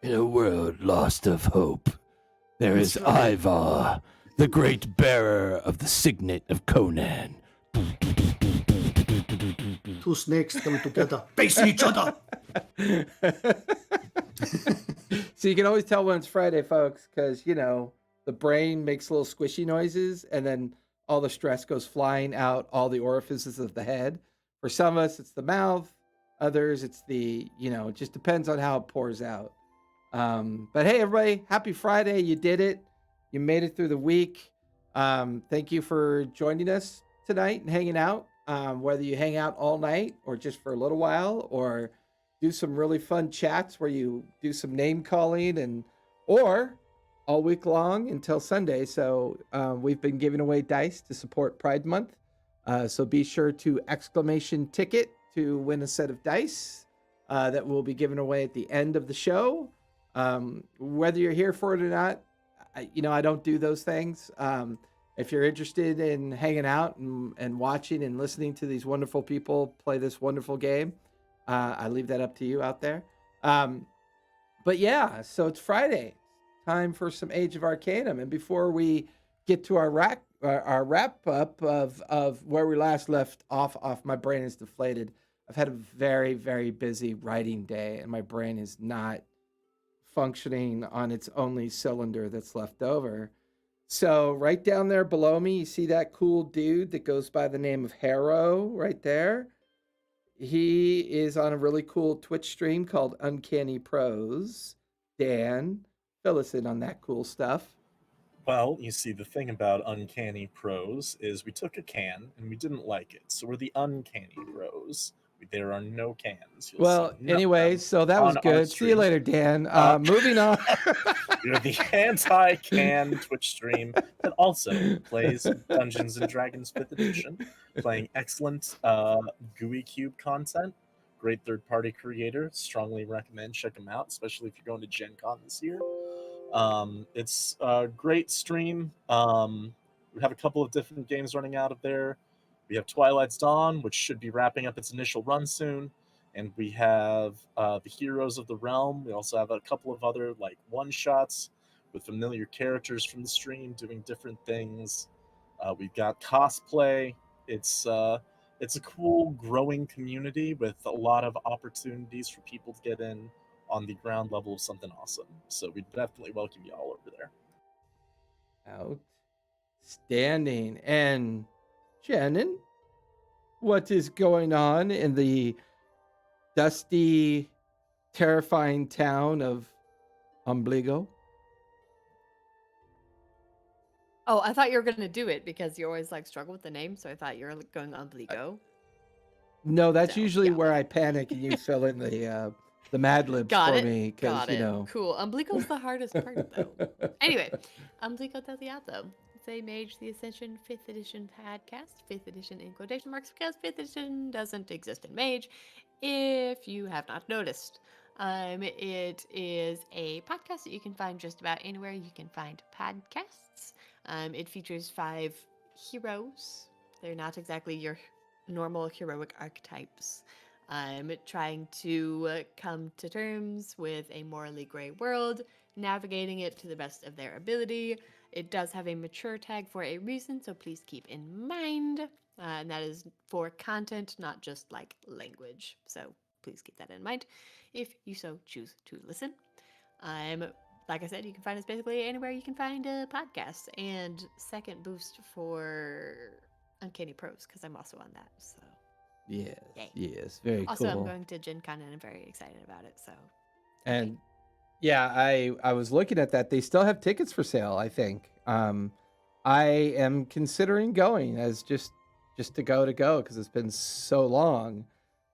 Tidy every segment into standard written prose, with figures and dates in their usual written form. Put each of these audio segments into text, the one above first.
In a world lost of hope, there is Ivar, the great bearer of the signet of Conan. Two snakes come together, facing each other. So you can always tell when it's Friday, folks, because, the brain makes little squishy noises and then all the stress goes flying out all the orifices of the head. For some of us, it's the mouth. Others, it's it just depends on how it pours out. But hey, everybody, happy Friday. You did it. You made it through the week. Thank you for joining us tonight and hanging out. Whether you hang out all night or just for a little while or do some really fun chats where you do some name calling or all week long until Sunday. So we've been giving away dice to support Pride Month. So be sure to exclamation ticket to win a set of dice that will be given away at the end of the show. Whether you're here for it or not, I don't do those things. If you're interested in hanging out and watching and listening to these wonderful people play this wonderful game, I leave that up to you out there. But yeah, so it's Friday. Time for some Age of Arcanum. And before we get to our wrap up of where we last left off, my brain is deflated. I've had a very, very busy writing day, and my brain is not functioning on its only cylinder that's left over. So right down there below me, you see that cool dude that goes by the name of Harrow right there? He is on a really cool Twitch stream called Uncanny Prose. Dan, fill us in on that cool stuff. Well, you see, the thing about Uncanny Prose is we took a can and we didn't like it, so we're the Uncanny Prose. There are no cans. Well, anyway, so that was good. See you later, Dan. Moving on. You're the anti-can Twitch stream that also plays Dungeons and Dragons 5th edition, playing excellent GUI Cube content. Great third-party creator. Strongly recommend check them out, especially if you're going to Gen Con this year. It's a great stream. We have a couple of different games running out of there. We have Twilight's Dawn, which should be wrapping up its initial run soon. And we have the Heroes of the Realm. We also have a couple of other one-shots with familiar characters from the stream doing different things. We've got cosplay. It's a cool, growing community with a lot of opportunities for people to get in on the ground level of something awesome. So we definitely welcome you all over there. Outstanding. And Shannon, what is going on in the dusty, terrifying town of Ombligo? Oh, I thought you were going to do it because you always struggle with the name, so I thought you were going Ombligo. No, that's usually where I panic and you fill in the Mad Libs for me. Got it. Cool. Ombligo's the hardest part, though. Anyway, Ombligo Tagliato. It's a Mage the Ascension 5th edition podcast. 5th edition in quotation marks because 5th edition doesn't exist in Mage, if you have not noticed. It is a podcast that you can find just about anywhere you can find podcasts. It features 5 heroes. They're not exactly your normal heroic archetypes. Trying to come to terms with a morally gray world, navigating it to the best of their ability. It does have a mature tag for a reason, so please keep in mind. And that is for content, not just language. So please keep that in mind if you so choose to listen. Like I said, you can find us basically anywhere you can find a podcast. And second boost for Uncanny Prose, because I'm also on that. So yes, very also, cool. I'm going to Gen Con and I'm very excited about it. So, and yeah, I was looking at that. They still have tickets for sale, I think. I am considering going as just to go because it's been so long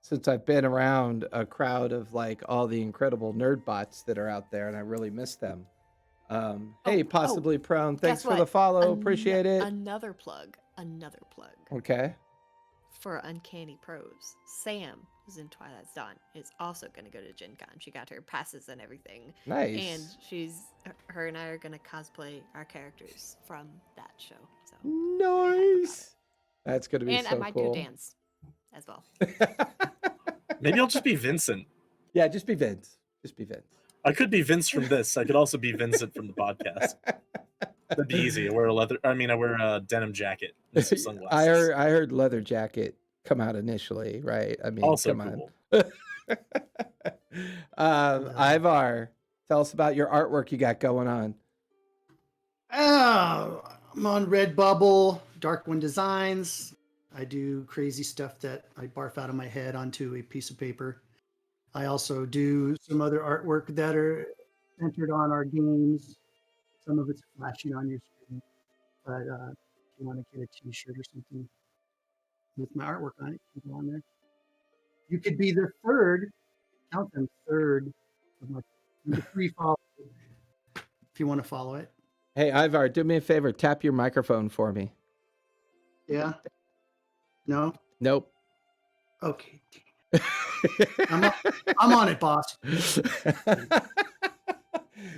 since I've been around a crowd of all the incredible nerd bots that are out there, and I really miss them. Hey, possibly prone. Thanks for the follow. Appreciate it. Another plug. Okay. For Uncanny Prose, Sam, who's in Twilight's Dawn, is also going to go to Gen Con. She got her passes and everything. Nice. And her and I are going to cosplay our characters from that show. So nice. That's going to be so cool. And I might do a dance as well. Maybe I'll just be Vincent. Yeah, just be Vince. Just be Vince. I could be Vince from this. I could also be Vincent from the podcast. That'd be easy. I wear a denim jacket and some sunglasses. I heard leather jacket come out initially, right? I mean, Also come cool. on. Ivar, tell us about your artwork you got going on. I'm on Redbubble, Darkwind Designs. I do crazy stuff that I barf out of my head onto a piece of paper. I also do some other artwork that are centered on our games. Some of it's flashing on your screen. But if you want to get a t-shirt or something with my artwork on it, you can go on there. You could be the third, count them, third of my the free follow if you want to follow it. Hey, Ivar, do me a favor. Tap your microphone for me. Yeah? No? Nope. Okay. I'm on it, boss.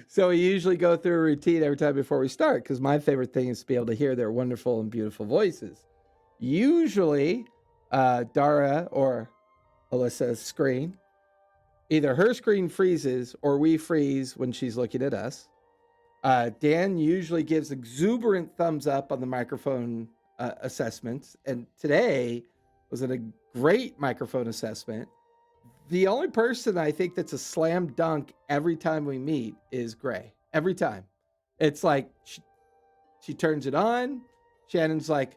So we usually go through a routine every time before we start because my favorite thing is to be able to hear their wonderful and beautiful voices. Usually, Dara or Alyssa's screen, either her screen freezes or we freeze when she's looking at us. Dan usually gives exuberant thumbs up on the microphone assessments, and today was a great microphone assessment. The only person I think that's a slam dunk every time we meet is Gray. Every time. It's like she turns it on. Shannon's like,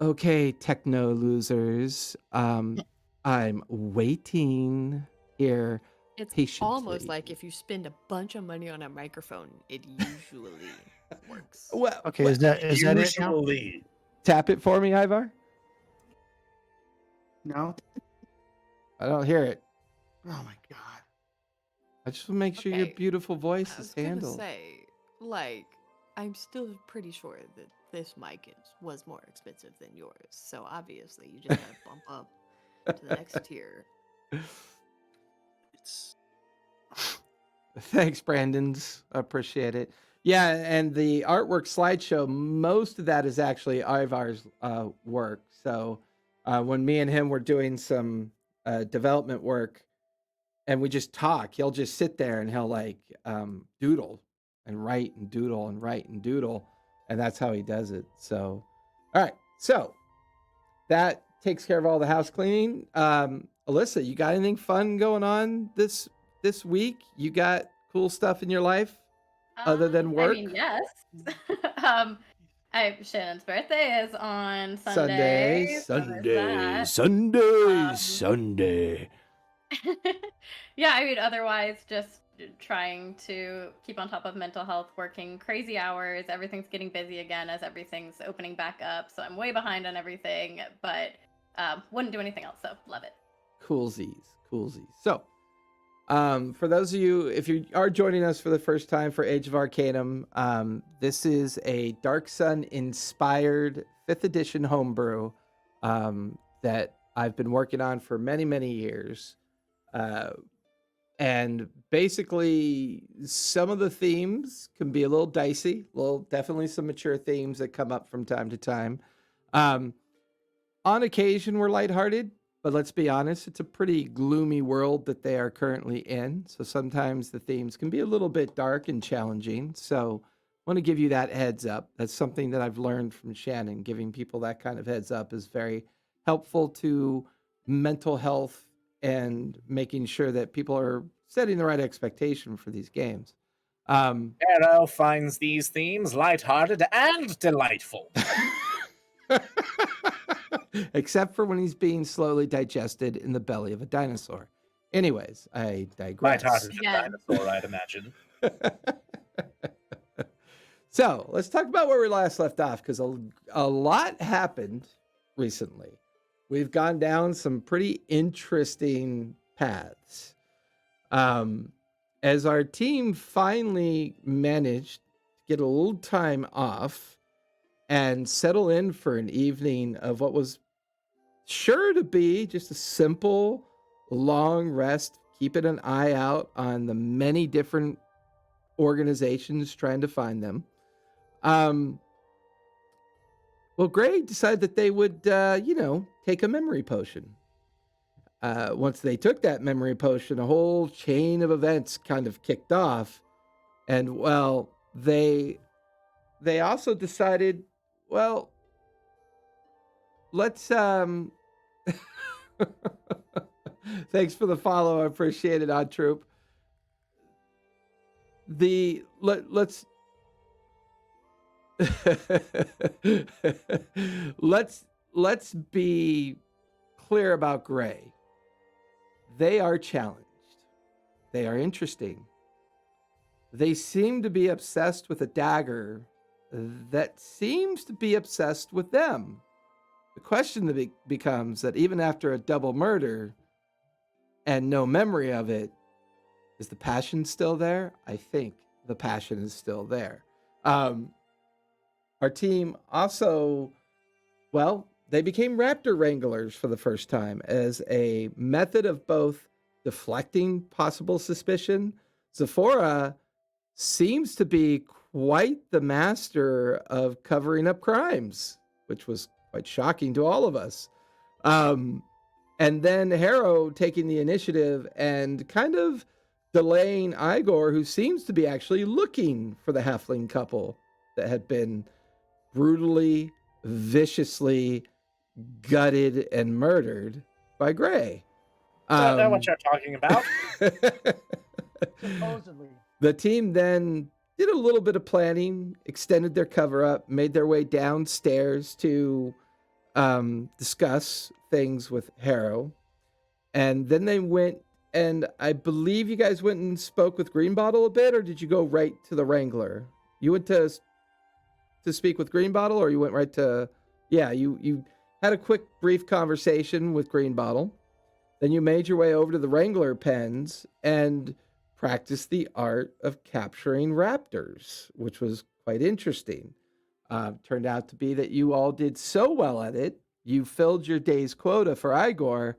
okay, techno losers. I'm waiting here It's patiently. almost like if you spend a bunch of money on a microphone, it usually works. Well, Okay, is that it now? Usually. tap it for me, Ivar. No? I don't hear it. Oh my god. I just want to make sure your Okay, beautiful voice I is was gonna handled. say, like, I'm still pretty sure that this mic was more expensive than yours. So obviously, you just gotta bump up to the next tier. It's Thanks, Brandon's. I appreciate it. Yeah, and the artwork slideshow, most of that is actually Ivar's work. So when me and him were doing some development work and we just talk, he'll just sit there and he'll like doodle and write and doodle and write and doodle. And that's how he does it. So, all right. So that takes care of all the house cleaning. Alyssa, you got anything fun going on this week? You got cool stuff in your life other than work? I mean, yes. Shannon's birthday is on Sunday. Sunday. Sunday, Um, Sunday. Yeah, I mean, otherwise, just trying to keep on top of mental health, working crazy hours. Everything's getting busy again as everything's opening back up. So I'm way behind on everything, but wouldn't do anything else. So love it. Coolsies. So, for those of you, if you are joining us for the first time for Age of Arcanum, this is a Dark Sun inspired 5th edition homebrew that I've been working on for many, many years. And basically, some of the themes can be a little dicey, definitely some mature themes that come up from time to time. On occasion, we're lighthearted. But let's be honest, it's a pretty gloomy world that they are currently in. So sometimes the themes can be a little bit dark and challenging. So I want to give you that heads up. That's something that I've learned from Shannon. Giving people that kind of heads up is very helpful to mental health and making sure that people are setting the right expectation for these games. Arrow finds these themes lighthearted and delightful. Except for when he's being slowly digested in the belly of a dinosaur. Anyways, I digress. Lighthearted Yeah. dinosaur, I'd imagine. So let's talk about where we last left off, because a lot happened recently. We've gone down some pretty interesting paths. As our team finally managed to get a little time off and settle in for an evening of what was sure to be just a simple, long rest, keeping an eye out on the many different organizations trying to find them. Well, Gray decided that they would, take a memory potion. once they took that memory potion, a whole chain of events kind of kicked off. And well, they also decided, well, let's thanks for the follow. I appreciate it, Odd Troop. Let's let's be clear about Gray. They are challenged. They are interesting. They seem to be obsessed with a dagger that seems to be obsessed with them. The question that becomes that even after a double murder and no memory of it, is the passion still there? I think the passion is still there. Our team also, well, they became raptor wranglers for the first time as a method of both deflecting possible suspicion. Zephora seems to be quite the master of covering up crimes, which was quite shocking to all of us. And then Harrow taking the initiative and kind of delaying Igor, who seems to be actually looking for the halfling couple that had been brutally, viciously gutted and murdered by Gray. I know what you're talking about. Supposedly. The team then did a little bit of planning, extended their cover up, made their way downstairs to discuss things with Harrow. And then they went, and I believe you guys went and spoke with Greenbottle a bit, or did you go right to the Wrangler? You went to speak with Greenbottle, or you went right to, yeah, you had a quick, brief conversation with Greenbottle. Then you made your way over to the Wrangler pens and practiced the art of capturing raptors, which was quite interesting. Turned out to be that you all did so well at it, you filled your day's quota for Igor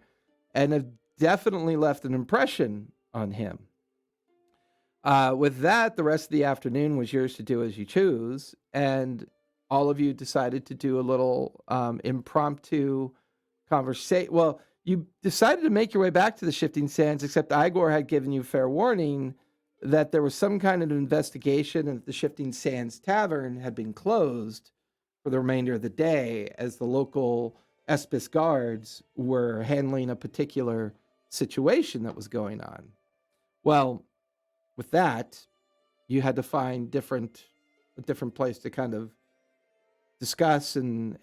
and have definitely left an impression on him. With that, the rest of the afternoon was yours to do as you choose, and all of you decided to do a little impromptu conversation. Well, you decided to make your way back to the Shifting Sands, except Igor had given you fair warning that there was some kind of investigation and that the Shifting Sands Tavern had been closed for the remainder of the day as the local Espis guards were handling a particular situation that was going on. Well, with that, you had to find a different place to kind of discuss and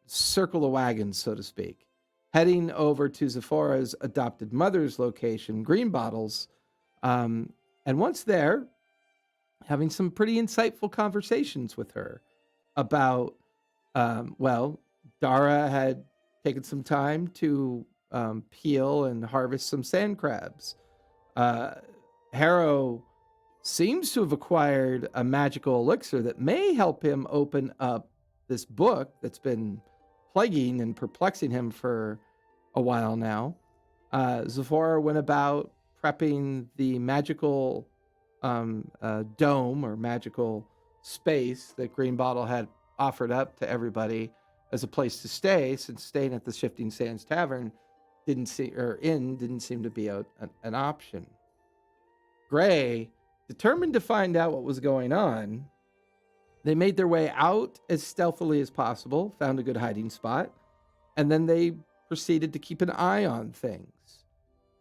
circle the wagons, so to speak. Heading over to Zephora's adopted mother's location, Greenbottle's, and once there, having some pretty insightful conversations with her about, well, Dara had taken some time to peel and harvest some sand crabs. Harrow seems to have acquired a magical elixir that may help him open up this book that's been plaguing and perplexing him for a while now. Zephora went about prepping the magical dome or magical space that Greenbottle had offered up to everybody as a place to stay, since staying at the Shifting Sands Tavern didn't seem to be an option. Gray, determined to find out what was going on, they made their way out as stealthily as possible, found a good hiding spot, and then they proceeded to keep an eye on things.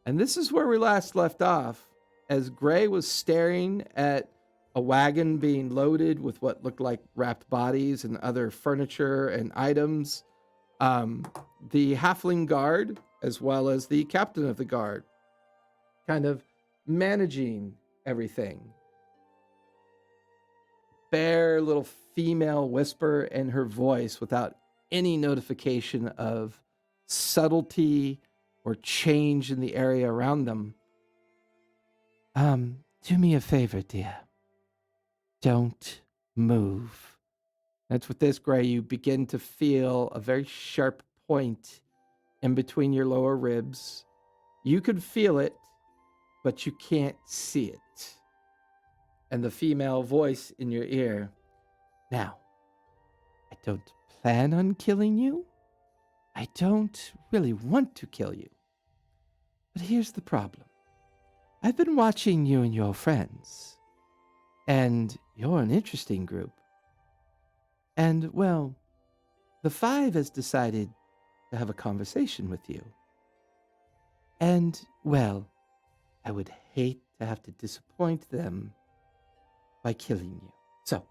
And this is where we last left off, as Gray was staring at a wagon being loaded with what looked like wrapped bodies and other furniture and items. The halfling guard, as well as the captain of the guard, kind of managing everything. Bare little female whisper in her voice without any notification of subtlety or change in the area around them. Do me a favor, dear. Don't move. That's with this, Gray. You begin to feel a very sharp point in between your lower ribs. You could feel it, but you can't see it. And the female voice in your ear. Now, I don't plan on killing you. I don't really want to kill you. But here's the problem. I've been watching you and your friends, and you're an interesting group. And, well, the Five has decided to have a conversation with you. And, well, I would hate to have to disappoint them by killing you. So,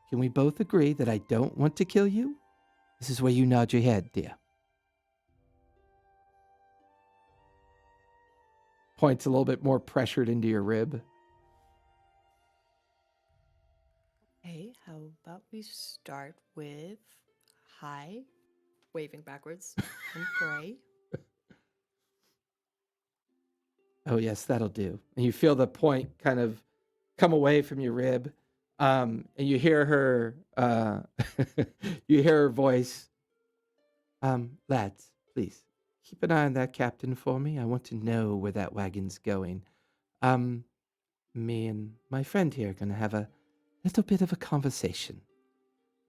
can we both agree that I don't want to kill you? This is where you nod your head, dear. Points a little bit more pressured into your rib. Hey, how about we start with hi, waving backwards, and gray. Oh, yes, that'll do. And you feel the point kind of come away from your rib. And you hear her, you hear her voice. Lads, please keep an eye on that captain for me. I want to know where that wagon's going. Me and my friend here are going to have a little bit of a conversation.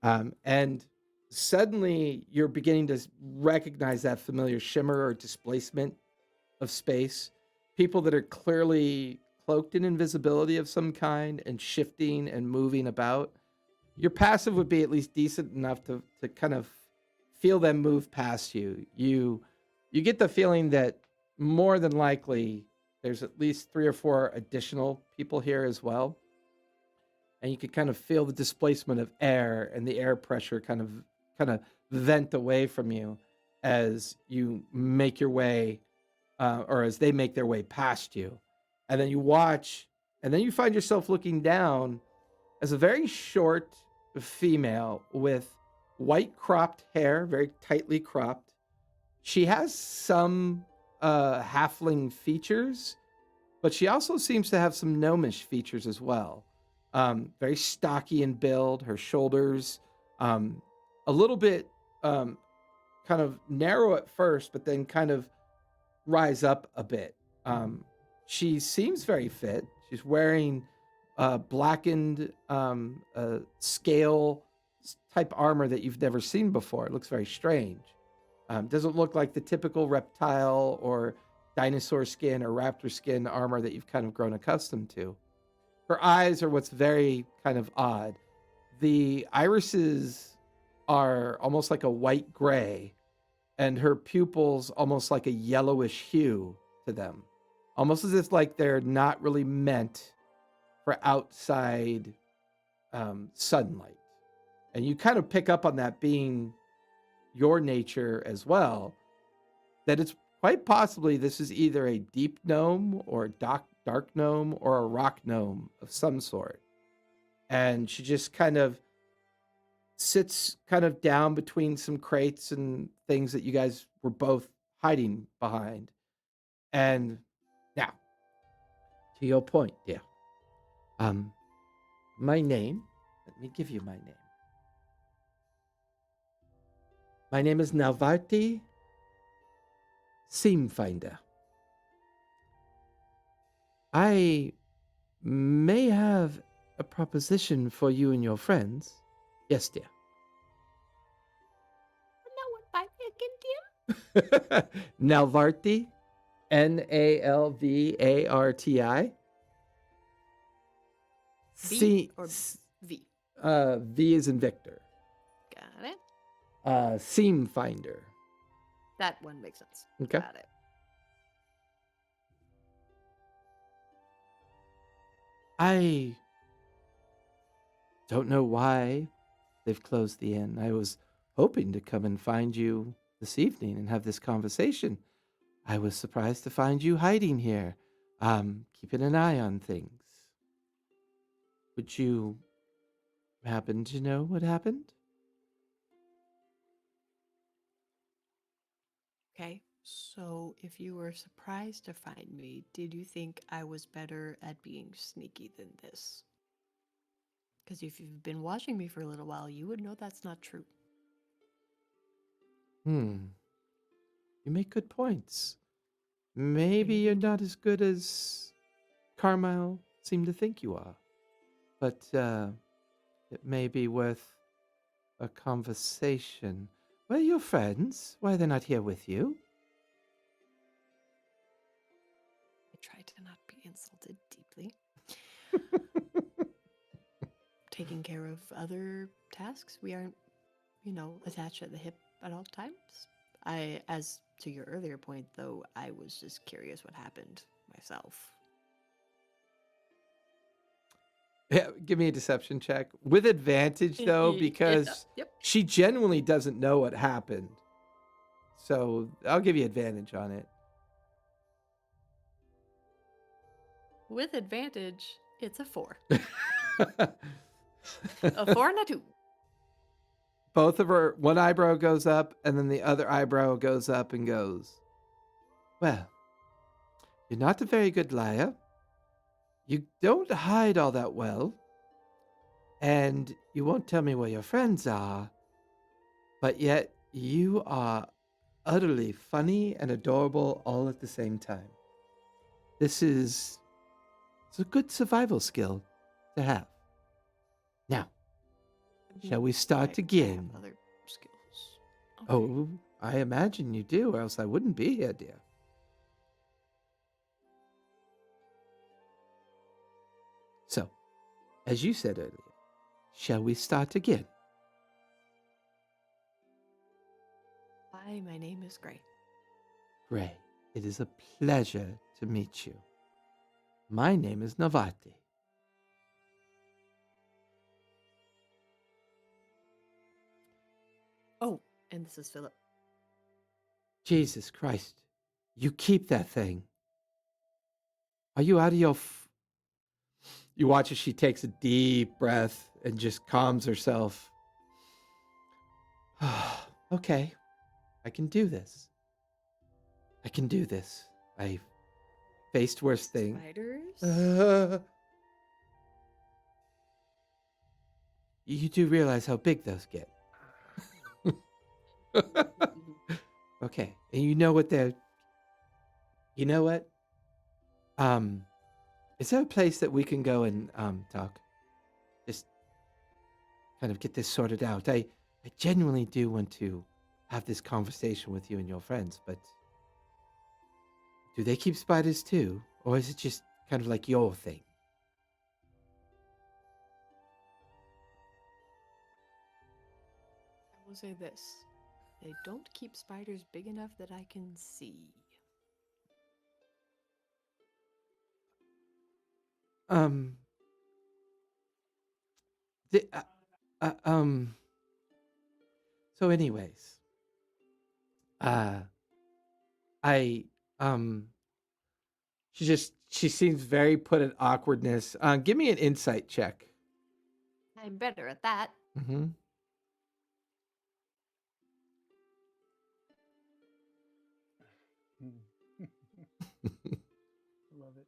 And suddenly you're beginning to recognize that familiar shimmer or displacement of space. People that are clearly cloaked in invisibility of some kind and shifting and moving about. Your passive would be at least decent enough to kind of feel them move past you. You get the feeling that more than likely there's at least 3 or 4 additional people here as well. And you could kind of feel the displacement of air and the air pressure kind of vent away from you as you make your way, or as they make their way past you. And then you watch, and then you find yourself looking down as a very short female with white cropped hair, very tightly cropped. She has some halfling features, but she also seems to have some gnomish features as well. Very stocky in build, her shoulders a little bit kind of narrow at first, but then kind of rise up a bit. She seems very fit. She's wearing blackened scale type armor that you've never seen before. It looks very strange. Doesn't look like the typical reptile or dinosaur skin or raptor skin armor that you've kind of grown accustomed to. Her eyes are what's very kind of odd. The irises are almost like a white gray, and her pupils almost like a yellowish hue to them. Almost as if like they're not really meant for outside sunlight. And you kind of pick up on that being your nature as well, that it's quite possibly this is either a deep gnome or a dark gnome or a rock gnome of some sort. And she just kind of sits kind of down between some crates and things that you guys were both hiding behind. And now, to your point, dear. My name, let me give you my name. My name is Nalvarti Seamfinder. I may have a proposition for you and your friends. Yes, dear. Now what by again, dear? Nalvarti, Nalvarti. V or V? V is in Victor. Got it. Seam Finder. That one makes sense. Okay. Got it. I don't know why they've closed the inn. I was hoping to come and find you this evening and have this conversation. I was surprised to find you hiding here, keeping an eye on things. Would you happen to know what happened? Okay. So if you were surprised to find me, did you think I was better at being sneaky than this? Because if you've been watching me for a little while, you would know that's not true. You make good points. Maybe you're not as good as Carmyle seemed to think you are. But it may be worth a conversation. Where are your friends? Why are they not here with you? I try to not be insulted deeply. Taking care of other tasks. We aren't, attached at the hip at all times. As to your earlier point, though, I was just curious what happened myself. Yeah, give me a deception check with advantage though, because Yep. she genuinely doesn't know what happened. So I'll give you advantage on it. With advantage, it's a 4. A 4 and a 2. Both of her, one eyebrow goes up, and then the other eyebrow goes up and goes, well, you're not a very good liar. You don't hide all that well. And you won't tell me where your friends are. But yet, you are utterly funny and adorable all at the same time. It's a good survival skill to have. Now, shall we start I again? have other skills. Okay. Oh, I imagine you do, or else I wouldn't be here, dear. So, as you said earlier, shall we start again? Hi, my name is Gray. Gray, it is a pleasure to meet you. My name is Navati. Oh, and this is Philip. Jesus Christ, you keep that thing. Are you out of your... You watch as she takes a deep breath and just calms herself. Okay, I can do this. I can do this. I've faced worse things. Spiders? You do realize how big those get. Okay, and you know what they're... You know what? Is there a place that we can go and talk? Just kind of get this sorted out. I genuinely do want to have this conversation with you and your friends, but do they keep spiders too? Or is it just kind of like your thing? I will say this. They don't keep spiders big enough that I can see. The, so anyways, I, she seems very put in awkwardness. Give me an insight check. I'm better at that. Mm-hmm. Love it.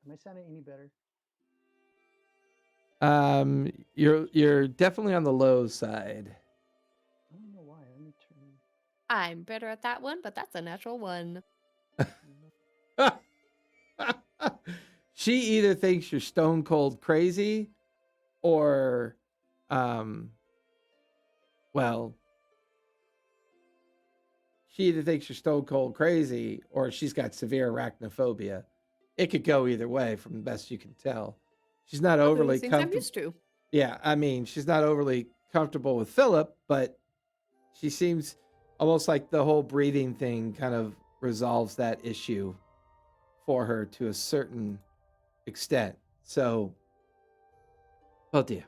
Am I sounding any better? You're definitely on the low side. I don't know why. Let me turn. I'm better at that one, but that's a natural 1. She either thinks you're stone cold crazy or well, she either thinks you're stone cold crazy or she's got severe arachnophobia. It could go either way from the best you can tell. She's not overly Things I'm comfortable. used to. Yeah, I mean, she's not overly comfortable with Philip, but she seems almost like the whole breathing thing kind of resolves that issue for her to a certain extent. So, well, dear,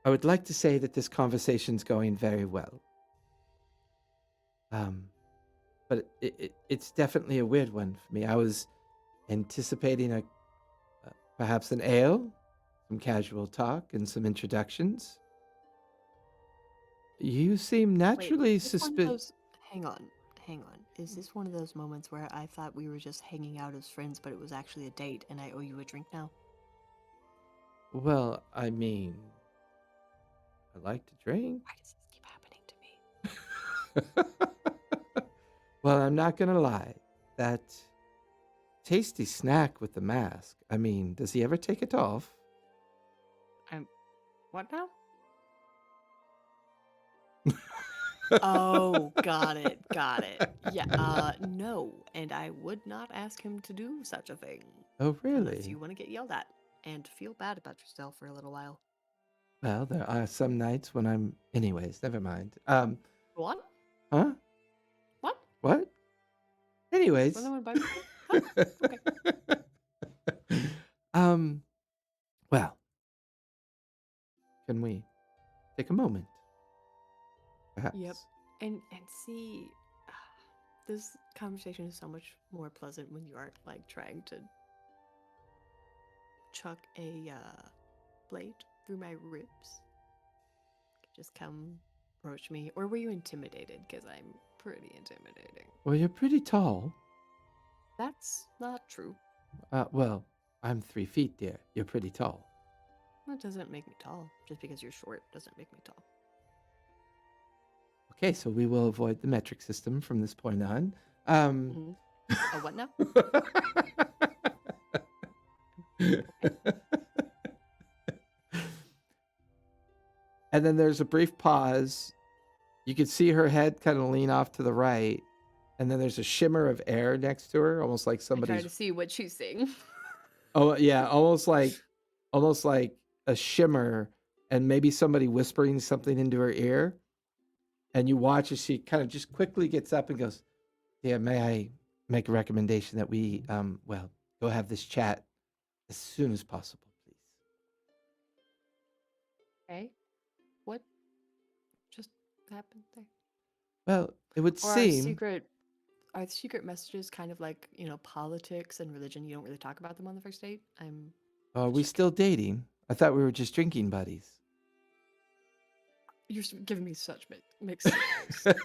I would like to say that this conversation's going very well. But it's definitely a weird one for me. I was anticipating perhaps an ale, some casual talk, and some introductions. You seem naturally suspicious. Hang on. Is this one of those moments where I thought we were just hanging out as friends, but it was actually a date and I owe you a drink now? Well, I mean, I like to drink. Why does this keep happening to me? Well, I'm not going to lie. That tasty snack with the mask, I mean, does he ever take it off? What now? Oh, got it. Got it. Yeah. No. And I would not ask him to do such a thing. Oh, Unless really? you want to get yelled at and feel bad about yourself for a little while. Well, there are some nights when I'm. Anyways, never mind. What? Huh? What? What? Anyways. Well, no one bugs you? Huh? Okay. Well, can we take a moment? Perhaps. Yep. And see, this conversation is so much more pleasant when you aren't like trying to chuck a blade through my ribs. Just come approach me. Or were you intimidated? Because I'm pretty intimidating. Well, you're pretty tall. That's not true. Well, I'm 3 feet, dear. You're pretty tall. That doesn't make me tall. Just because you're short doesn't make me tall. Okay, so we will avoid the metric system from this point on. Oh, what now? And then there's a brief pause. You can see her head kind of lean off to the right, and then there's a shimmer of air next to her, almost like I try somebody's. to see what she's seeing. Oh yeah, almost like a shimmer, and maybe somebody whispering something into her ear. And you watch as she kind of just quickly gets up and goes, "Yeah, may I make a recommendation that we go have this chat as soon as possible, please." Okay. What just happened there? Well, it would Or seem. are secret messages kind of like, politics and religion? You don't really talk about them on the first date? Are we still dating? I thought we were just drinking buddies. You're giving me such mixed signals.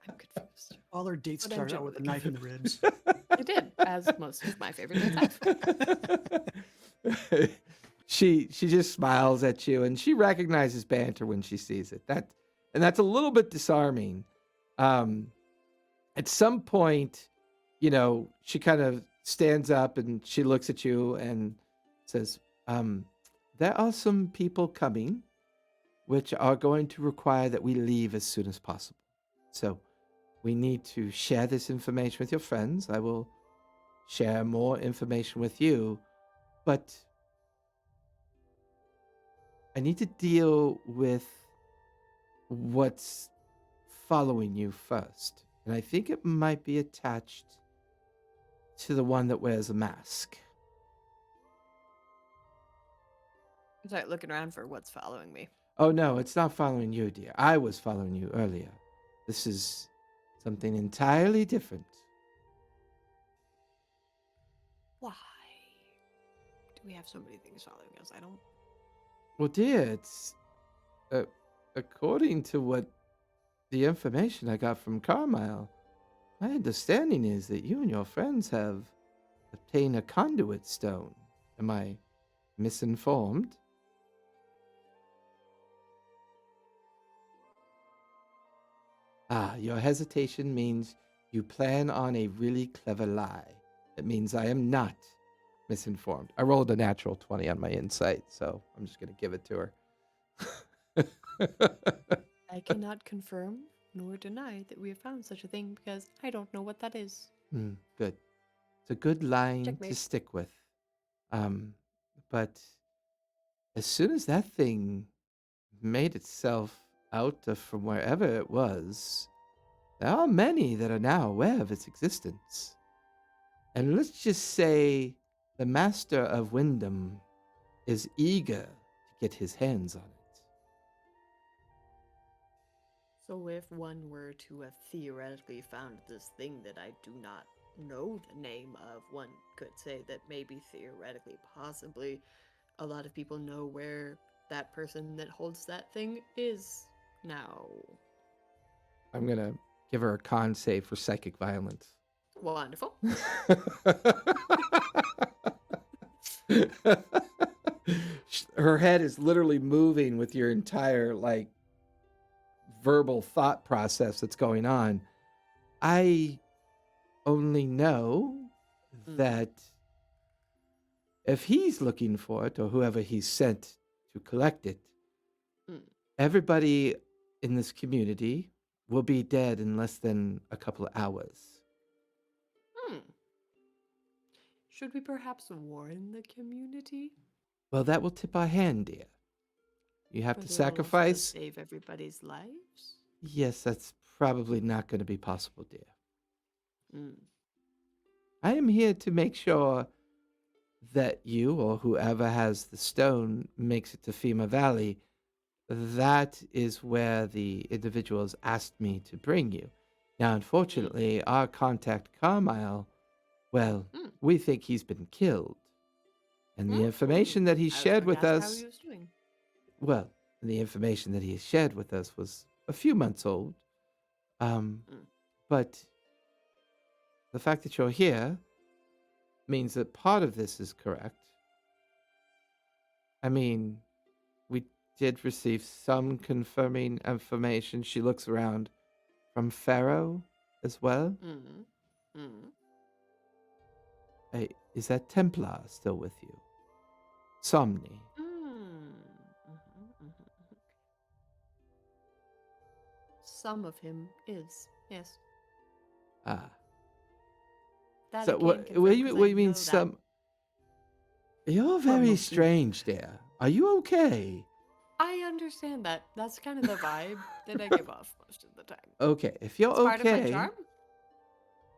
I'm confused. All our dates But I'm start out with a genuinely knife in the ribs. It did, as most of my favorite dates have. She just smiles at you, and she recognizes banter when she sees it. That's a little bit disarming. At some point, she kind of stands up and she looks at you and says, "There are some people coming, which are going to require that we leave as soon as possible. So we need to share this information with your friends. I will share more information with you, but I need to deal with what's following you first. And I think it might be attached to the one that wears a mask." I start looking around for what's following me. Oh, no, it's not following you, dear. I was following you earlier. This is something entirely different. Why do we have so many things following us? I don't. Well, dear, it's according to what the information I got from Carmyle, my understanding is that you and your friends have obtained a conduit stone. Am I misinformed? Ah, your hesitation means you plan on a really clever lie. It means I am not misinformed. I rolled a natural 20 on my insight, so I'm just going to give it to her. I cannot confirm nor deny that we have found such a thing because I don't know what that is. Good. It's a good line to Checkmate. stick with. But as soon as that thing made itself out from wherever it was, there are many that are now aware of its existence. And let's just say the Master of Wyndham is eager to get his hands on it. So if one were to have theoretically found this thing that I do not know the name of, one could say that maybe theoretically, possibly, a lot of people know where that person that holds that thing is now. I'm going to give her a con save for psychic violence. Wonderful. Her head is literally moving with your entire verbal thought process that's going on. I only know that if he's looking for it, or whoever he's sent to collect it, everybody in this community will be dead in less than a couple of hours. Hmm. Should we perhaps warn the community? Well, that will tip our hand, dear. You have But to it will also sacrifice. save everybody's lives? Yes, that's probably not going to be possible, dear. Hmm. I am here to make sure that you or whoever has the stone makes it to Fema Valley. That is where the individuals asked me to bring you. Now, unfortunately, our contact Carmyle, well, Hmm. we think he's been killed. And the Hmm. information that he I was shared going to with ask how us, he was doing. well, the information that he shared with us was a few months old. But the fact that you're here means that part of this is correct. I mean, we did receive some confirming information. She looks around from Pharaoh as well. Mm-hmm. Mm-hmm. Hey, is that Templar still with you? Somni. Some of him is, yes. Ah. That So I can what confirm, do 'cause you I mean know some? that. You're Well, very most strange, dear. Are you okay? I understand that. That's kind of the vibe that I give off most of the time. Okay, if you're It's part of my okay, charm.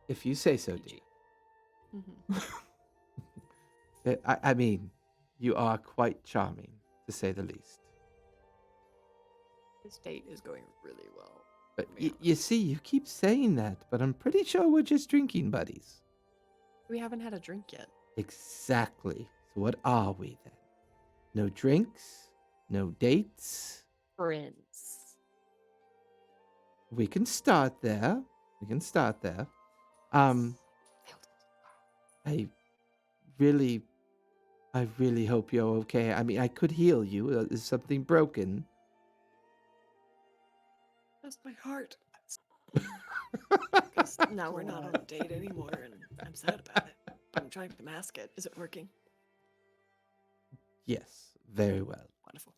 if you say so, dear. PG. Mm-hmm. I mean, you are quite charming, to say the least. This date is going really well. But to be you honest. see, you keep saying that, but I'm pretty sure we're just drinking buddies. We haven't had a drink yet. Exactly. So what are we then? No drinks? No dates? Friends. We can start there. We can start there. I really hope you're okay. I mean, I could heal you. Is something broken? Just my heart. Because now we're not on a date anymore, and I'm sad about it. I'm trying to mask it. Is it working? Yes, very well. Wonderful.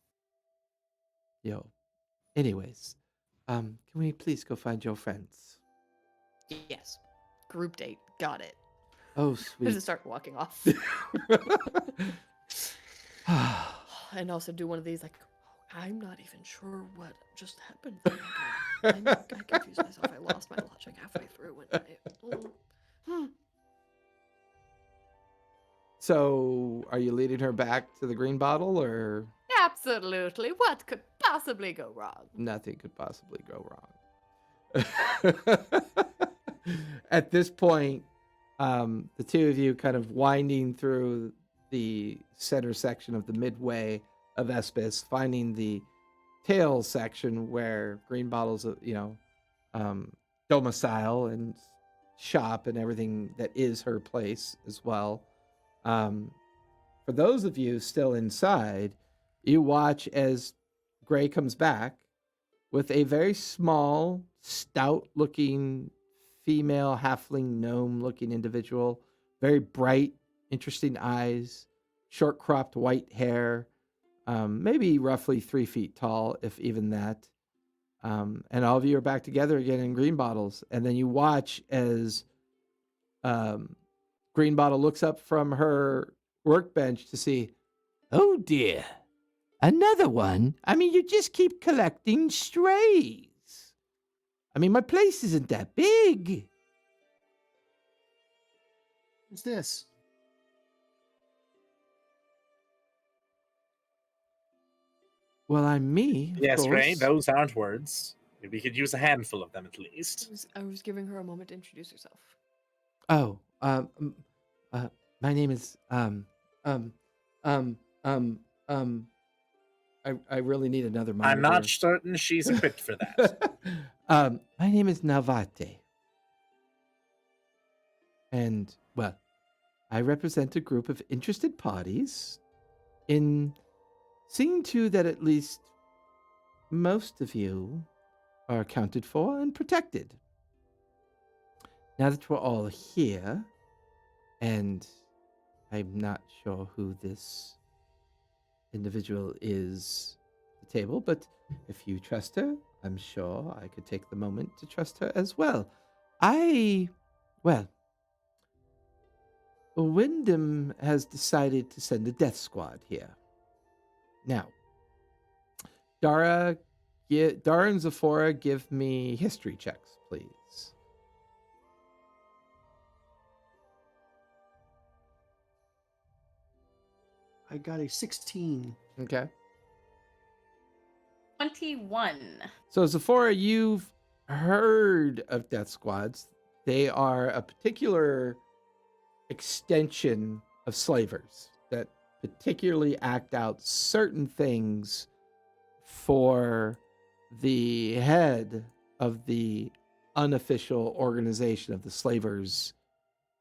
Yo. Anyways, can we please go find your friends? Yes. Group date. Got it. Oh, I sweet. just start walking off. And also do one of these like, I'm not even sure what just happened. I confused myself. I lost my logic halfway through. And So, are you leading her back to the green bottle, or Absolutely. What could possibly go wrong? nothing could possibly go wrong? At this point, the two of you kind of winding through the center section of the midway of Espis, finding the tail section where green bottles, domicile and shop and everything that is her place as well. For those of you still inside, you watch as Gray comes back with a very small, stout-looking female halfling gnome-looking individual, very bright, interesting eyes, short-cropped white hair, maybe roughly 3 feet tall, if even that. And all of you are back together again in green bottles, and then you watch as Green Bottle looks up from her workbench to see, oh dear, another one? I mean, you just keep collecting strays. I mean, my place isn't that big. Who's this? Well, I'm me, of Yes, Gray, course. those aren't words. We could use a handful of them at least. I was giving her a moment to introduce herself. Oh, my name is, I really need another monitor. I'm not certain she's equipped for that. My name is Navate. And, well, I represent a group of interested parties in seeing to that at least most of you are accounted for and protected. Now that we're all here, and I'm not sure who this individual is at the table, but if you trust her, I'm sure I could take the moment to trust her as well. Well, Wyndham has decided to send a death squad here. Now, Dara and Zephora, give me history checks, please. I got a 16. Okay. 21. So, Zephora, you've heard of death squads. They are a particular extension of slavers that particularly act out certain things for the head of the unofficial organization of the slavers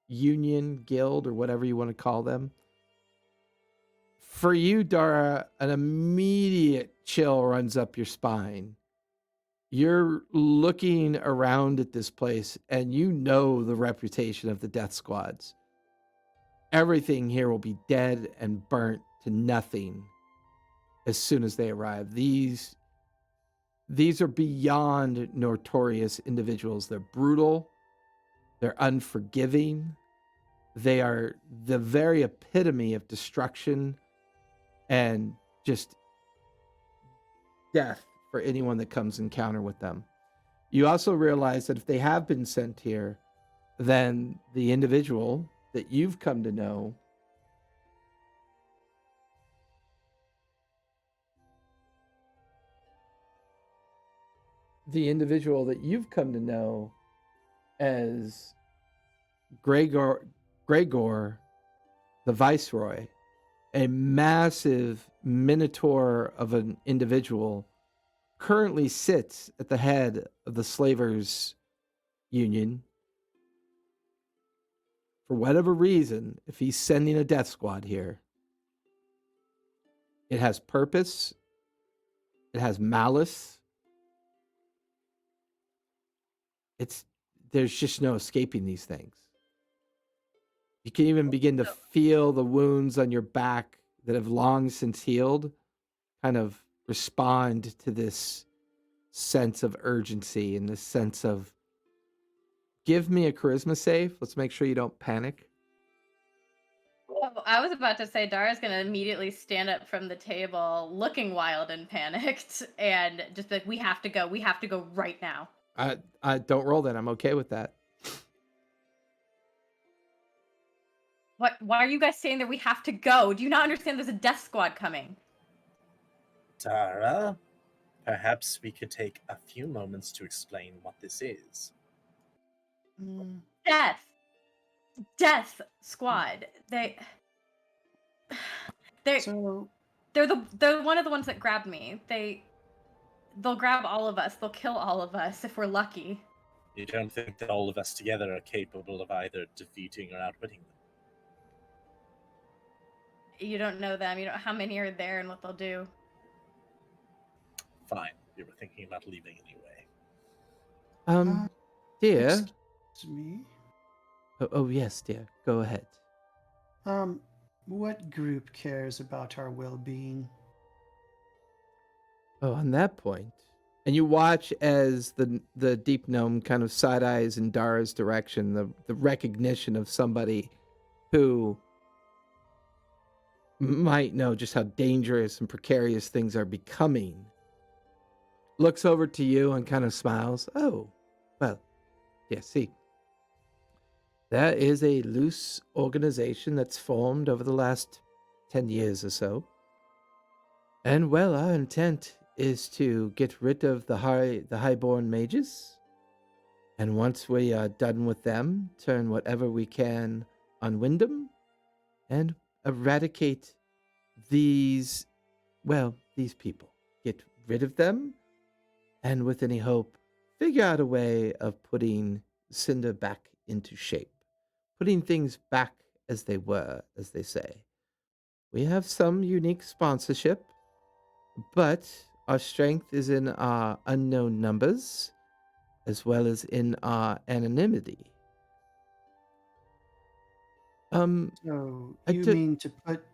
union, guild, or whatever you want to call them. For you, Dara, an immediate chill runs up your spine. You're looking around at this place and you know the reputation of the death squads. Everything here will be dead and burnt to nothing as soon as they arrive. These are beyond notorious individuals. They're brutal, they're unforgiving, they are the very epitome of destruction and just death for anyone that comes encounter with them. You also realize that if they have been sent here, then the individual that you've come to know as Gregor the Viceroy, a massive minotaur of an individual, currently sits at the head of the Slavers Union. For whatever reason, if he's sending a death squad here, it has purpose, it has malice. There's just no escaping these things. You can even begin to feel the wounds on your back that have long since healed kind of respond to this sense of urgency and this sense of, give me a charisma save. Let's make sure you don't panic. Oh, I was about to say Dara's gonna immediately stand up from the table, looking wild and panicked, and just be like, "We have to go. We have to go right now." I don't roll that. I'm okay with that. What? Why are you guys saying that we have to go? Do you not understand there's a death squad coming? Tara, perhaps we could take a few moments to explain what this is. Death squad. They're So, they're one of the ones that grabbed me. They'll grab all of us. They'll kill all of us if we're lucky. You don't think that all of us together are capable of either defeating or outwitting them? You don't know them. You don't know how many are there and what they'll do. Fine, you were thinking about leaving anyway. Dear. excuse me. Oh, yes, dear. Go ahead. What group cares about our well-being? Oh, on that point. And you watch as the deep gnome kind of side eyes in Dara's direction, the recognition of somebody who might know just how dangerous and precarious things are becoming. Looks over to you and kind of smiles. Oh, well, yeah, see. That is a loose organization that's formed over the last 10 years or so. And, well, our intent is to get rid of the highborn mages. And once we are done with them, turn whatever we can on Wyndham and eradicate these people. Get rid of them, and with any hope, figure out a way of putting Sinder back into shape. Putting things back as they were, as they say. We have some unique sponsorship, but our strength is in our unknown numbers, as well as in our anonymity. So you mean to put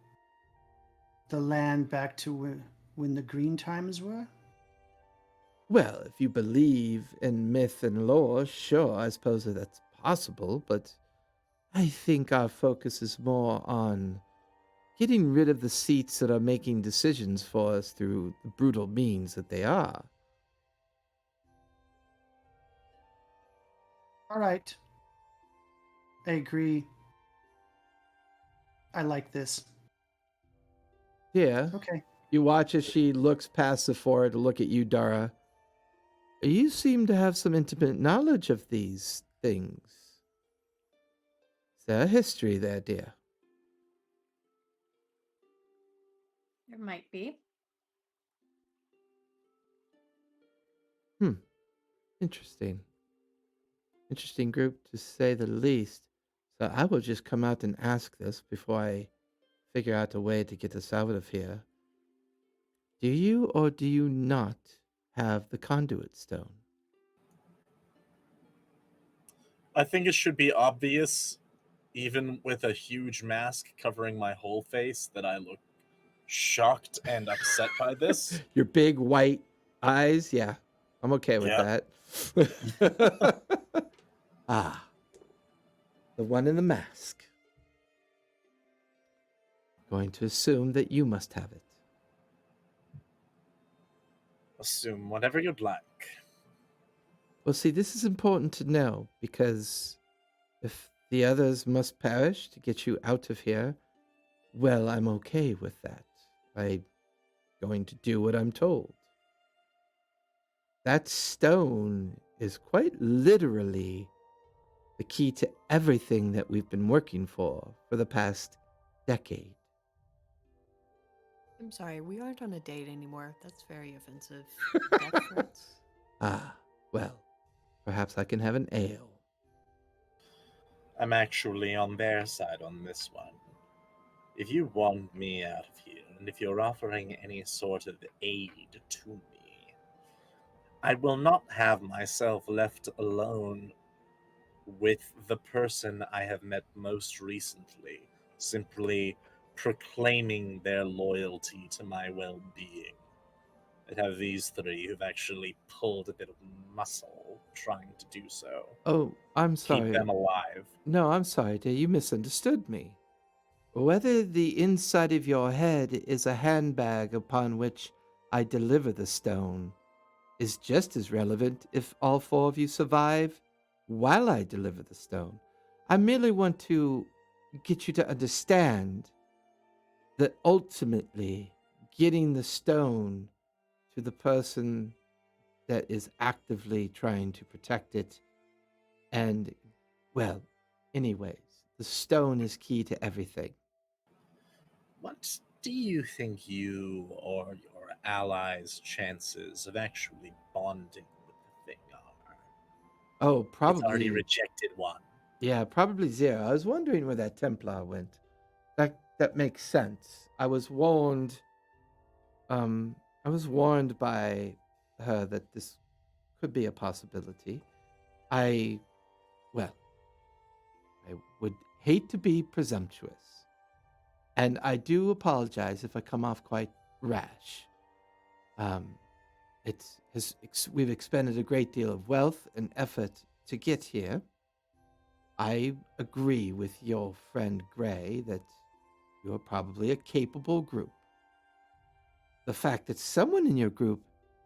the land back to when the green times were? Well, if you believe in myth and lore, sure, I suppose that's possible, but I think our focus is more on getting rid of the seats that are making decisions for us through the brutal means that they are. All right. I agree. I like this. Yeah. Okay. You watch as she looks past Sephora to look at you, Dara. You seem to have some intimate knowledge of these things. Is there a history there, dear? There might be. Interesting. Interesting group to say the least. So I will just come out and ask this before I figure out a way to get us out of here. Do you or do you not have the conduit stone? I think it should be obvious, even with a huge mask covering my whole face, that I look shocked and upset by this. Your big white eyes? Yeah, I'm okay with Yeah. that. Ah, the one in the mask. Going to assume that you must have it. Assume whatever you'd like. Well, see, this is important to know because if the others must perish to get you out of here, well, I'm okay with that. I'm going to do what I'm told. That stone is quite literally the key to everything that we've been working for the past decade. I'm sorry, we aren't on a date anymore. That's very offensive. Death threats? Ah, well, perhaps I can have an ale. I'm actually on their side on this one. If you want me out of here, and if you're offering any sort of aid to me, I will not have myself left alone with the person I have met most recently, simply proclaiming their loyalty to my well being. I'd have these three who've actually pulled a bit of muscle trying to do so. Oh, I'm Keep sorry. them alive. No, I'm sorry, dear. You misunderstood me. Whether the inside of your head is a handbag upon which I deliver the stone is just as relevant if all four of you survive while I deliver the stone. I merely want to get you to understand that ultimately getting the stone to the person that is actively trying to protect it and, well, anyways, the stone is key to everything. What do you think you or your allies' chances of actually bonding with the thing are? Oh, It's already probably, rejected one. yeah, probably zero. I was wondering where that Templar went. That makes sense. I was warned by her that this could be a possibility. I, well, I would hate to be presumptuous, and I do apologize if I come off quite rash. Um, we've expended a great deal of wealth and effort to get here. I agree with your friend Gray that you're probably a capable group. The fact that someone in your group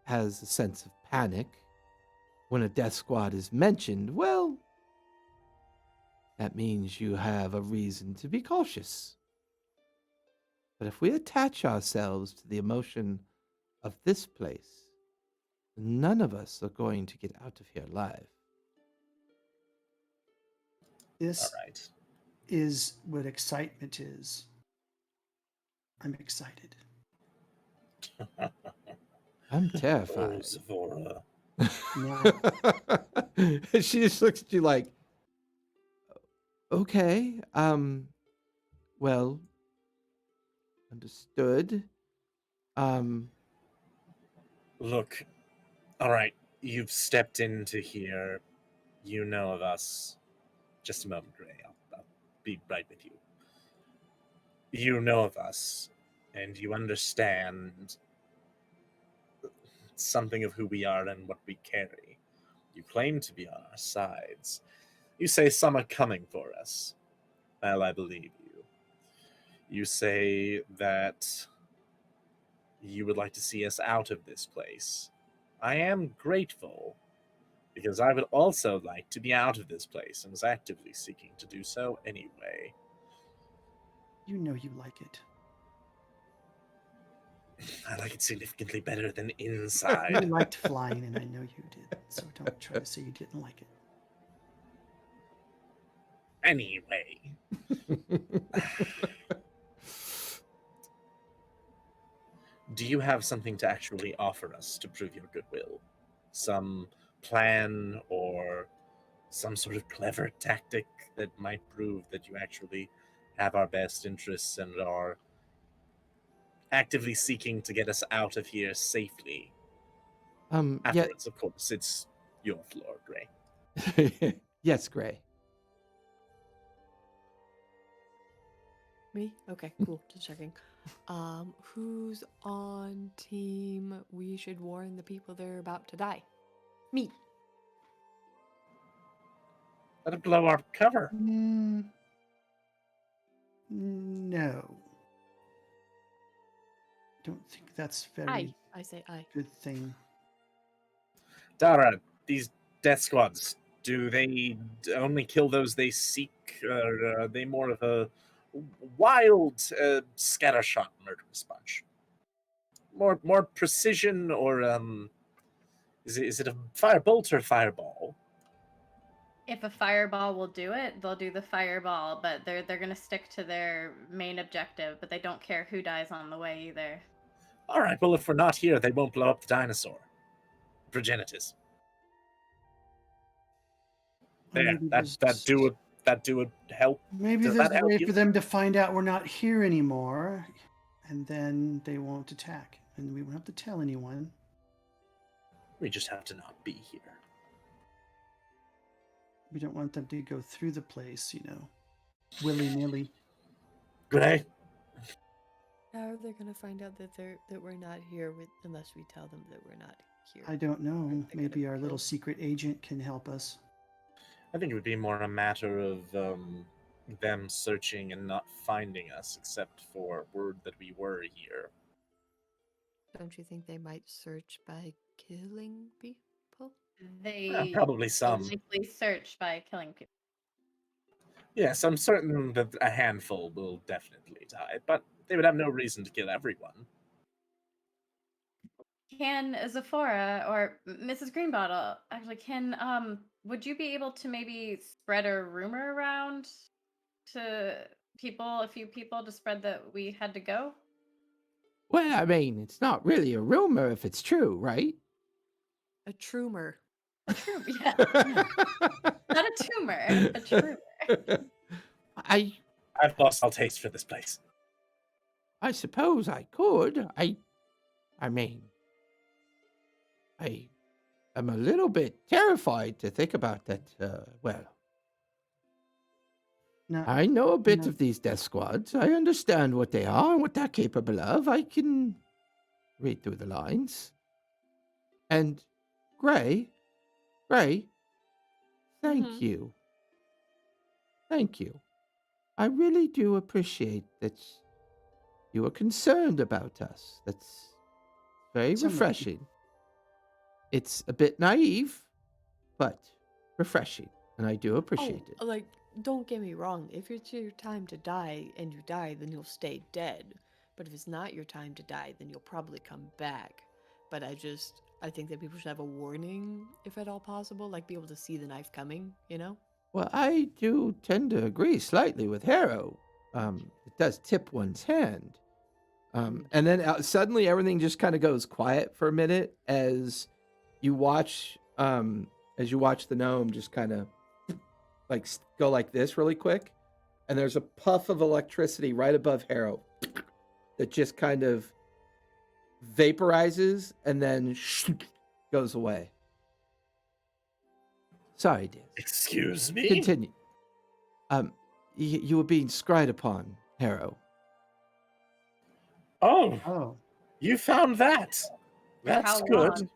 has a sense of panic when a death squad is mentioned, well, that means you have a reason to be cautious. But if we attach ourselves to the emotion of this place, none of us are going to get out of here alive. This All right. is what excitement is. I'm excited. I'm Oh, terrified. Sephora. Yeah. She just looks at you like, okay, well, understood. Um, Look, all right, you've stepped into here. You know of us. Just a moment, Gray. I'll be right with you. You know of us, and you understand something of who we are and what we carry. You claim to be on our sides. You say some are coming for us. Well, I believe you. You say that you would like to see us out of this place. I am grateful, because I would also like to be out of this place and was actively seeking to do so anyway. You know you like it. I like it significantly better than You inside. liked flying, and I know you did. So don't try to say you didn't like it. Anyway. Do you have something to actually offer us to prove your goodwill? Some plan or some sort of clever tactic that might prove that you actually have our best interests and are actively seeking to get us out of here safely? Yeah. Afterwards, of course, it's your floor, Gray. Yes, Gray. Me? Okay, cool. Just checking. Who's on team? We should warn the people they're about to die. Me. Let it blow our cover. No. Don't think that's very I say I. good thing. Dara, these death squads, do they only kill those they seek, or are they more of a wild, scattershot murderous bunch? More precision, or is it a firebolt or fireball? If a fireball will do it, they'll do the fireball, but they're gonna stick to their main objective, but they don't care who dies on the way either. All right, well, if we're not here, they won't blow up the dinosaur. Progenitus. Or There, maybe that do would help. Maybe Does there's that a help way you? for them to find out we're not here anymore, and then they won't attack, and we won't have to tell anyone. We just have to not be here. We don't want them to go through the place, willy-nilly. Gray? How are they gonna find out that we're not here unless we tell them that we're not here? I don't know. Aren't they Maybe gonna our little kill- secret agent can help us. I think it would be more a matter of them searching and not finding us, except for word that we were here. Don't you think they might search by killing people? They Probably some. likely search by killing people. Yes, I'm certain that a handful will definitely die, but they would have no reason to kill everyone. Can Zephora or Mrs. Greenbottle actually would you be able to maybe spread a rumor around to a few people to spread that we had to go? Well, I mean, it's not really a rumor if it's true, right? A troomer. Yeah. Not a tumor, a troomer. I've lost all taste for this place. I suppose I could. I mean, I am a little bit terrified to think about that. Well, Not, I know a bit No. of these death squads. I understand what they are and what they're capable of. I can read through the lines. And Gray, thank Mhm. you. Thank you. I really do appreciate that you are concerned about us. That's very Some of you. refreshing. It's a bit naive, but refreshing, and I do appreciate it. Like, don't get me wrong. If it's your time to die and you die, then you'll stay dead. But if it's not your time to die, then you'll probably come back. But I think that people should have a warning, if at all possible, like be able to see the knife coming, Well, I do tend to agree slightly with Harrow. It does tip one's hand. And then suddenly everything just kind of goes quiet for a minute as you watch the gnome just kind of like go like this really quick. And there's a puff of electricity right above Harrow that just kind of vaporizes and then goes away. Sorry, dear. Excuse me? Continue. You were being scried upon, Harrow. Oh, Oh, you found that. That's how good. long?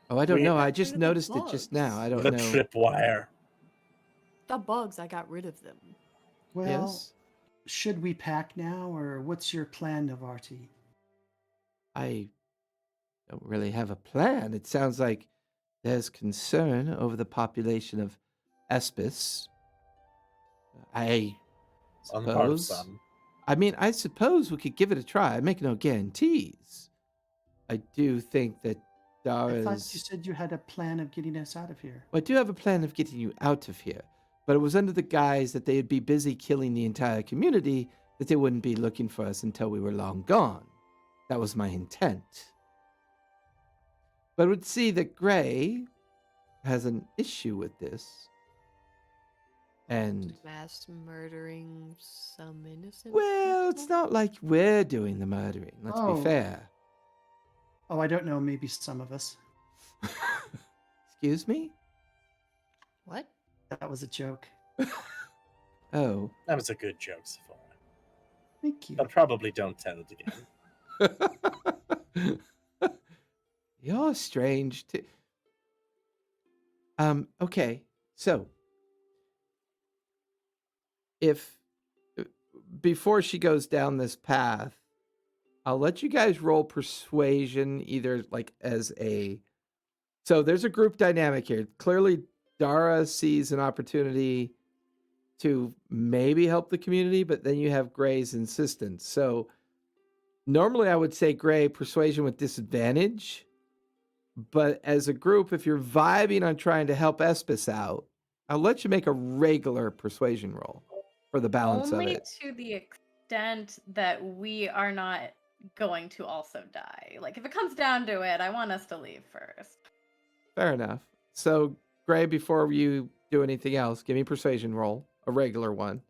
Oh, I don't We- know. I Got just rid of the noticed it just now. I don't The know. tripwire. The bugs, I got rid of them. Well, Yes, should we pack now, or what's your plan, Navarti? I don't really have a plan. It sounds like there's concern over the population of Espis. I On the part of suppose. some. I suppose we could give it a try. I make no guarantees. I do think that I thought you Dara's. said you had a plan of getting us out of here. Well, I do have a plan of getting you out of here, but it was under the guise that they'd be busy killing the entire community, that they wouldn't be looking for us until we were long gone. That was my intent. But it would see that Gray has an issue with this. And, Mass murdering some innocent. well, it's people? not like we're doing the murdering, let's Oh. be fair. Oh, I don't know. Maybe some of us. Excuse me? What? That was a joke. Oh. That was a good joke, Sephora. Thank you. But probably don't tell it again. You're strange too. Okay. So if before she goes down this path, I'll let you guys roll persuasion either like as a so there's a group dynamic here. Clearly Dara sees an opportunity to maybe help the community, but then you have Gray's insistence. So normally I would say Gray persuasion with disadvantage, but as a group, if you're vibing on trying to help Espis out, I'll let you make a regular persuasion roll for the balance Only of it. to the extent that we are not going to also die. Like, if it comes down to it, I want us to leave first. Fair enough. So, Gray, before you do anything else, give me a persuasion roll, a regular one.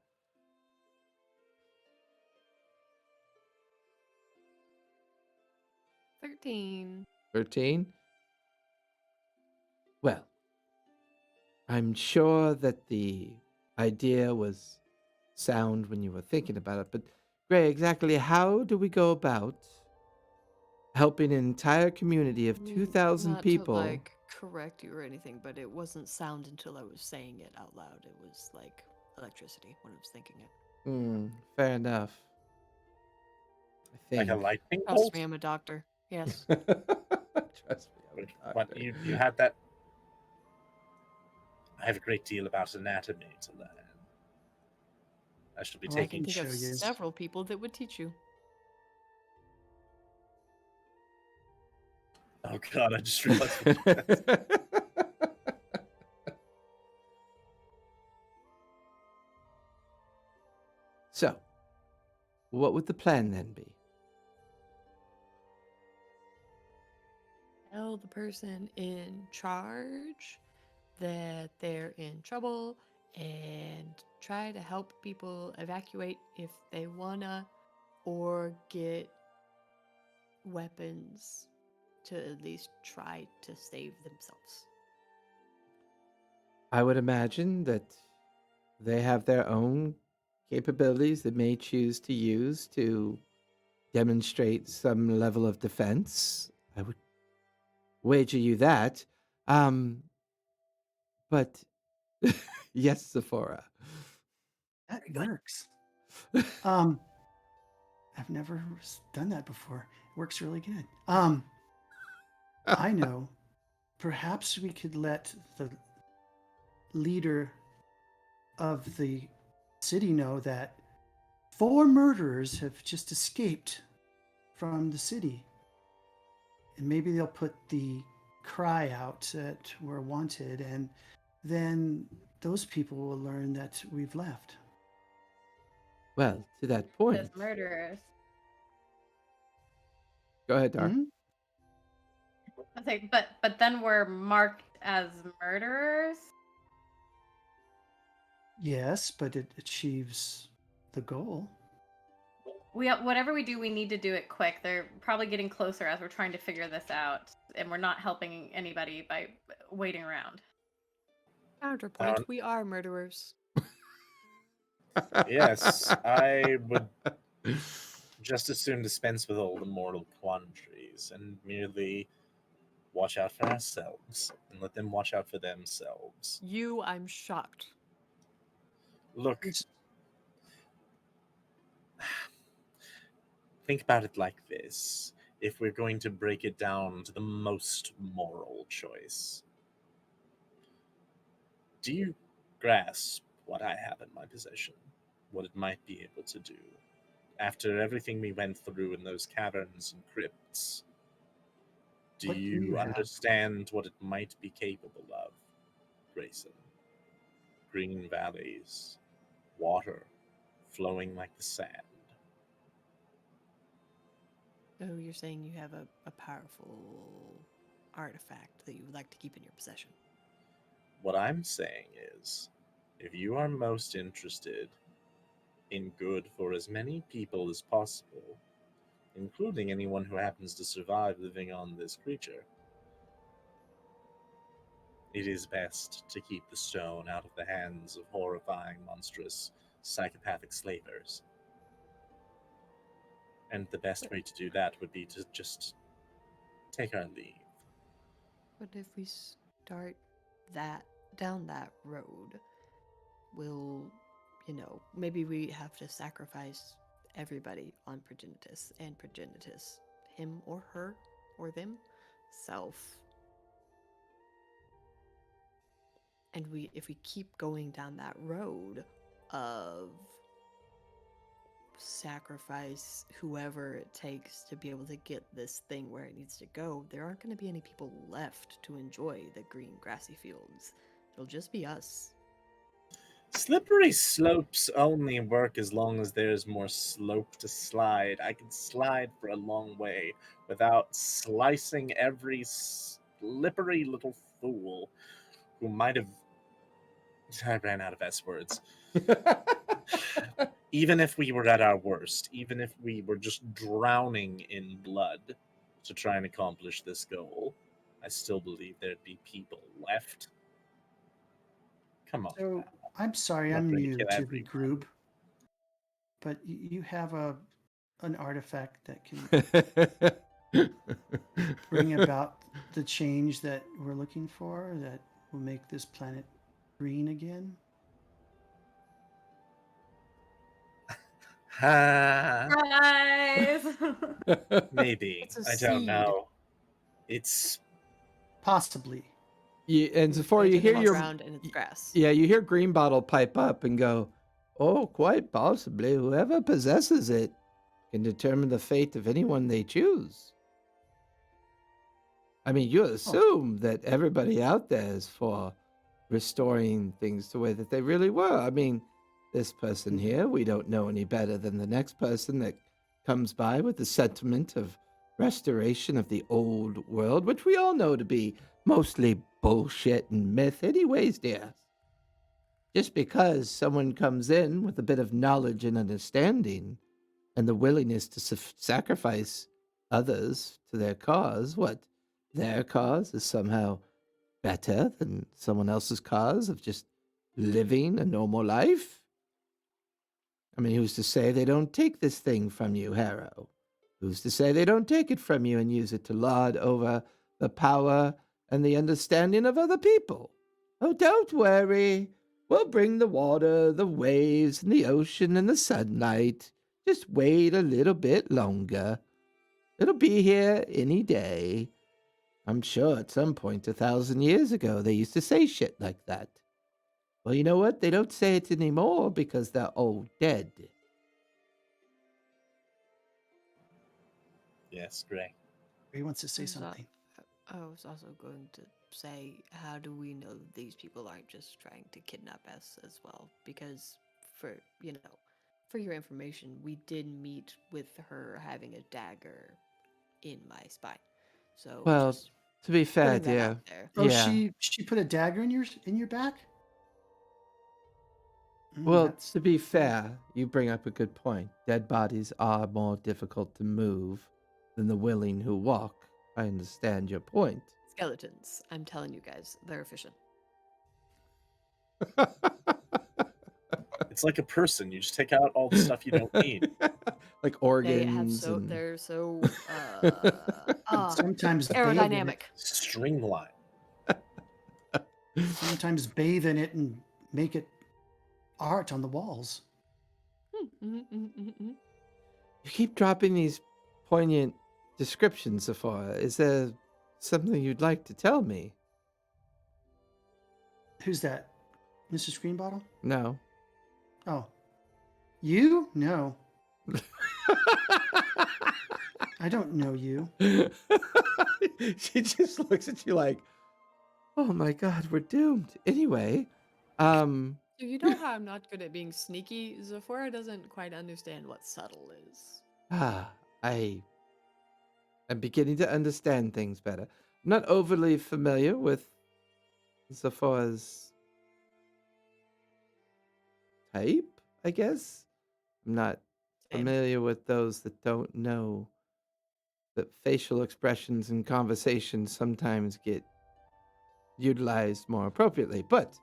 13. 13. Well, I'm sure that the idea was sound when you were thinking about it, but Gray, exactly how do we go about helping an entire community of 2,000 Not people? to like correct you or anything, but it wasn't sound until I was saying it out loud. It was like electricity when I was thinking it. Fair enough. I think. Like a lightning Trust bolt? me, I'm a doctor. Yes. Trust me. I'm a What, doctor. you had that? I have a great deal about anatomy to learn. I shall be Oh, I taking... can think of show you. several people that would teach you. Oh god, I just realized... So, what would the plan then be? Tell the person in charge that they're in trouble and try to help people evacuate if they wanna, or get weapons to at least try to save themselves. I would imagine that they have their own capabilities they may choose to use to demonstrate some level of defense. I would wager you that. But yes, Sephora. That works. I've never done that before. It works really good. I know. Perhaps we could let the leader of the city know that 4 murderers have just escaped from the city. And maybe they'll put the cry out that we're wanted, and then those people will learn that we've left. Well, to that point. As murderers. Go ahead, Dar. Mhm. I think, but then we're marked as murderers. Yes, but it achieves the goal. Whatever we do, we need to do it quick. They're probably getting closer as we're trying to figure this out, and we're not helping anybody by waiting around. Counterpoint, we are murderers. Yes, I would just as soon dispense with all the mortal quandaries and merely watch out for ourselves and let them watch out for themselves. I'm shocked. Look, It's- think about it like this. If we're going to break it down to the most moral choice, do you grasp what I have in my possession? What it might be able to do? After everything we went through in those caverns and crypts, do What do you you have? understand what it might be capable of, Grayson? Green valleys, water flowing like the sand. So you're saying you have a powerful artifact that you would like to keep in your possession? What I'm saying is, if you are most interested in good for as many people as possible, including anyone who happens to survive living on this creature, it is best to keep the stone out of the hands of horrifying, monstrous, psychopathic slavers. And the best way to do that would be to just take our leave. But if we start down that road, we'll, maybe we have to sacrifice everybody on Progenitus and Progenitus, him or her or them, self. And if we keep going down that road of sacrifice whoever it takes to be able to get this thing where it needs to go, there aren't going to be any people left to enjoy the green grassy fields. It'll just be us. Slippery slopes only work as long as there's more slope to slide. I can slide for a long way without slicing every slippery little fool who might have. I ran out of S words. Even if we were at our worst, even if we were just drowning in blood to try and accomplish this goal, I still believe there'd be people left. Come on. So I'm sorry, Not I'm ready to new kill to the everyone. group, but you have an artifact that can bring about the change that we're looking for, that will make this planet green again. Ha, Guys. maybe. It's a I don't seed. know. It's Possibly. And before Plant you it hear in the your ground and it's grass. yeah, you hear Greenbottle pipe up and go, "Oh, quite possibly. Whoever possesses it can determine the fate of anyone they choose." I mean, you assume that everybody out there is for restoring things the way that they really were. I mean, this person here, we don't know any better than the next person that comes by with the sentiment of restoration of the old world, which we all know to be mostly bullshit and myth, anyways, dear. Just because someone comes in with a bit of knowledge and understanding and the willingness to sacrifice others to their cause, what? Their cause is somehow better than someone else's cause of just living a normal life? I mean, who's to say they don't take this thing from you, Harrow? Who's to say they don't take it from you and use it to lord over the power and the understanding of other people? Oh, don't worry. We'll bring the water, the waves, and the ocean and the sunlight. Just wait a little bit longer. It'll be here any day. I'm sure at some point 1,000 years ago they used to say shit like that. Well, you know what? They don't say it anymore because they're all dead. yes, Gray. He wants to say Is that- something. I was also going to say, how do we know that these people aren't just trying to kidnap us as well? Because for your information, we did meet with her having a dagger in my spine. So Well, just to be fair, putting that dear, out there. Oh, yeah. she put a dagger in your back? Well, That's to be fair, you bring up a good point. Dead bodies are more difficult to move than the willing who walk. I understand your point. Skeletons. I'm telling you guys, they're efficient. It's like a person. You just take out all the stuff you don't need. like They have organs. so and... they're so Sometimes bathe in it. aerodynamic. Streamline. Sometimes bathe in it and make it art on the walls. You keep dropping these poignant descriptions, Sephora. Is there something you'd like to tell me? Who's that? Mrs. Greenbottle? No. Oh. You? No. I don't know you. She just looks at you like, oh my God, we're doomed. Anyway, So you know how I'm not good at being sneaky? Zephora doesn't quite understand what subtle is. I'm beginning to understand things better. I'm not overly familiar with Zephora's type, I guess. I'm not Same. familiar with those that don't know that facial expressions in conversation sometimes get utilized more appropriately, but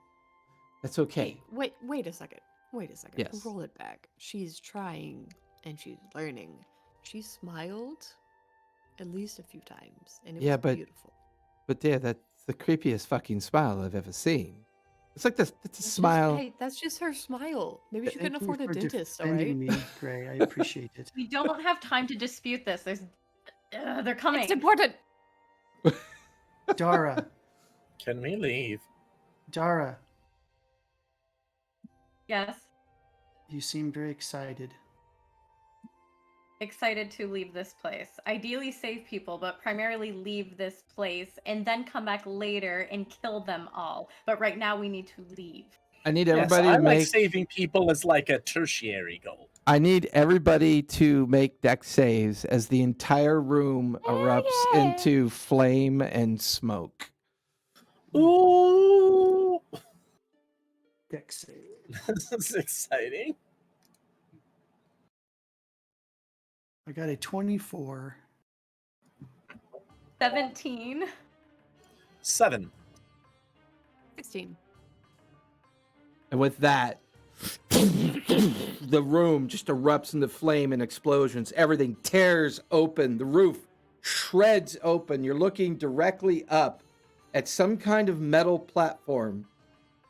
that's okay. Hey, wait a second. Wait a second. Yes. Roll it back. She's trying and she's learning. She smiled at least a few times, and it Yeah, was but- beautiful. But dear, that's the creepiest fucking smile I've ever seen. It's like this. It's a smile. Hey, that's just her smile. Maybe she couldn't Thank you afford a for dentist, all defending right? me, Gray. I appreciate it. We don't have time to dispute this. They're coming. It's important. Dara, Can we leave? Dara, Yes. you seem very excited. Excited to leave this place. Ideally save people, but primarily leave this place and then come back later and kill them all. But right now we need to leave. I need Yes, everybody I to like make. saving people as like a tertiary goal. I need everybody to make dex saves as the entire room erupts into flame and smoke. Ooh, Dex save. this is exciting. I got a 24. 17. 7. 16. And with that, the room just erupts into flame and explosions. Everything tears open. The roof shreds open. You're looking directly up at some kind of metal platform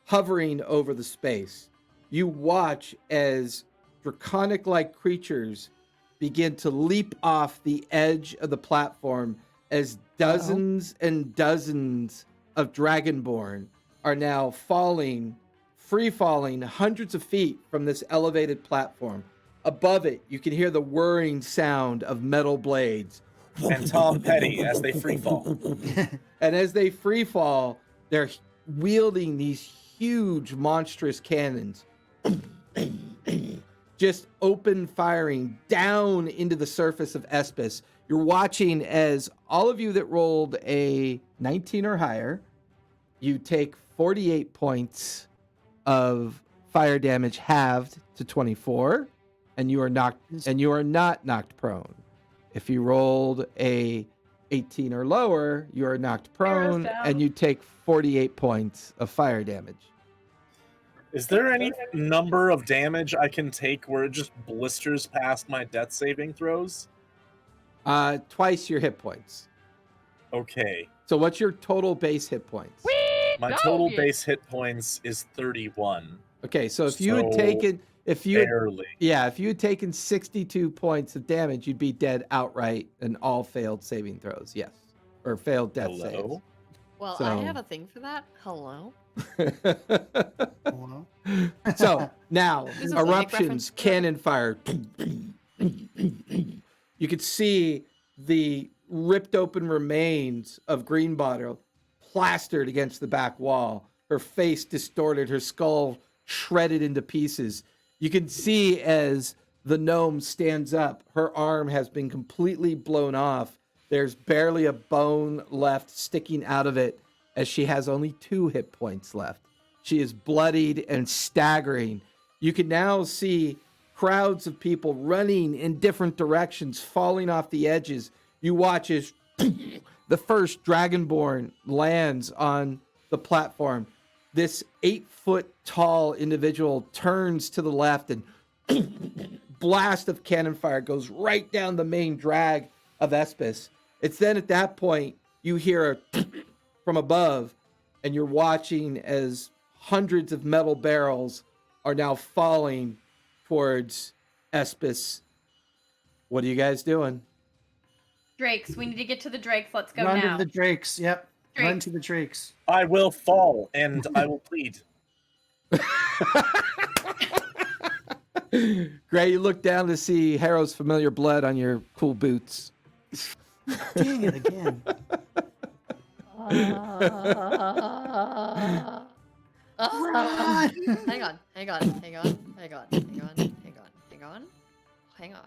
hovering over the space. You watch as draconic-like creatures begin to leap off the edge of the platform as dozens and dozens of Dragonborn are now free falling hundreds of feet from this elevated platform. Above it, you can hear the whirring sound of metal blades. And Tom Petty as they free fall. And as they free fall, they're wielding these huge, monstrous cannons. Just open firing down into the surface of Espis. You're watching as all of you that rolled a 19 or higher, you take 48 points of fire damage halved to 24, and you are not knocked prone. If you rolled a 18 or lower, you are knocked prone, down. and you take 48 points of fire damage. Is there any number of damage I can take where it just blisters past my death saving throws? Twice your hit points. Okay. So what's your total base hit points? My total base hit points is 31. Okay, so if you had So, taken if you had taken 62 points of damage, you'd be dead outright and all failed saving throws. Yes. Or failed death Hello? Well, So- I have a thing for that. Hello. saves. Hello? So now, This is a Nick eruptions, reference. cannon fire. You could see the ripped open remains of Greenbottle plastered against the back wall. Her face distorted, her skull shredded into pieces. You can see as the gnome stands up, her arm has been completely blown off. There's barely a bone left sticking out of it as she has only 2 hit points left. She is bloodied and staggering. You can now see crowds of people running in different directions, falling off the edges. You watch as the first Dragonborn lands on the platform. This 8-foot tall individual turns to the left and blast of cannon fire goes right down the main drag of Espis. It's then at that point you hear a from above, and you're watching as hundreds of metal barrels are now falling towards Espis. What are you guys doing? Drakes. We need to get to the Drakes. Let's go Run now. to the Drakes. Yep. Run Drakes. to the Drakes. I will fall and I will plead. Gray, you look down to see Harrow's familiar blood on your cool boots. Dang it again. Hang on.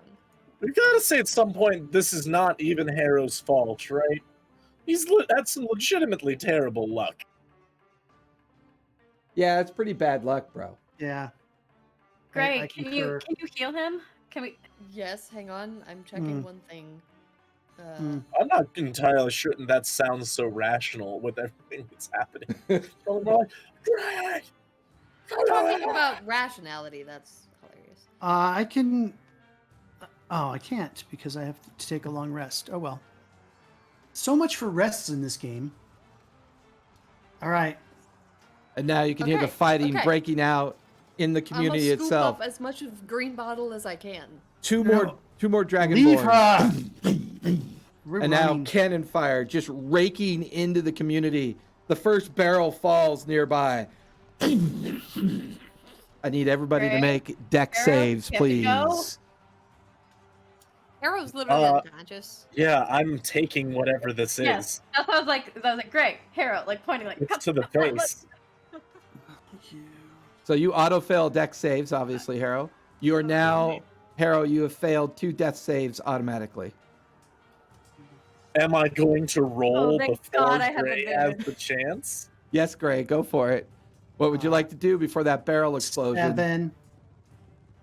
We gotta say at some point, this is not even Harrow's fault, right? That's some legitimately terrible luck. Yeah, it's pretty bad luck, bro. Yeah. Gray, I can concur. you heal him? Can we? Yes, hang on. I'm checking one thing. I'm not entirely sure that sounds so rational with everything that's happening. So I'm like, "Drag! Talking about rationality, that's hilarious. I can. Oh, I can't because I have to take a long rest. Oh well. So much for rests in this game. All right. And now you can hear the Okay, fighting okay. breaking out in the I'm community gonna scoop itself. up as much of green bottle as I can. Two No. more Leave dragonborn. her. We're And now running. cannon fire just raking into the community. The first barrel falls nearby. I need everybody to Gray? make deck Arrow, saves, you have to go? please. Arrow's literally unconscious. Yeah, I'm taking whatever this is. Yes. That's what I was like. Gray, Harrow, like pointing, like. It's to the face. So you auto fail deck saves, obviously, Harrow. You are now, Harrow, you have failed 2 death saves automatically. Am I going to roll thank before God I have a Gray has vision. the chance? Yes, Gray, go for it. What would you like to do before that barrel explosion? 7.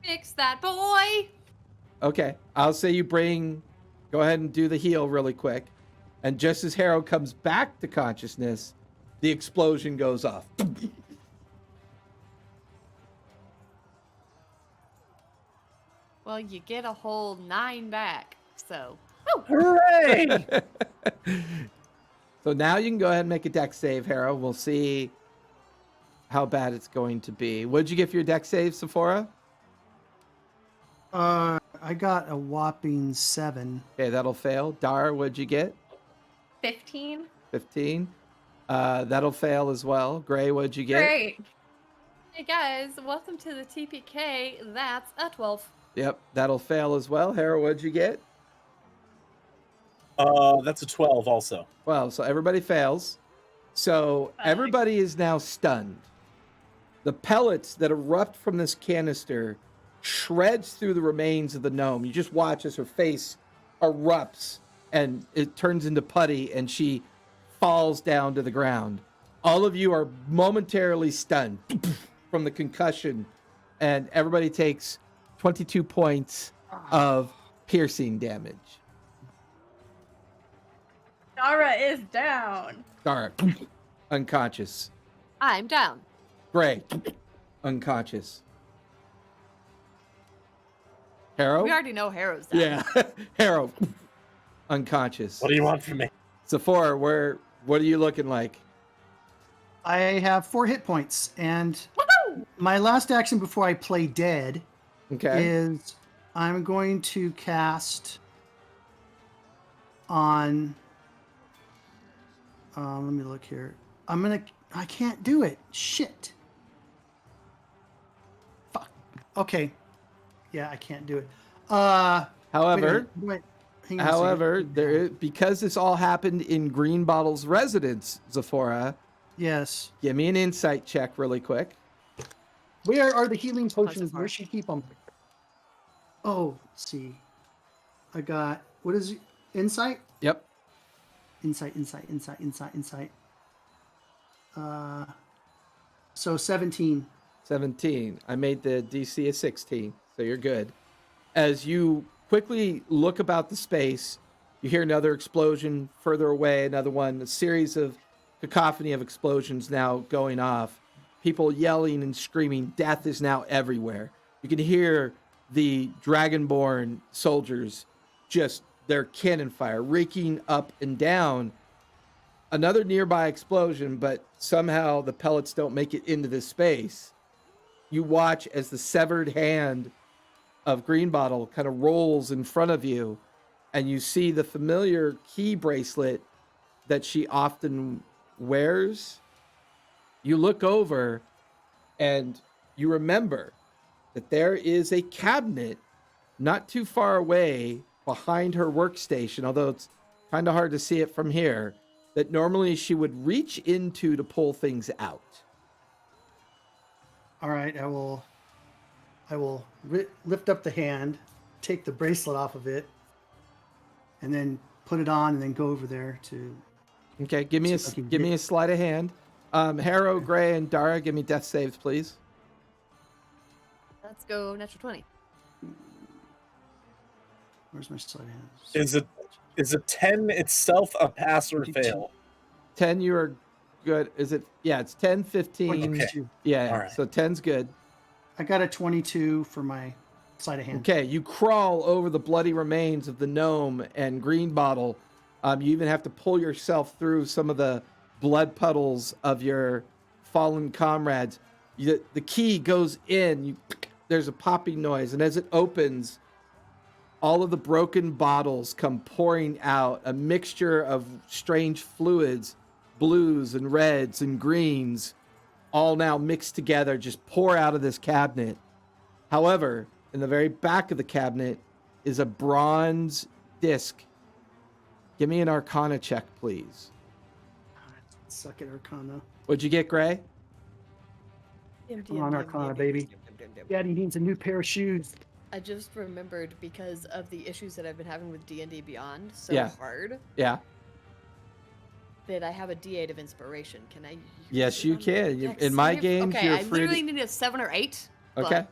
Fix that boy! Okay, I'll say you go ahead and do the heal really quick. And just as Harrow comes back to consciousness, the explosion goes off. Well, you get a whole 9 back, so. Hooray! So now you can go ahead and make a deck save, Harrow. We'll see how bad it's going to be. What'd you get for your deck save, Sephora? I got a whopping 7. Okay, that'll fail. Dar, what'd you get? 15. 15. That'll fail as well. Gray, what'd you get? Great. Hey guys, welcome to the TPK. That's a 12. Yep, that'll fail as well. Harrow, what'd you get? That's a 12 also. Well, so everybody fails. So everybody is now stunned. The pellets that erupt from this canister shreds through the remains of the gnome. You just watch as her face erupts and it turns into putty and she falls down to the ground. All of you are momentarily stunned from the concussion, and everybody takes 22 points of piercing damage. Dara is down. Dara, unconscious. I'm down. Gray, unconscious. Harrow? We already know Harrow's down. Yeah, Harrow, unconscious. What do you want from me? Sephora, what are you looking like? I have 4 hit points, and Woohoo! my last action before I play dead Okay. is I'm going to cast on. Let me look here. I can't do it. Shit. Fuck. Okay. Yeah, I can't do it. However, wait, hang on a second. however, because this all happened in Greenbottle's residence, Zephora, Yes. give me an insight check really quick. Where are the healing potions? Positive Where should I keep them? Oh, let's see. I got, what is it? Insight? Yep. Insight. So 17. 17. I made the DC a 16, so you're good. As you quickly look about the space, you hear another explosion further away, another one, a series of cacophony of explosions now going off. People yelling and screaming. Death is now everywhere. You can hear the Dragonborn soldiers, just their cannon fire raking up and down. Another nearby explosion, but somehow the pellets don't make it into this space. You watch as the severed hand of Greenbottle kind of rolls in front of you, and you see the familiar key bracelet that she often wears. You look over and you remember that there is a cabinet not too far away behind her workstation, although it's kind of hard to see it from here, that normally she would reach into to pull things out. All right, I will lift up the hand, take the bracelet off of it, and then put it on, and then go over there to. Okay, give me a sleight of hand. Harrow, Gray, and Dara, give me death saves, please. Let's go natural 20. Where's my sleight of hand? Is it 10 itself a pass or fail? 10, you are good. Is it? Yeah, it's 10, 15. 22. Yeah, All right. so 10's good. I got a 22 for my sleight of hand. Okay, you crawl over the bloody remains of the gnome and Greenbottle. You even have to pull yourself through some of the blood puddles of your fallen comrades. The key goes in. There's a popping noise, and as it opens, all of the broken bottles come pouring out, a mixture of strange fluids, blues and reds and greens, all now mixed together, just pour out of this cabinet. However, in the very back of the cabinet is a bronze disc. Give me an Arcana check, please. Suck at Arcana. What'd you get, Gray? Come on, Arcana, baby. Daddy needs a new pair of shoes. I just remembered because of the issues that I've been having with D&D Beyond hard Yeah. that I have a D8 of inspiration. Can I use Yes, it you on can. dex In my save? games, okay, you're I free to- literally need a 7 or 8. but Okay.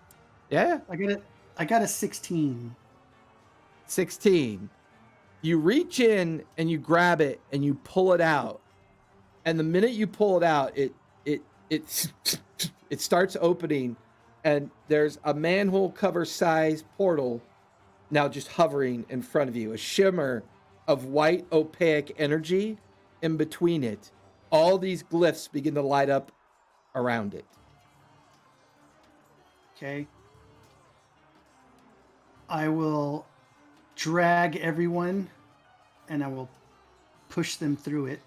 Yeah. I got a 16. 16. You reach in and you grab it and you pull it out. And the minute you pull it out, it starts opening, and there's a manhole cover size portal now just hovering in front of you, a shimmer of white opaque energy in between it. All these glyphs begin to light up around it. Okay. I will drag everyone, and I will push them through it.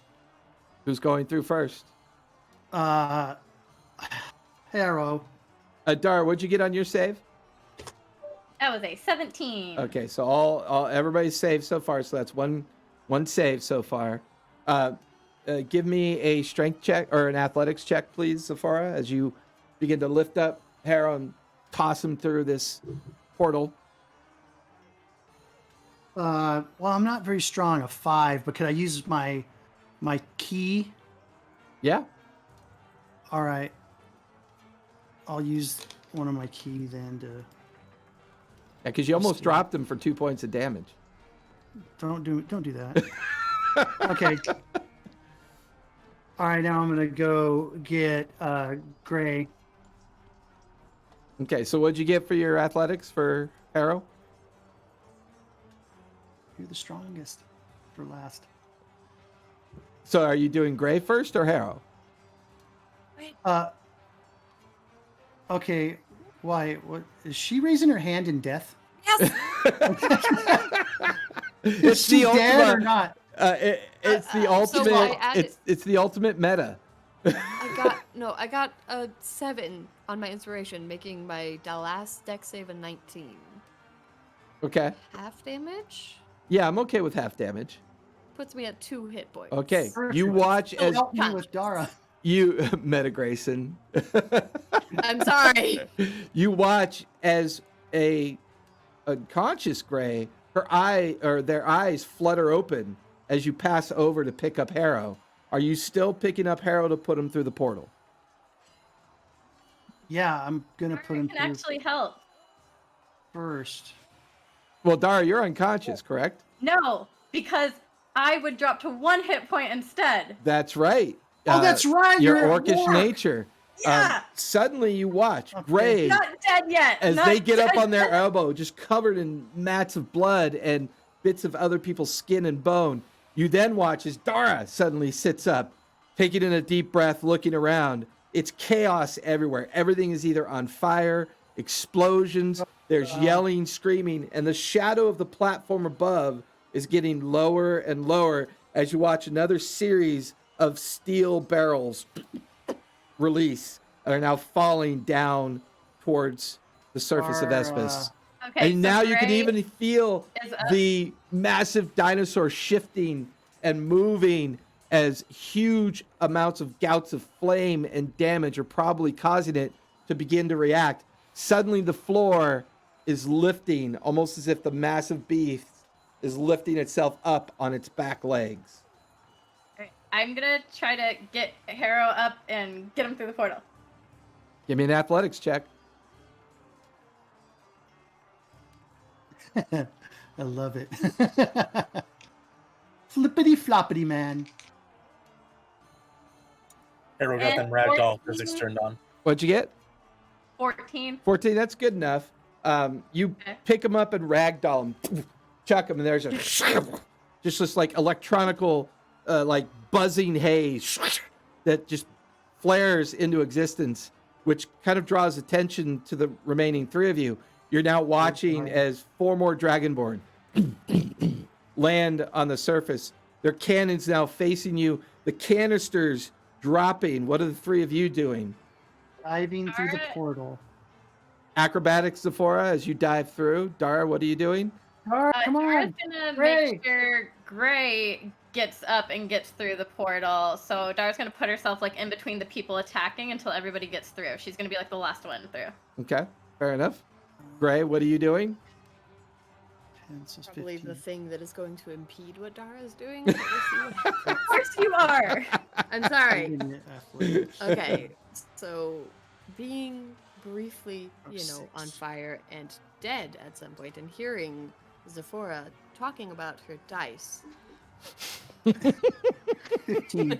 Who's going through first? Harrow. Dara, what'd you get on your save? That was a 17. Okay, so all everybody's saved so far, so that's one save so far. Give me a strength check or an athletics check, please, Sephora, as you begin to lift up Harrow and toss him through this portal. Well, I'm not very strong, a 5, but could I use my key? Yeah. All right. I'll use one of my key then to. Yeah, because you almost dropped him for 2 points of damage. Don't do that. Okay. All right, now I'm gonna go get Gray. Okay, so what'd you get for your athletics for Harrow? You're the strongest for last. So are you doing Gray first or Harrow? Okay. Why? What is she raising her hand in death? Yes. Is she dead or not? It's the so ultimate. I added- It's the ultimate meta. I got a 7 on my inspiration, making my last dex save a 19. Okay. Half damage Yeah, I'm okay with half damage. puts me at 2 hit points. Okay. Perfect. You watch as Help me with Dara. you Meta Grayson. I'm sorry. You watch as a unconscious Gray, their eyes flutter open as you pass over to pick up Harrow. Are you still picking up Harrow to put him through the portal? Yeah, I'm gonna put him can through actually help. first. Well, Dara, you're unconscious, correct? No, because I would drop to 1 hit point instead. That's right. Oh, that's right. Your you're at orcish work. nature. Suddenly you watch Okay. Gray Not dead yet. as not they get up dead on their yet. elbow, just covered in mats of blood and bits of other people's skin and bone. You then watch as Dara suddenly sits up, taking in a deep breath, looking around. It's chaos everywhere. Everything is either on fire, explosions, there's yelling, screaming, and the shadow of the platform above is getting lower and lower as you watch another series of steel barrels release and are now falling down towards the surface of Espis. Okay, And so now you can Gray even feel is up. the massive dinosaur shifting and moving as huge amounts of gouts of flame and damage are probably causing it to begin to react. Suddenly the floor is lifting, almost as if the massive beast is lifting itself up on its back legs. Alright, I'm gonna try to get Harrow up and get him through the portal. Give me an athletics check. I love it. Flippity floppity, man. Arrow got them And ragdoll 14. physics turned on. What'd you get? 14. 14, that's good enough. You Okay. pick them up and ragdoll them, chuck them, and there's a just this like electronical, like buzzing haze that just flares into existence, which kind of draws attention to the remaining three of you. You're now watching as 4 more Dragonborn land on the surface. Their cannons now facing you. The canisters dropping. What are the three of you doing? Diving through the Alright. portal. Acrobatics, Zephora, as you dive through. Dara, what are you doing? Come Dara's on. gonna Gray. make sure Gray gets up and gets through the portal. So Dara's gonna put herself like in between the people attacking until everybody gets through. She's gonna be like the last one through. Okay, fair enough. Gray, what are you doing? 10, so Probably 15. the thing that is going to impede what Dara's doing. But we'll see what happens. Of course you are. I'm sorry. I'm getting it athletics. Okay, so being briefly, Oh, on 6. fire and dead at some point, and hearing Zephora talking about her dice, 15.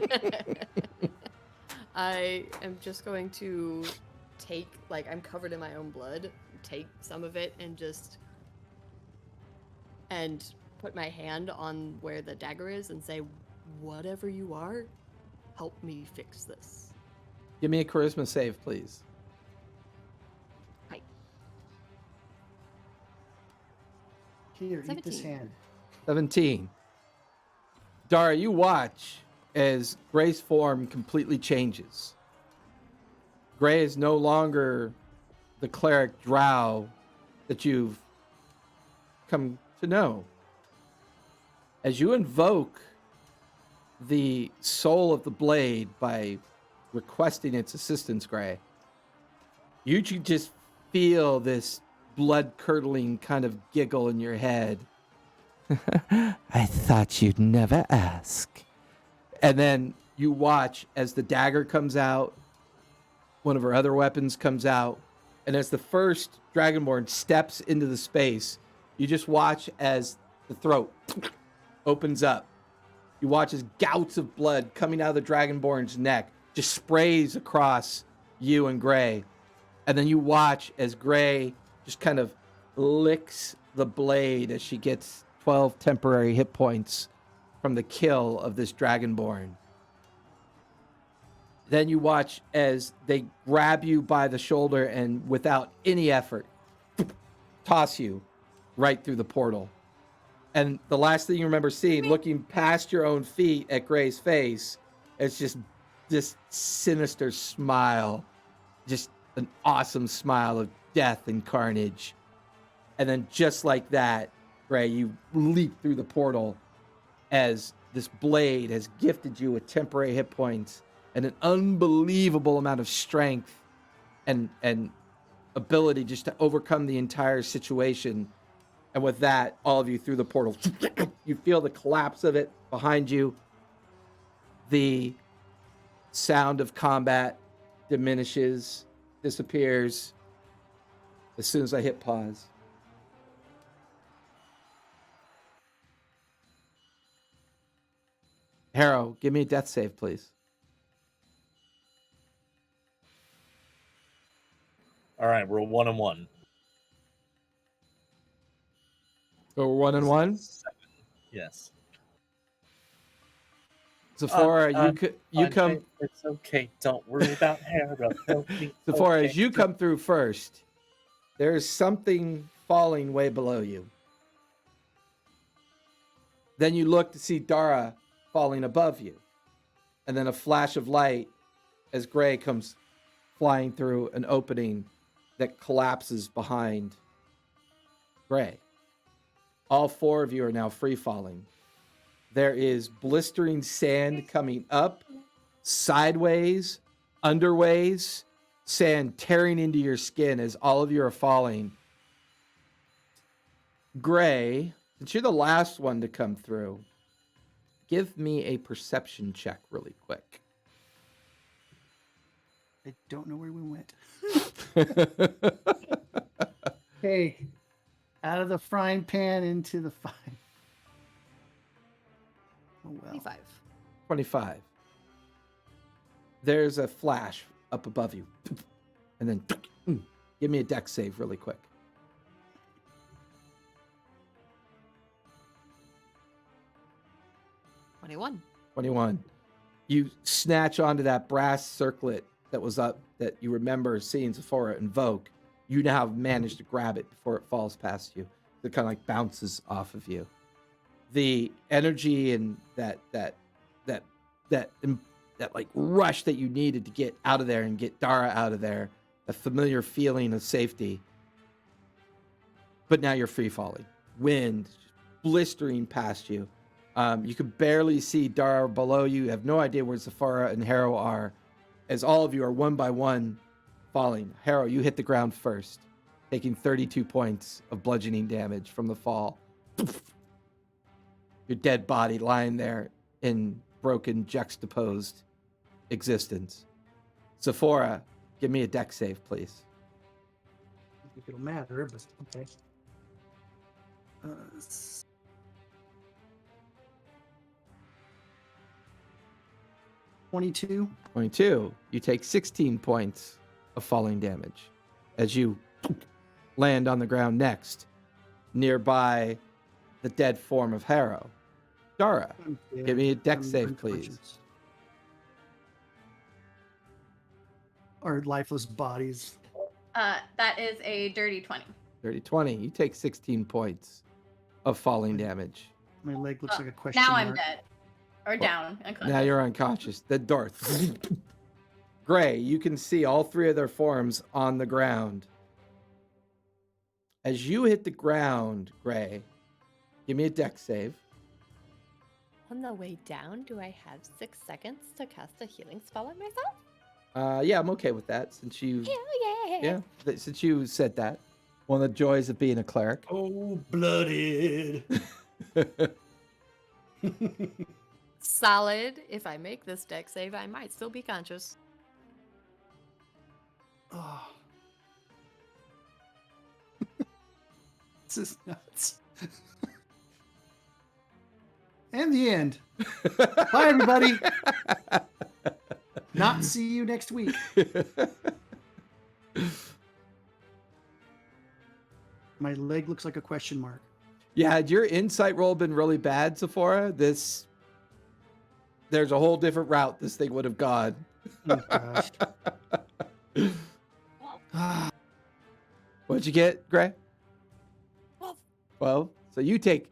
I am just going to take, I'm covered in my own blood, take some of it and put my hand on where the dagger is and say, whatever you are, help me fix this. Give me a charisma save, please. Here, eat this 17. hand. 17. Dara, you watch as Gray's form completely changes. Gray is no longer the cleric drow that you've come to know. As you invoke the soul of the blade by requesting its assistance, Gray, you just feel this blood-curdling kind of giggle in your head. I thought you'd never ask. And then you watch as the dagger comes out, one of her other weapons comes out, and as the first Dragonborn steps into the space, you just watch as the throat opens up. You watch as gouts of blood coming out of the Dragonborn's neck just sprays across you and Gray. And then you watch as Gray just kind of licks the blade as she gets 12 temporary hit points from the kill of this Dragonborn. Then you watch as they grab you by the shoulder and without any effort toss you right through the portal. And the last thing you remember seeing, looking past your own feet at Gray's face, is just this sinister smile. Just an awesome smile of death and carnage. And then just like that, Gray, you leap through the portal as this blade has gifted you with temporary hit points and an unbelievable amount of strength and ability just to overcome the entire situation. And with that, all of you through the portal, you feel the collapse of it behind you. The sound of combat diminishes, disappears as soon as I hit pause. Harrow, give me a death save, please. All right, we're 1-1. So we're 1-1. Yes. Sephora, you Fine, come. babe, it's okay. Don't worry about Harold. He'll be Sephora, okay. as you come through first, there's something falling way below you. Then you look to see Dara falling above you. And then a flash of light as Gray comes flying through an opening that collapses behind Gray. All four of you are now free falling. There is blistering sand coming up, sideways, underways, sand tearing into your skin as all of you are falling. Gray, since you're the last one to come through, give me a perception check really quick. I don't know where we went. Hey, out of the frying pan into the fire. Oh well. 25. 25. There's a flash up above you. And then give me a dex save really quick. 21. 21. You snatch onto that brass circlet that was up that you remember seeing Sephora invoke. You now have managed to grab it before it falls past you. It kind of like bounces off of you. The energy and that like rush that you needed to get out of there and get Dara out of there, a familiar feeling of safety. But now you're free falling. Wind blistering past you. You can barely see Dara below you. You have no idea where Sephora and Harrow are, as all of you are one by one falling. Harrow, you hit the ground first, taking 32 points of bludgeoning damage from the fall. Your dead body lying there in broken, juxtaposed existence. Sephora, give me a dex save, please. I think it'll matter, but okay. 22. 22. You take 16 points of falling damage as you land on the ground next, nearby the dead form of Harrow. Dara, give me a dex save, please. Unconscious. Or lifeless bodies. That is a dirty 20. Dirty 20. You take 16 points of falling damage. My leg looks like a question Now mark. I'm dead. Or down. Now you're unconscious. The Darth. Gray, you can see all three of their forms on the ground. As you hit the ground, Gray, give me a dex save. On the way down, do I have 6 seconds to cast a healing spell on myself? Yeah, I'm okay with that since you. Hell yeah! Since you said that. One of the joys of being a cleric. Oh, blooded. Solid. If I make this deck save, I might still be conscious. Oh. This is nuts. And the end. Bye, everybody. Not see you next week. My leg looks like a question mark. Yeah, had your insight roll been really bad, Sephora, there's a whole different route this thing would have gone. Oh, gosh. What'd you get, Gray? 12. 12. So you take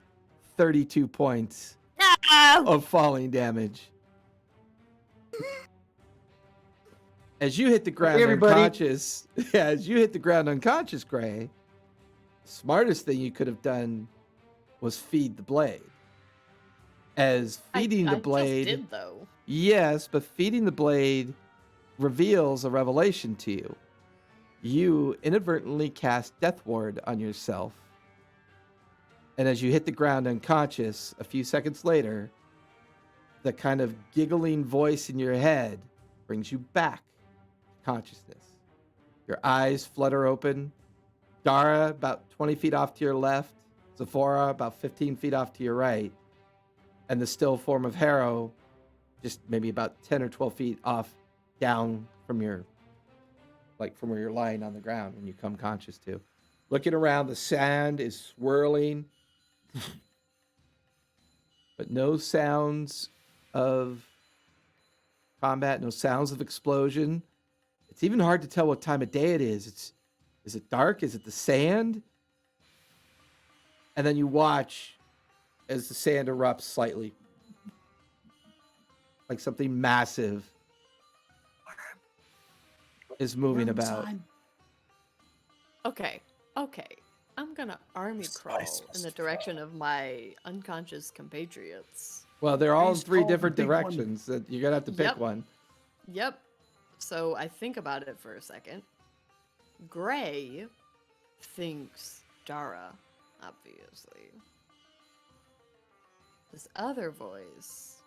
32 points No! of falling damage. As you hit the ground Hey, everybody. unconscious, as you hit the ground unconscious, Gray, the smartest thing you could have done was feed the blade. As feeding the blade, I just did, though. yes, but feeding the blade reveals a revelation to you. You inadvertently cast Death Ward on yourself. And as you hit the ground unconscious, a few seconds later, the kind of giggling voice in your head brings you back to consciousness. Your eyes flutter open. Dara, about 20 feet off to your left. Sephora, about 15 feet off to your right. And the still form of Harrow, just maybe about 10 or 12 feet off down from your like from where you're lying on the ground when you come conscious to. Looking around, the sand is swirling, but no sounds of combat, no sounds of explosion. It's even hard to tell what time of day it is. Is it dark? Is it the sand? And then you watch as the sand erupts slightly, like something massive is moving Worm about. time. Okay. I'm gonna army crawl in the direction of my unconscious compatriots. Well, they're all in Please 3 call the different big one. directions. That you're gonna have to pick Yep. one. Yep. So I think about it for a second. Gray thinks Dara, obviously. This other voice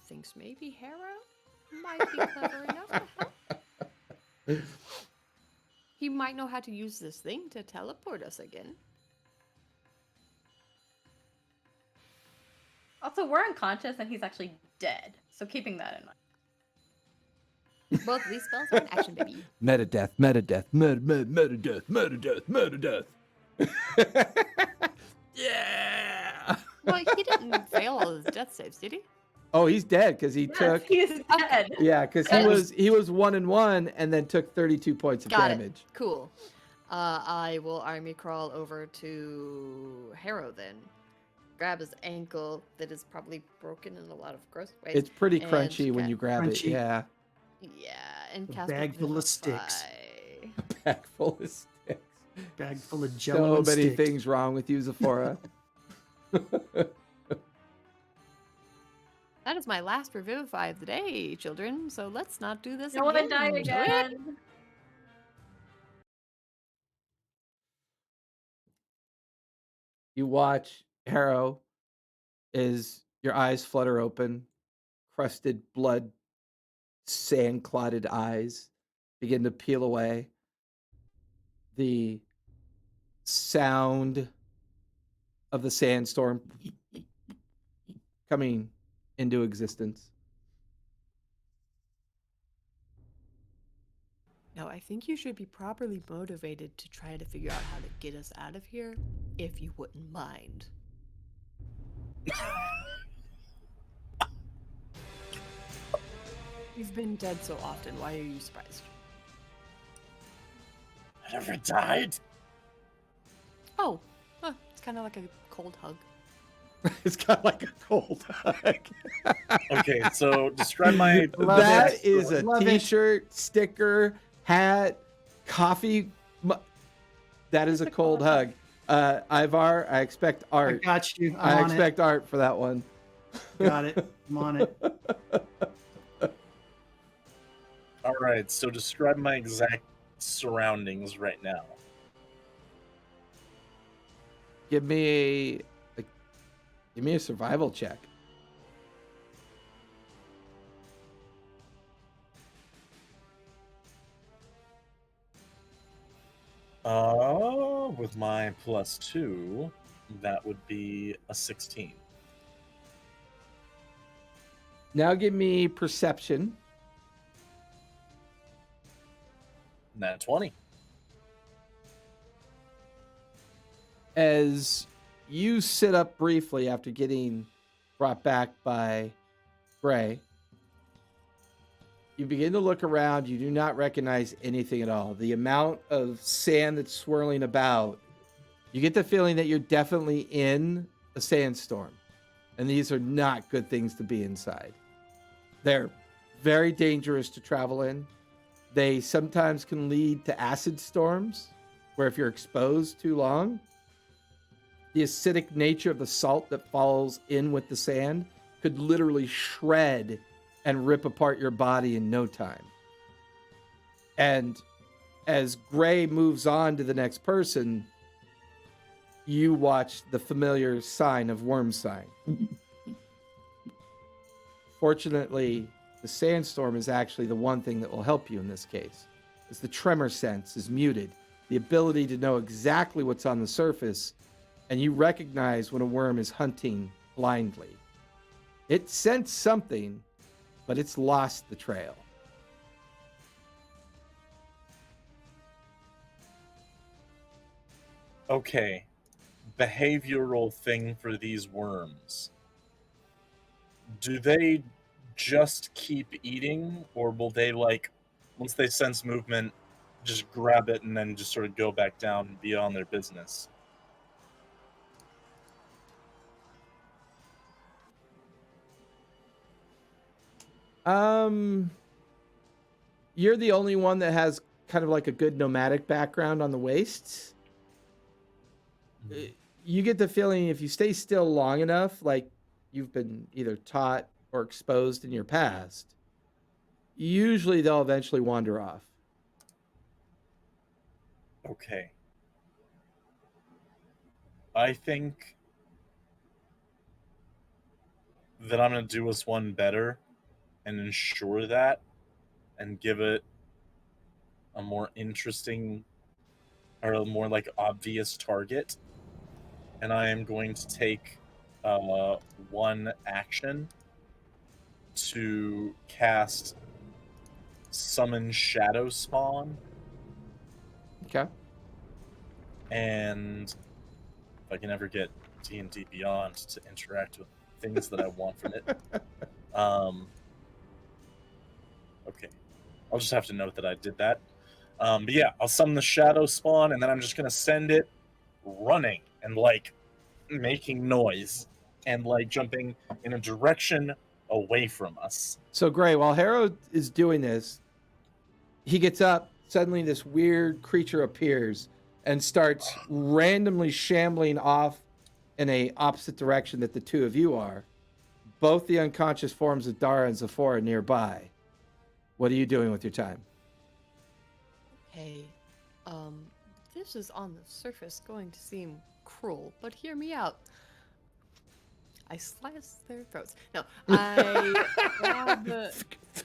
thinks maybe Hera might be clever enough to help. He might know how to use this thing to teleport us again. Also, we're unconscious and he's actually dead. So keeping that in mind. Both of these spells are an action, baby. Metadeath, metadeath. Yeah. Well, he didn't fail all his death saves, did he? Oh, he's dead because he Yes, took. he's dead. Yeah, because he was 1-1 and then took 32 points of Got damage. it. Cool. I will army crawl over to Harrow then. Grab his ankle that is probably broken in a lot of gross ways. It's pretty and crunchy when you grab it. Crunchy. Yeah. Yeah, and A cast bag full of sticks. Vivify. Bag full of sticks. Bag full of jello So and many sticks. things wrong with you, Zephora. That is my last revivify of the day, children. So let's not do this No one again. die Do it. again. You watch Harrow as your eyes flutter open, crusted blood, sand clotted eyes begin to peel away. The sound of the sandstorm coming into existence. No, I think you should be properly motivated to try to figure out how to get us out of here, if you wouldn't mind. You've been dead so often. Why are you surprised? I never died. Oh, it's kind of like a cold hug. It's got like a cold hug. Okay, so describe my. Love That it. is a Love it. t-shirt, sticker, hat, coffee. That is a cold hug. Ivar, I expect I art. got you. I I'm on expect art for that one. it. Got it. I'm on it. All right, so describe my exact surroundings right now. Give me a survival check. With my +2, that would be a 16. Now give me perception. Nat 20. As you sit up briefly after getting brought back by Gray, you begin to look around. You do not recognize anything at all. The amount of sand that's swirling about, you get the feeling that you're definitely in a sandstorm. And these are not good things to be inside. They're very dangerous to travel in. They sometimes can lead to acid storms, where if you're exposed too long, the acidic nature of the salt that falls in with the sand could literally shred and rip apart your body in no time. And as Gray moves on to the next person, you watch the familiar sign of worm sign. Fortunately, the sandstorm is actually the one thing that will help you in this case, as the tremor sense is muted, the ability to know exactly what's on the surface, and you recognize when a worm is hunting blindly. It sensed something, but it's lost the trail. Okay. Behavioral thing for these worms. Do they just keep eating, or will they, like, once they sense movement, just grab it and then just sort of go back down and be on their business? You're the only one that has kind of like a good nomadic background on the wastes. You get the feeling if you stay still long enough, like you've been either taught or exposed in your past, usually they'll eventually wander off. Okay. I think that I'm going to do us one better and ensure that and give it a more interesting or a more like obvious target. And I am going to take one action to cast Summon Shadow Spawn. Okay. And if I can ever get D&D Beyond to interact with things that I want from it. Okay. I'll just have to note that I did that. But yeah, I'll summon the Shadow Spawn, and then I'm just going to send it running and, like, making noise and, like, jumping in a direction away from us. So, Gray, while Harrow is doing this, he gets up. Suddenly, this weird creature appears and starts randomly shambling off in a opposite direction that the two of you are. Both the unconscious forms of Dara and Zephora nearby. What are you doing with your time? Hey, this is on the surface going to seem cruel, but hear me out. I slice their throats. No, I grab the.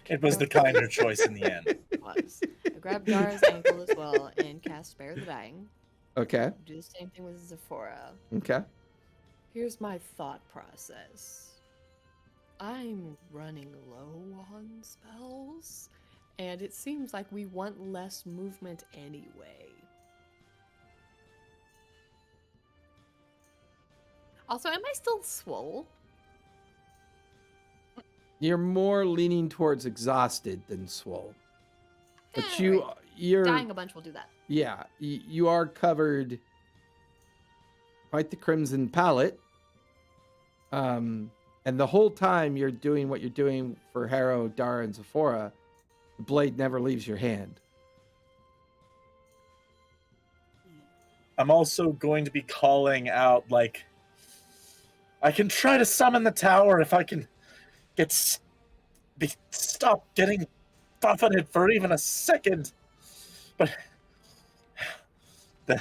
It was the kinder choice in the end. It was. I grab Dara's ankle as well and cast Spare the Dying. Okay. Do the same thing with Zephora. Okay. Here's my thought process. I'm running low on spells, and it seems like we want less movement anyway. Also, am I still swole? You're more leaning towards exhausted than swole. But Right. you're Dying a bunch will do that. Yeah, you are covered quite the crimson palette. And the whole time you're doing what you're doing for Harrow, Dara, and Zephora, the blade never leaves your hand. I'm also going to be calling out, like, I can try to summon the tower if I can stop getting buffeted for even a second. But I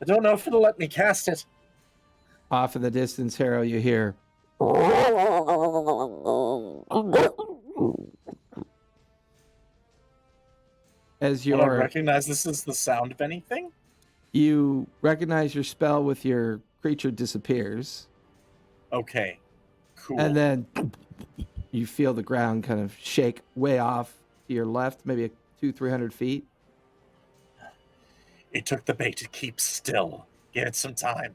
don't know if it'll let me cast it. Off in the distance, Harrow, you hear. As I don't your recognize this as the sound of anything. you recognize your spell with your creature disappears, Okay, cool. and then you feel the ground kind of shake way off to your left, maybe 200-300 feet. It took the bait to keep still. Give it some time.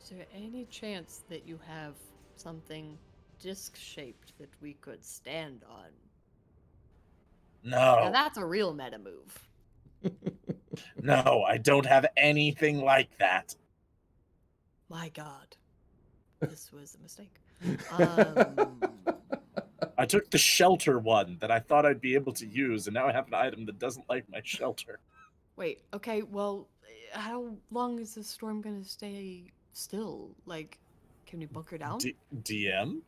Is there any chance that you have something disc-shaped that we could stand on? Now No, that's a real meta move. no, I don't have anything like that. My god. This was a mistake. I took the shelter one that I thought I'd be able to use, and now I have an item that doesn't like my shelter. Wait, okay, well, how long is this storm gonna stay still? Like, can we bunker down? DM?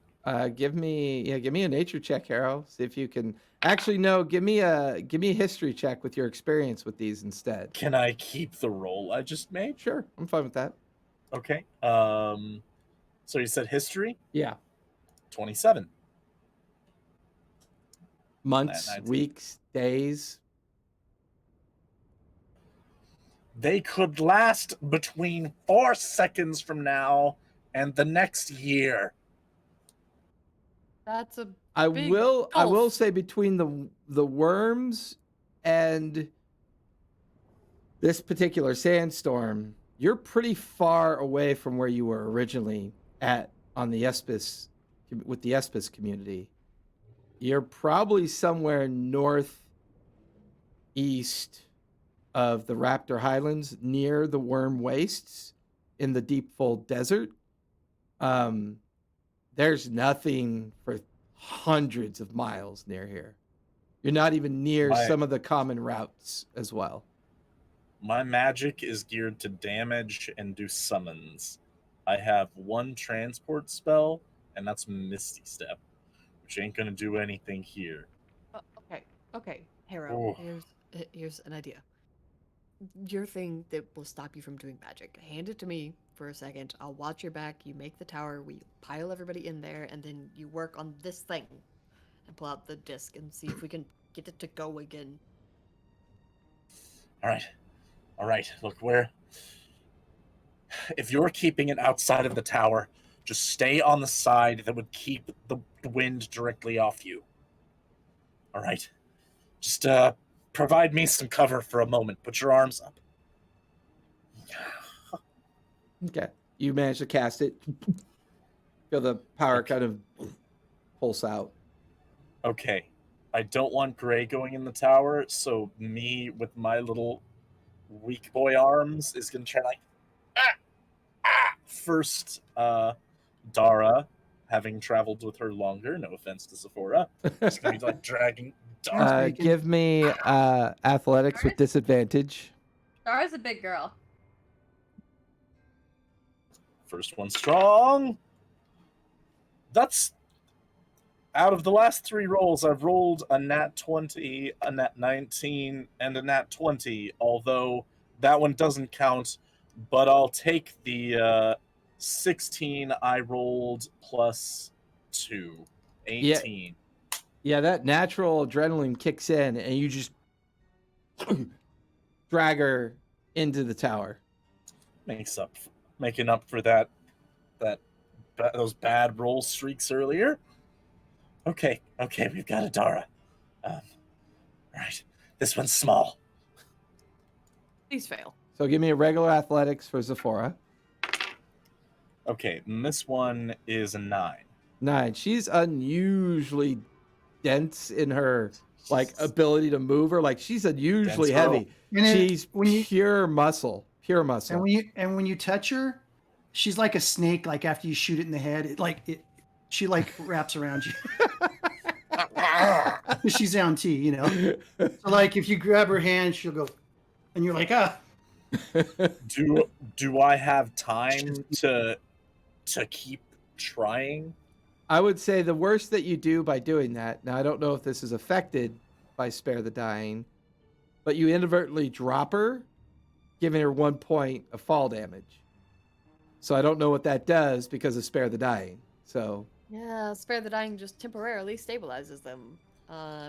Give me a nature check, Harrow. See if you can. Actually, no. Give me a history check with your experience with these instead. Can I keep the roll I just made? Sure, I'm fine with that. Okay. So you said history? Yeah. 27. Months, 19. weeks, days. They could last between 4 seconds from now and the next year. That's a I big will gulf. say between the worms and this particular sandstorm, you're pretty far away from where you were originally at on the Espis with the Espis community. You're probably somewhere northeast of the Raptor Highlands near the Worm Wastes in the Deep Fold Desert. There's nothing for hundreds of miles near here. You're not even near some of the common routes as well. My magic is geared to damage and do summons. I have one transport spell, and that's Misty Step, which ain't gonna do anything here. Okay, Hero. Oh. Here's an idea. Your thing that will stop you from doing magic. Hand it to me for a second. I'll watch your back. You make the tower. We pile everybody in there, and then you work on this thing and pull out the disc and see if we can get it to go again. All right. Look, if you're keeping it outside of the tower, just stay on the side that would keep the wind directly off you. All right. Just provide me some cover for a moment. Put your arms up. Okay. You manage to cast it. Feel the power kind of pulse out. Okay. I don't want Gray going in the tower, so me with my little weak boy arms is going to try like first Dara, having traveled with her longer, no offense to Sephora, is going to be like dragging Dara. Give me athletics with disadvantage. Dara's a big girl. First one strong. That's out of the last 3 rolls, I've rolled a nat 20, a nat 19, and a nat 20, although that one doesn't count, but I'll take the 16 I rolled plus 2, 18. Yeah, that natural adrenaline kicks in, and you just drag her into the tower. Making up for those bad roll streaks earlier. Okay, we've got a Dara. Right, this one's small. Please fail. So give me a regular athletics for Zephora. Okay, and this one is a 9. 9. She's unusually dense in her ability to move her. Like she's unusually heavy. She's pure muscle. And when you touch her, she's like a snake. Like after you shoot it in the head, she wraps around you. She's on T, you know. So like if you grab her hand, she'll go, and you're like, ah. Do I have time to keep trying? I would say the worst that you do by doing that. Now I don't know if this is affected by Spare the Dying, but you inadvertently drop her, giving her 1 point of fall damage. So I don't know what that does because of Spare the Dying. So yeah, Spare the Dying just temporarily stabilizes them.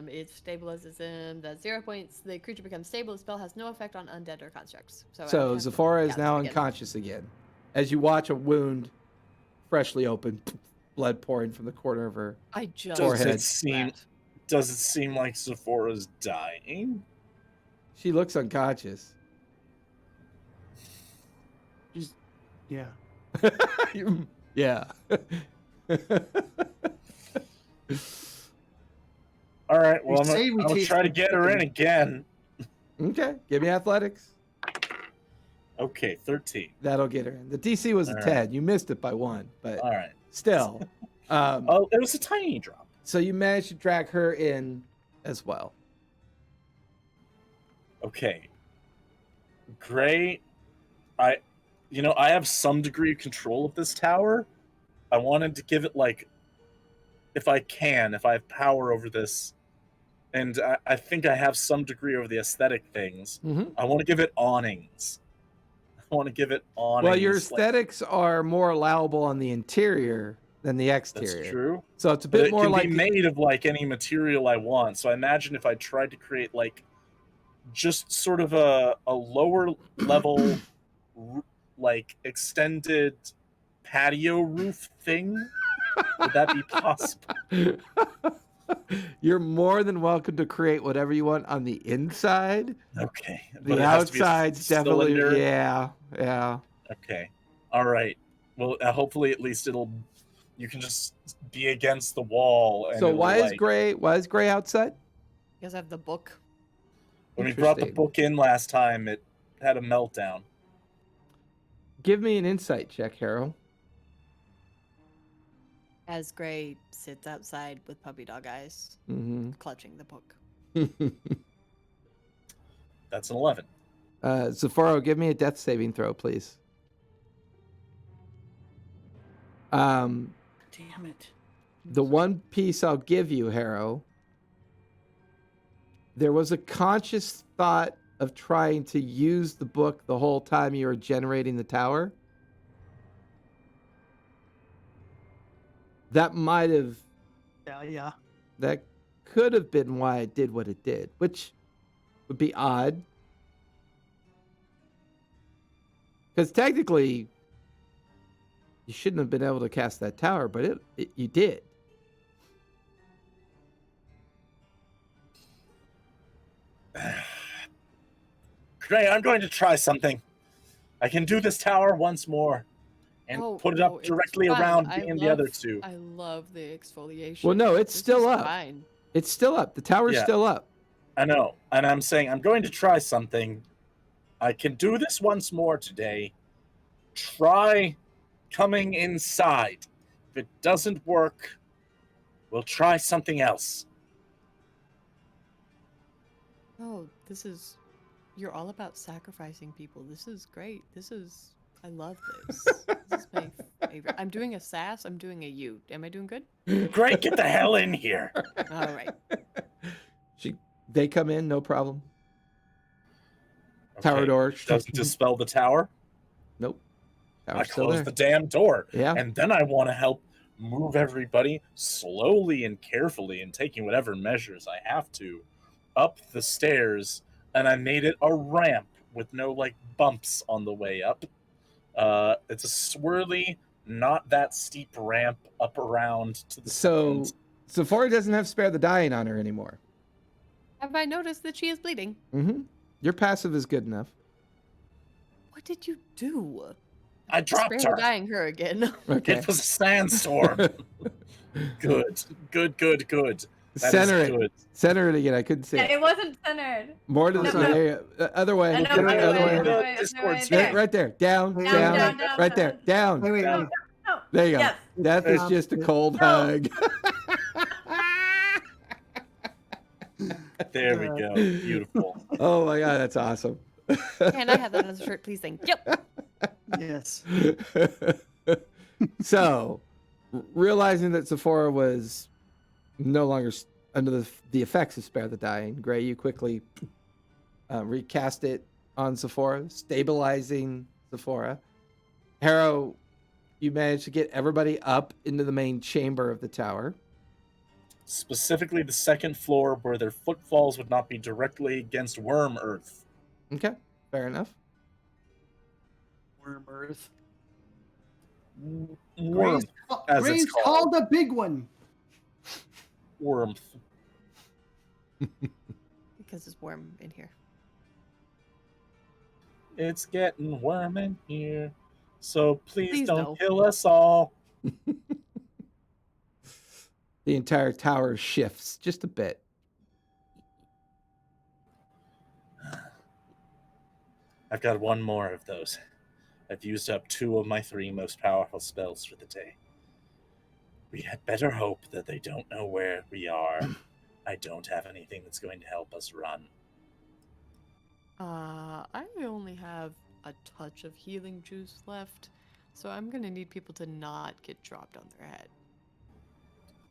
It stabilizes them. That's 0 points. The creature becomes stable. The spell has no effect on undead or constructs. So Zephora is now unconscious again. As you watch a wound freshly open, blood pouring from the corner of her forehead. Does it seem like Sephora's dying? She looks unconscious. Yeah. Yeah. All right. Well, I'm gonna try to get her in again. Okay. Give me athletics. Okay, 13. That'll get her in. The DC was a 10. Right. You missed it by 1, but all right. Still. It was a tiny drop. So you managed to drag her in as well. Okay. Great. I have some degree of control of this tower. I wanted to give it if I have power over this, and I think I have some degree over the aesthetic things. Mm-hmm. I want to give it awnings. Well, your aesthetics are more allowable on the interior than the exterior. That's true. So it's a bit more like it can be made of any material I want. So I imagine if I tried to create just sort of a lower level extended patio roof thing, would that be possible? You're more than welcome to create whatever you want on the inside. Okay. But The it has to be a outside's definitely, cylinder? yeah. Okay. All right. Well, hopefully at least you can just be against the wall. And So it'll, why is gray outside? You guys have the book. When we brought the Interesting. book in last time, it had a meltdown. Give me an insight check, Harold. As Gray sits outside with puppy dog eyes, Mm-hmm. clutching the book. That's an 11. Zaforo, give me a death saving throw, please. Damn it. The one piece I'll give you, Harrow, there was a conscious thought of trying to use the book the whole time you were generating the tower. That might have, Yeah. that could have been why it did what it did, which would be odd. Because technically, you shouldn't have been able to cast that tower, but you did. Gray, I'm going to try something. I can do this tower once more and put it up it's directly fine. around I the other two. I love the exfoliation. Well, no, it's This still is up. Fine. It's still up. The tower's Yeah. still up. I know. And I'm saying I'm going to try something. I can do this once more today. Try coming inside. If it doesn't work, we'll try something else. Oh, you're all about sacrificing people. This is great. I love this. This is my favorite. I'm doing a sass. I'm doing a you. Am I doing good? Great, get the hell in here. All right. They come in, no problem. Tower Okay, door. doesn't dispel the tower. Nope. I Tower's still close there. the damn door. Yeah. And then I want to help move everybody slowly and carefully and taking whatever measures I have to up the stairs. And I made it a ramp with no bumps on the way up. It's a swirly, not that steep ramp up around to the So second. Sephora doesn't have spare the dying on her anymore. Have I noticed that she is bleeding? Mm-hmm. Your passive is good enough. What did you do? I dropped Spare her. dying her again. Okay. It was a sandstorm. Good. That Center is it. good. Center it again. I couldn't see Yeah, it. it wasn't centered. More to the No, side. no. There you go. Other way. I know, Get it other other way, way. other way, Discord's there. Right, right there. Down, Down, down, down, down, right there. Down. Wait. No. There you go. Yes. Death is just a cold No. hug. There we go. Beautiful. Oh my god, that's awesome. Can I have that as a shirt, please? Thank you. Yes. So, realizing that Sephora was no longer under the effects of Spare the Dying, Gray, you quickly recast it on Sephora, stabilizing Sephora. Harrow, you managed to get everybody up into the main chamber of the tower. Specifically the second floor where their footfalls would not be directly against worm earth. Okay, fair enough. Worm Earth. Worm. as it's Gray's called. called a big one. Worm. Because it's warm in here. It's getting warm in here. So please Please don't no. kill us all. The entire tower shifts just a bit. I've got one more of those. I've used up 2 of my 3 most powerful spells for the day. We had better hope that they don't know where we are. I don't have anything that's going to help us run. I only have a touch of healing juice left, so I'm gonna need people to not get dropped on their head.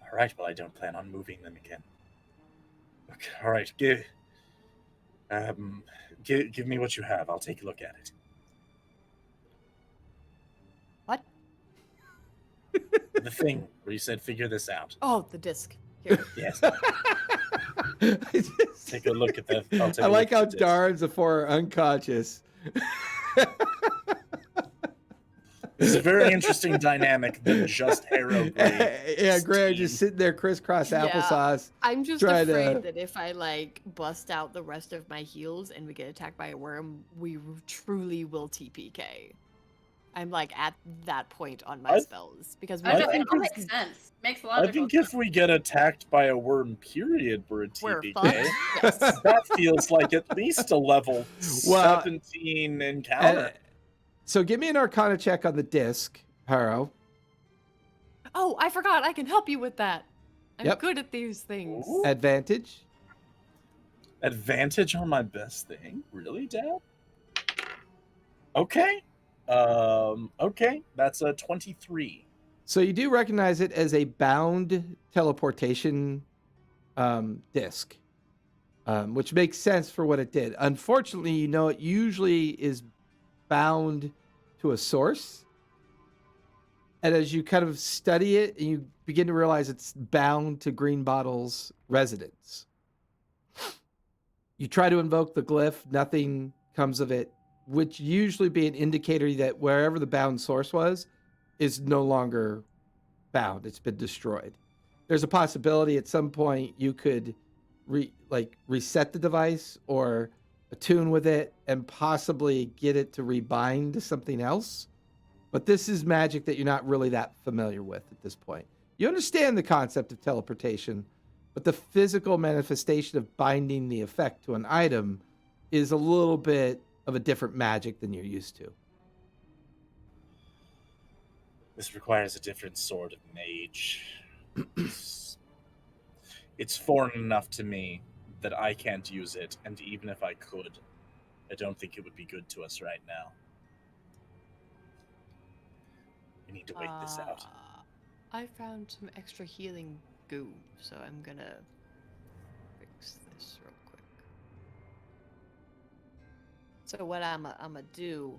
All right, well, I don't plan on moving them again. Okay, all right, give me what you have. I'll take a look at it. What? The thing where you said figure this out. Oh, the disc. Here. Yes. I just- Take a look at that. I like how Dar and Sephora are unconscious. It's a very interesting dynamic than just arrow grade. Yeah, Greg steam. just sitting there crisscross Yeah. applesauce. I'm just Try afraid to- that if I like bust out the rest of my heals and we get attacked by a worm, we truly will TPK. I'm like at that point on my I- spells because we I I know, just it think all it's- makes sense. Makes I logical think sense. if we get attacked by a worm, period, we're a we're TPK. fucked. Yes. That feels like at least a level Well, 17 encounter. So give me an Arcana check on the disc, Haro. Oh, I forgot. I can help you with that. I'm Yep. good at these things. Ooh. Advantage. Advantage on my best thing? Really, Dad? Okay. Okay. That's a 23. So you do recognize it as a bound teleportation disc, which makes sense for what it did. Unfortunately, you know it usually is bound to a source. And as you kind of study it, and you begin to realize it's bound to Greenbottle's residence. You try to invoke the glyph, nothing comes of it, which usually be an indicator that wherever the bound source was is no longer bound. It's been destroyed. There's a possibility at some point you could reset the device or attune with it and possibly get it to rebind to something else. But this is magic that you're not really that familiar with at this point. You understand the concept of teleportation, but the physical manifestation of binding the effect to an item is a little bit of a different magic than you're used to. This requires a different sort of mage. It's foreign enough to me that I can't use it, and even if I could, I don't think it would be good to us right now. We need to wait this out. I found some extra healing goo, so I'm gonna fix this real quick. So what I'm gonna do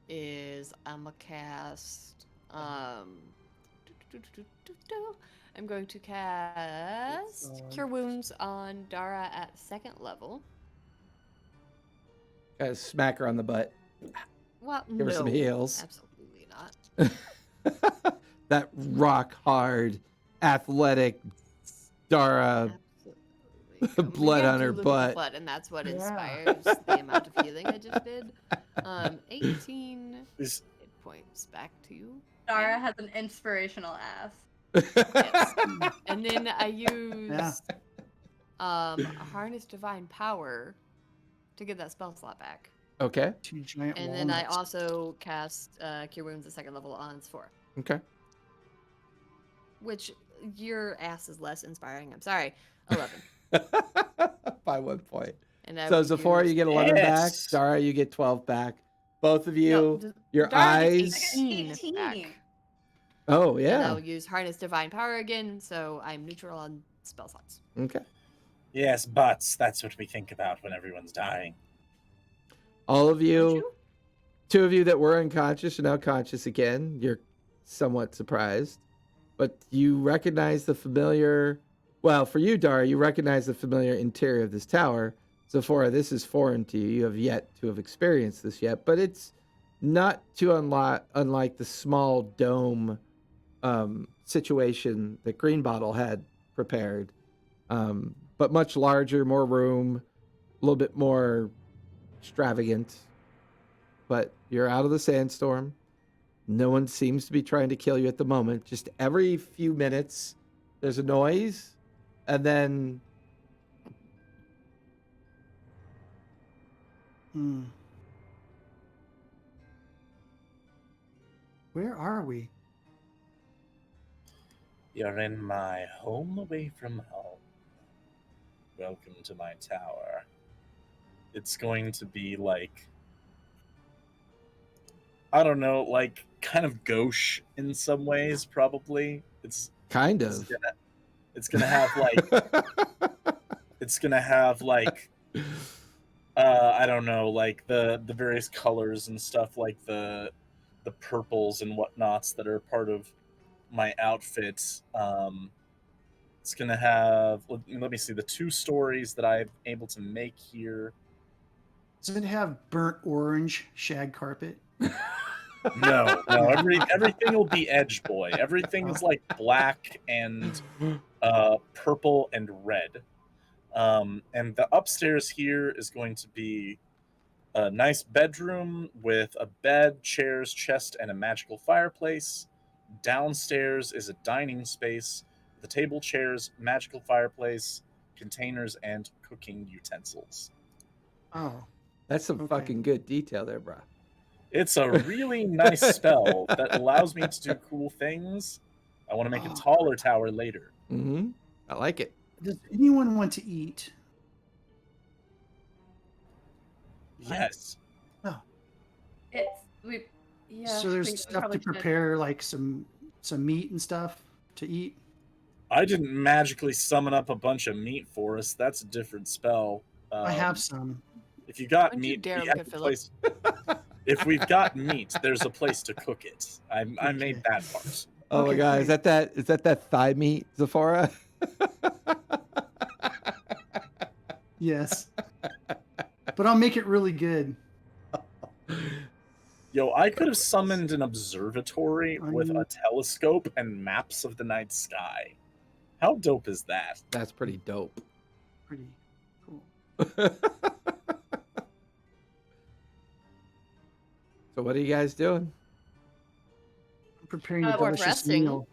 is I'm gonna cast I'm going to cast Cure Wounds on Dara at 2nd level. Gotta smack her on the butt. Well, Give her some heals. Absolutely not. That rock hard, athletic Dara. Absolutely. Blood Maybe I'm on her too little butt. Blood, and that's what Yeah. inspires the amount of healing I just did. 18 Is hit points back to you. Dara has an inspirational ass. Yes. And then I use Yeah. Harness Divine Power to get that spell slot back. Okay. 2 giant And then I walnuts. also cast Cure Wounds at 2nd level on Sephora, Okay. which your ass is less inspiring. I'm sorry. 11. By 1 point. And I So would Zephora, use- you get 11 back. Yes. Dara, you get 12 back. Both of you, No, your Dara gets eyes. 18 back. 18. Oh, And yeah. I'll use Harness Divine Power again, so I'm neutral on spell slots. Okay. yes, but that's what we think about when everyone's dying. All of Would you, you? 2 of you that were unconscious are now conscious again. You're somewhat surprised, but you recognize the familiar. Well, for you, Dara, you recognize the familiar interior of this tower. Zephora, this is foreign to you. You have yet to have experienced this yet, but it's not too unlike the small dome situation that Greenbottle had prepared, but much larger, more room, a little bit more extravagant. But you're out of the sandstorm. No one seems to be trying to kill you at the moment. Just every few minutes, there's a noise, and then Hmm. Where are we? You're in my home away from home. Welcome to my tower. It's going to be like, I don't know, like kind of gauche in some ways, probably. kind It's of. gonna, it's gonna have like it's gonna have like I don't know, like the various colors and stuff, like the purples and whatnots that are part of my outfit. It's gonna have, let me see, the 2 stories that I'm able to make here. Does it have burnt orange shag carpet? No, everything will be edge boy. Everything is like black and purple and red. And the upstairs here is going to be a nice bedroom with a bed, chairs, chest, and a magical fireplace. Downstairs is a dining space with a table, chairs, magical fireplace, containers, and cooking utensils. Oh, That's some Okay. fucking good detail there, bro. It's a really nice spell that allows me to do cool things. I want to make a Oh. taller tower later. Mm-hmm. I like it. does anyone want to eat? Yes. It's we. Yeah. so we there's stuff probably to should. prepare, like some meat and stuff to eat. I didn't magically summon up a bunch of meat for us. That's a different spell. I have some. If you got Don't you meat, dare we look have at a Philip. place. If we've got meat, there's a place to cook it. I made Okay. that part. Oh my Okay, god, great. is that thigh meat, Zephora? Yes. But I'll make it really good. Yo, I could have summoned an observatory with I'm- a telescope and maps of the night sky. How dope is that? That's pretty dope. Pretty cool. So what are you guys doing? I'm preparing a We're delicious resting. meal.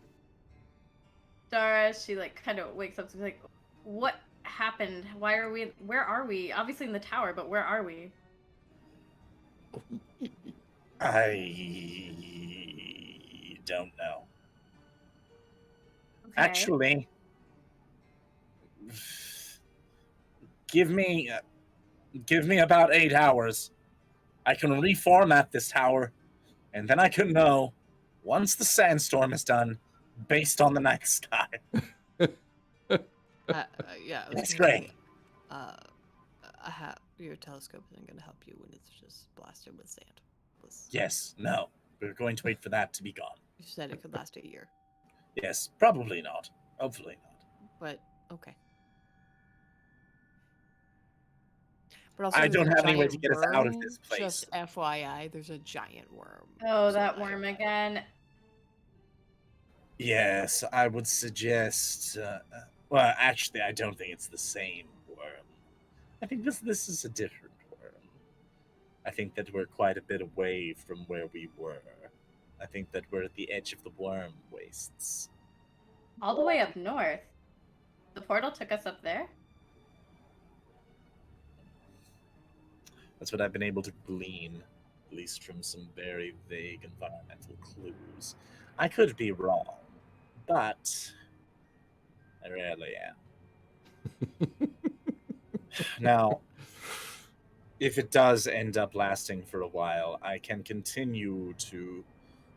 Dara, she like kind of wakes up to be like, "What happened? Why are we? Where are we? Obviously in the tower, but where are we?" I don't know. Okay. Actually, give me about 8 hours. I can reformat this tower, and then I can know once the sandstorm is done, based on the night sky. Yeah. I was That's gonna say, great. Your telescope isn't going to help you when it's just blasted with sand. Yes, no. We're going to wait for that to be gone. You said it could last a year, Yes, probably not. Hopefully not. but okay. But also, I there's don't a have any way to giant get us out of worm, this place. Just FYI, there's a giant worm. Oh, So that I- worm again. Yes, I would suggest. Well, actually, I don't think it's the same worm. I think this is a different worm. I think that we're quite a bit away from where we were. I think that we're at the edge of the worm wastes. All the way up north. The portal took us up there. That's what I've been able to glean, at least from some very vague environmental clues. I could be wrong, but I rarely am. Now, if it does end up lasting for a while, I can continue to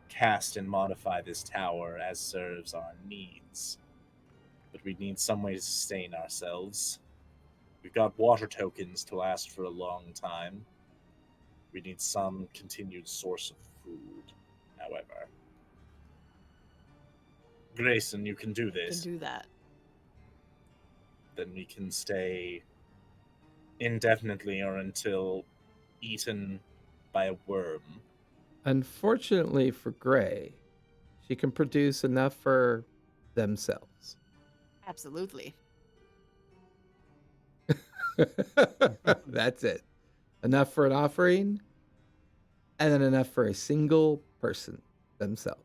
cast and modify this tower as serves our needs. But we need some way to sustain ourselves. We've got water tokens to last for a long time. We need some continued source of food, however. Grayson, you can do Can this. do that. Then we can stay indefinitely or until eaten by a worm. Unfortunately for Gray, she can produce enough for themselves. Absolutely. That's it. Enough for an offering, and then enough for a single person themselves.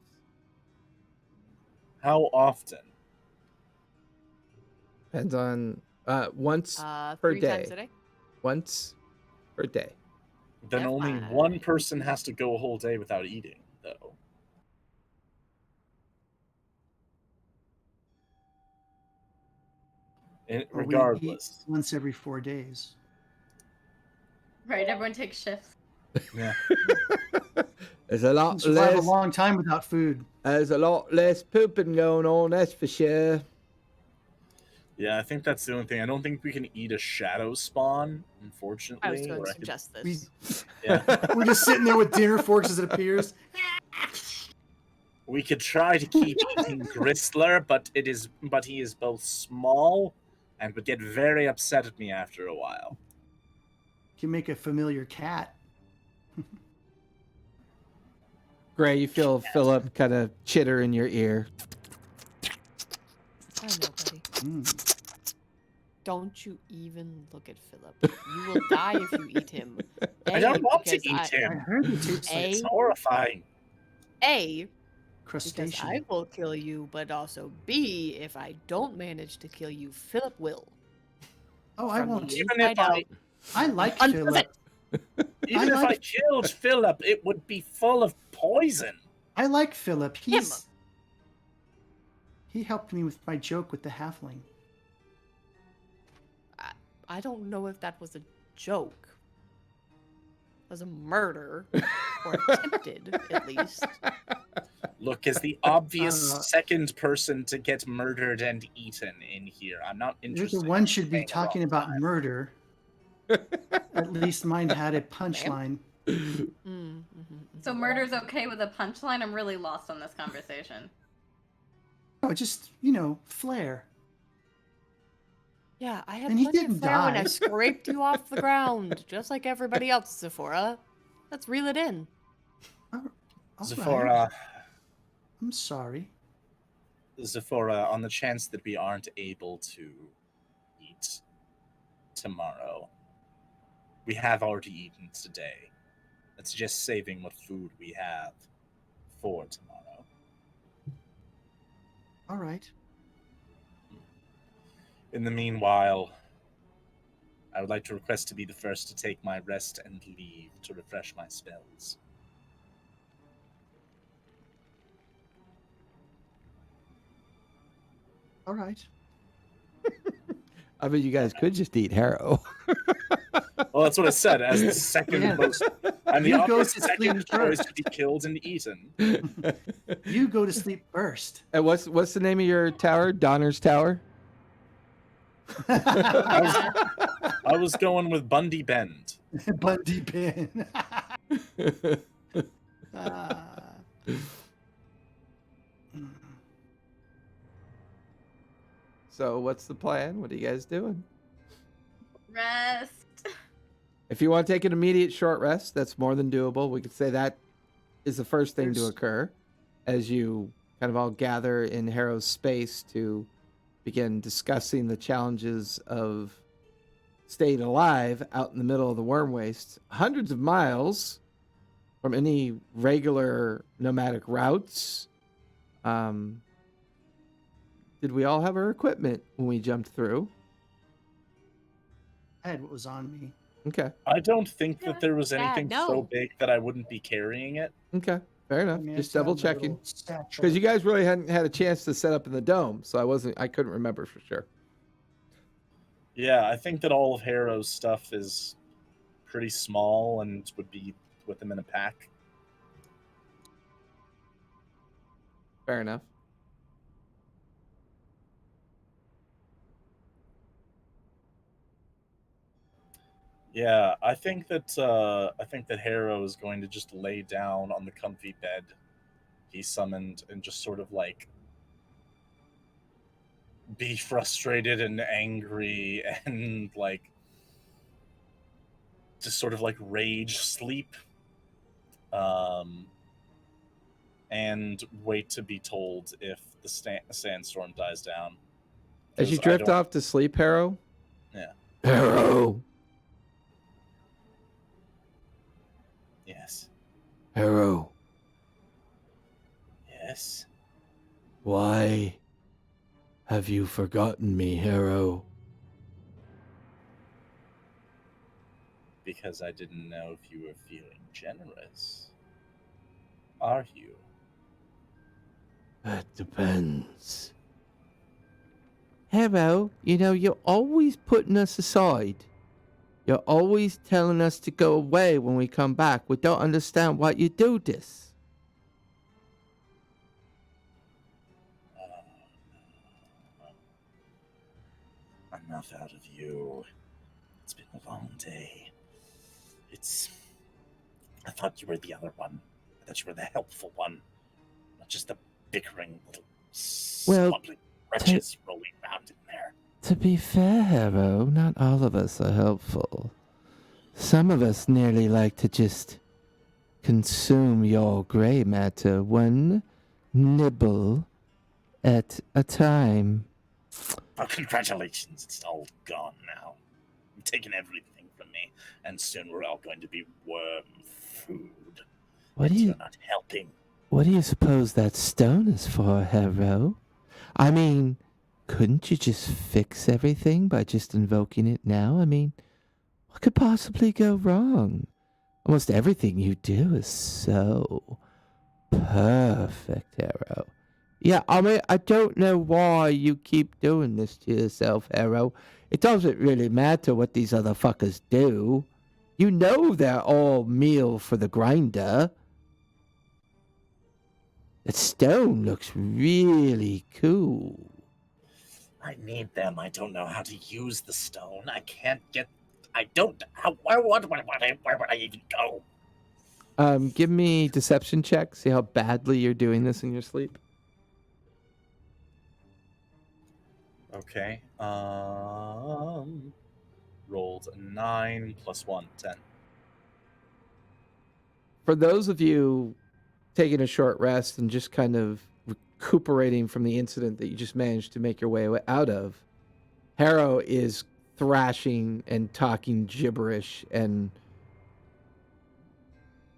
How often? Depends on once per 3 times day. a day. Once per day. Then That's only fine. one person has to go a whole day without eating, though. Or we eat Regardless. once every 4 days. Right, everyone takes shifts. Yeah. There's a lot Survive a less. long time without food. There's a lot less pooping going on. That's for sure. Yeah, I think that's the only thing. I don't think we can eat a shadow spawn, I was unfortunately. going or to I could- suggest this. We, yeah. we're just sitting there with dinner forks as it appears. We could try to keep eating Gristler, but he is both small and would get very upset at me after a while. You can make a familiar cat. Gray, you feel Philip kind of chitter in your ear. I know, buddy. Mm. Don't you even look at Philip. You will die if you eat him. I don't want to because eat I him. heard it tastes like It's A, horrifying. A, because crustacean. I will kill you, but also B, if I don't manage to kill you, Philip will. Oh, I From won't. the Even inside if I, out. I like Unpleasant. Philip. even if I like- killed Philip, it would be full of poison. I like Philip. He helped me with my joke with the halfling. I don't know if that was a joke. It was a murder, or attempted, at least. Look, as the obvious Uh, second person to get murdered and eaten in here, I'm not You're interested. the one should be in staying a talking long about time. murder. At least mine had a punchline. So murder's okay with a punchline? I'm really lost on this conversation. Oh, just, flair. Yeah, I had And he plenty of didn't flair when I die. scraped you off the ground, just like everybody else, Sephora. Let's reel it in. All right. Zephora, I'm sorry. Zephora, on the chance that we aren't able to eat tomorrow, we have already eaten today. Let's just saving what food we have for tomorrow. All right. In the meanwhile, I would like to request to be the first to take my rest and leave to refresh my spells. All right. I mean, you guys could just eat Harrow. Well, that's what I said. As the second Yeah. most, I'm the You go obvious to second sleep choice first. to be killed and eaten. You go to sleep first. And what's the name of your tower? Donner's Tower? I was going with Bundy Bend. Bundy Pin. Ah. So what's the plan? What are you guys doing? Rest. If you want to take an immediate short rest, that's more than doable. We could say that is the first thing to There's- occur as you kind of all gather in Harrow's space to begin discussing the challenges of staying alive out in the middle of the worm wastes, hundreds of miles from any regular nomadic routes. Did we all have our equipment when we jumped through? I had what was on me. Okay. I don't think Yeah. that there was Yeah, anything no. so big that I wouldn't be carrying it. Okay. Fair enough. I mean, I Just still have double my checking. little satchel. Because you guys really hadn't had a chance to set up in the dome, so I couldn't remember for sure. Yeah, I think that all of Harrow's stuff is pretty small and would be with them in a pack. Fair enough. Yeah, I think that Harrow is going to just lay down on the comfy bed he summoned and just sort of like be frustrated and angry and like just sort of like rage sleep, and wait to be told if the sandstorm dies down. As you 'Cause I drift don't- off to sleep, Harrow. Yeah. Harrow, Yes. Harrow, Yes. why have you forgotten me, Harrow? Because I didn't know if you were feeling generous. Are you? That depends. Harrow, you're always putting us aside. You're always telling us to go away when we come back. We don't understand why you do this. Enough out of you. It's been a long day. I thought you were the other one. I thought you were the helpful one. Not just the bickering little Well, squabbling wretches rolling around in there. To be fair, Harrow, not all of us are helpful. Some of us nearly like to just consume your gray matter one nibble at a time. Oh, congratulations, it's all gone now. You've taken everything from me, and soon we're all going to be worm food. You're not helping. What do you suppose that stone is for, Hero? I mean, couldn't you just fix everything by just invoking it now? I mean, what could possibly go wrong? Almost everything you do is so perfect, Hero. Yeah, I mean, I don't know why you keep doing this to yourself, Hero. It doesn't really matter what these other fuckers do. You know they're all meal for the grinder. That stone looks really cool. I need them. I don't know how to use the stone. I can't get. I don't. Where would I even go? Give me deception check. See how badly you're doing this in your sleep. Okay. Rolled a 9 + 1, 10. For those of you taking a short rest and just kind of recuperating from the incident that you just managed to make your way out of, Harrow is thrashing and talking gibberish and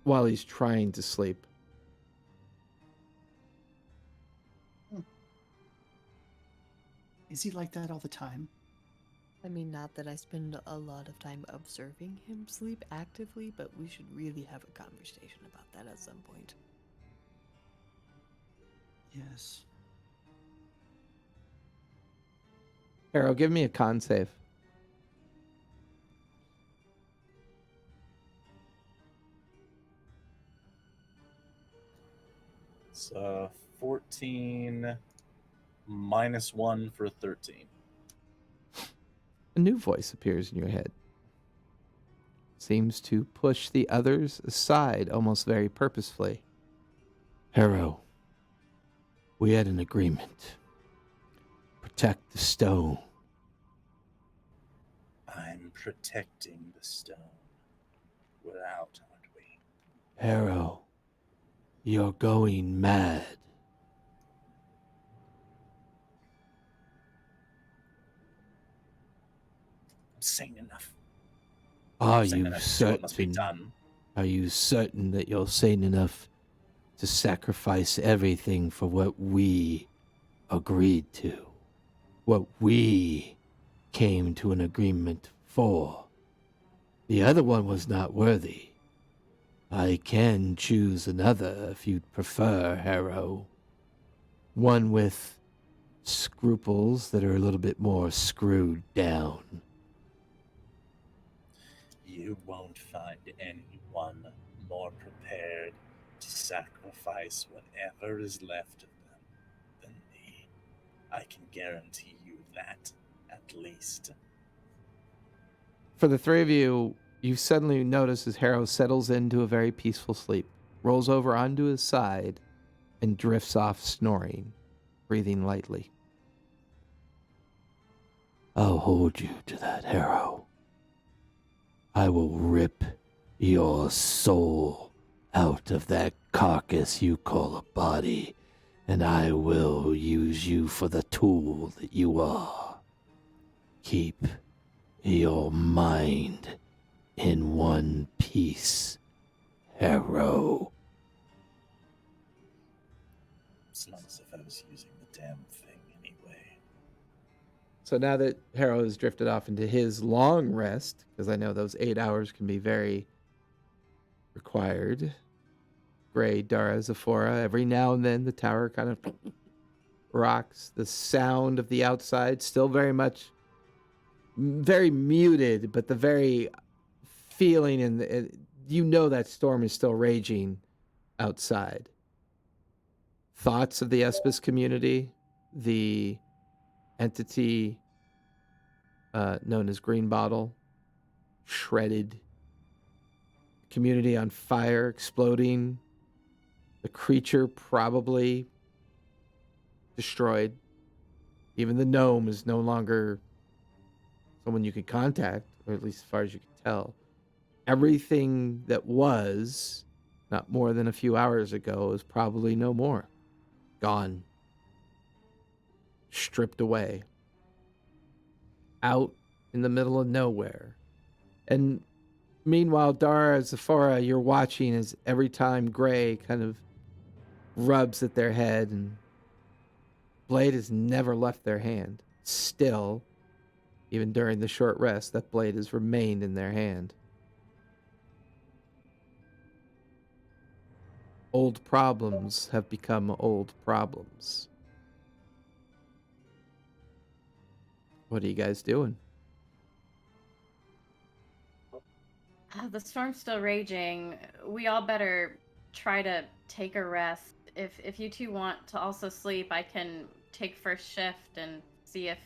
while he's trying to sleep. Is he like that all the time? I mean, not that I spend a lot of time observing him sleep actively, but we should really have a conversation about that at some point. Yes. Harrow, give me a con save. It's 14 -1 for 13. A new voice appears in your head. Seems to push the others aside almost very purposefully. Harrow, we had an agreement. Protect the stone. I'm protecting the stone. We're out, aren't we? Harrow, you're going mad. I'm sane enough. Are Sane you enough to do what must be certain? done. Are you certain that you're sane enough to sacrifice everything for what we agreed to? What we came to an agreement for? The other one was not worthy. I can choose another if you'd prefer, Harrow. One with scruples that are a little bit more screwed down. You won't find anyone more prepared to sacrifice whatever is left of them than me. I can guarantee you that, at least. For the three of you, you suddenly notice as Harrow settles into a very peaceful sleep, rolls over onto his side, and drifts off snoring, breathing lightly. I'll hold you to that, Harrow. I will rip your soul out of that carcass you call a body, and I will use you for the tool that you are. Keep your mind in one piece, Harrow. It's not as if I was using the damn thing anyway. So now that Harrow has drifted off into his long rest, because I know those 8 hours can be very required, Gray, Dara, Zephora, every now and then the tower kind of rocks. The sound of the outside still very much, very muted, but the very feeling and you know that storm is still raging outside. Thoughts of the Espis community, the entity known as Green Bottle, shredded, community on fire, exploding, the creature probably destroyed. Even the gnome is no longer someone you can contact, or at least as far as you can tell. Everything that was, not more than a few hours ago, is probably no more. Gone. Stripped away. Out in the middle of nowhere. And meanwhile, Dara, Zephora, you're watching as every time Gray kind of rubs at their head, and blade has never left their hand. Still, even during the short rest, that blade has remained in their hand. Old problems have become old problems. What are you guys doing? The storm's still raging. We all better try to take a rest. If you two want to also sleep, I can take first shift and see if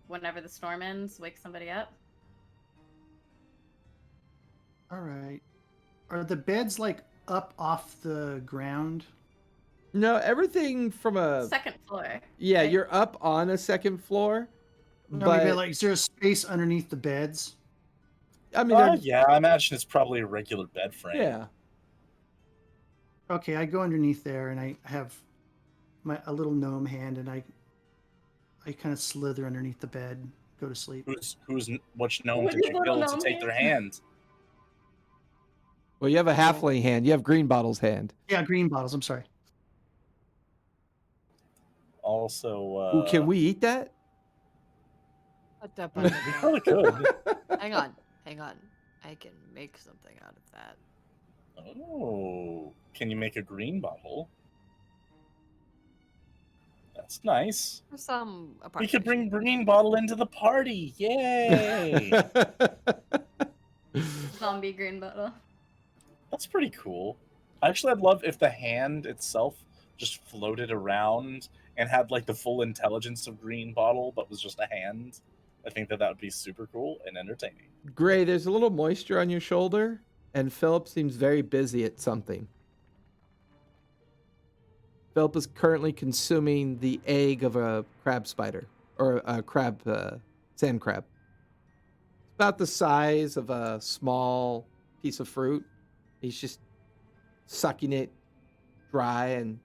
whenever the storm ends, wake somebody up. All right. Are the beds like up off the ground? No, everything from a... Second floor. Yeah, right? you're up on a second floor. No, But, maybe like, is there a space underneath the beds? I mean, they're... Yeah, I imagine it's probably a regular bed frame. Yeah. Okay, I go underneath there and I have a little gnome hand and I kind of slither underneath the bed, go to sleep. Which gnome With did his you little kill to gnome take their hand? Well, you have a halfling hand. You have Green Bottle's hand. Yeah, green bottles. I'm sorry. Also, Ooh, can we eat that? we probably could. Hang on. I can make something out of that. Oh, can you make a green bottle? That's nice. For some We could bring approximation. green bottle into the party. Yay! Zombie green bottle. That's pretty cool. Actually, I'd love if the hand itself just floated around and had like the full intelligence of green bottle, but was just a hand. I think that would be super cool and entertaining. Gray, there's a little moisture on your shoulder, and Philip seems very busy at something. Philip is currently consuming the egg of a crab spider, or a sand crab. It's about the size of a small piece of fruit. He's just sucking it dry, and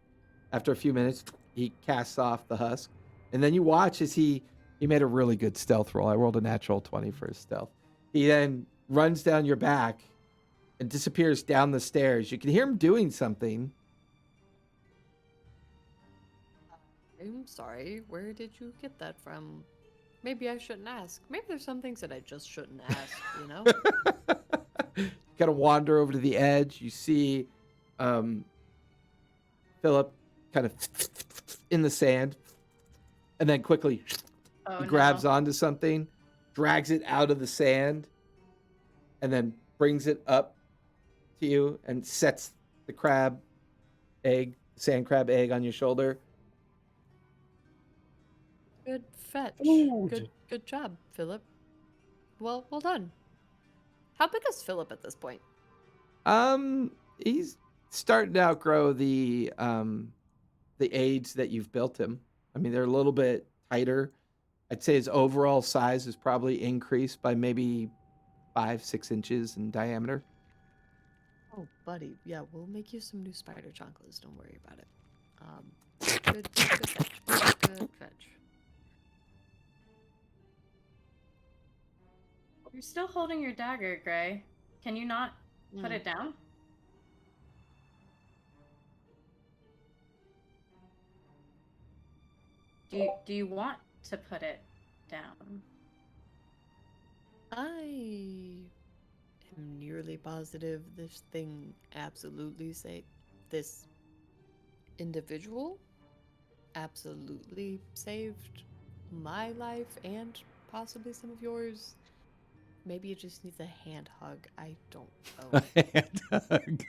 after a few minutes, he casts off the husk. And then you watch as he made a really good stealth roll. I rolled a natural 20 for his stealth. He then runs down your back and disappears down the stairs. You can hear him doing something. I'm sorry. Where did you get that from? Maybe I shouldn't ask. Maybe there's some things that I just shouldn't ask, you know? You kind of wander over to the edge. You see Philip kind of in the sand, and then quickly Oh, he grabs no. onto something, drags it out of the sand, and then brings it up to you and sets the sand crab egg on your shoulder. Good fetch. Ooh. Good job, Philip. Well done. How big is Philip at this point? He's starting to outgrow the aids that you've built him. I mean, they're a little bit tighter. I'd say his overall size is probably increased by maybe 5-6 inches in diameter. Oh, buddy. Yeah, we'll make you some new spider chocolates. Don't worry about it. Good fetch. Good fetch. You're still holding your dagger, Gray. Can you not put it down? Do you want to put it down? I am nearly positive this thing absolutely this individual absolutely saved my life and possibly some of yours. Maybe it just needs a hand hug. I don't know. Hand hug.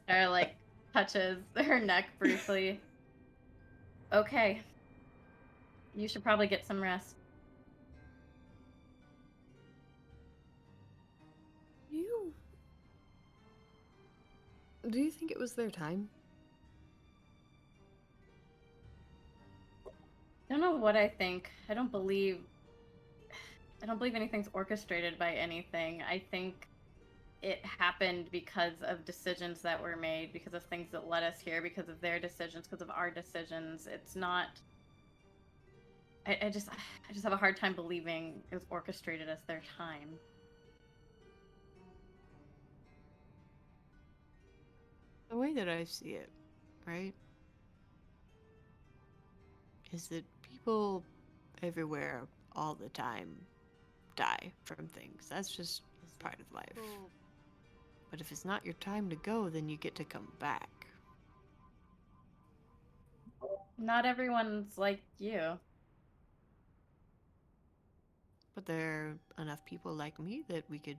Or like touches her neck briefly. Okay. You should probably get some rest. Do you think it was their time? I don't know what I think. I don't believe anything's orchestrated by anything. I think it happened because of decisions that were made, because of things that led us here, because of their decisions, because of our decisions. It's not. I just have a hard time believing it was orchestrated as their time. The way that I see it, right, is that people everywhere all the time die from things. That's just part of life. But if it's not your time to go, then you get to come back. Not everyone's like you. But there are enough people like me that we could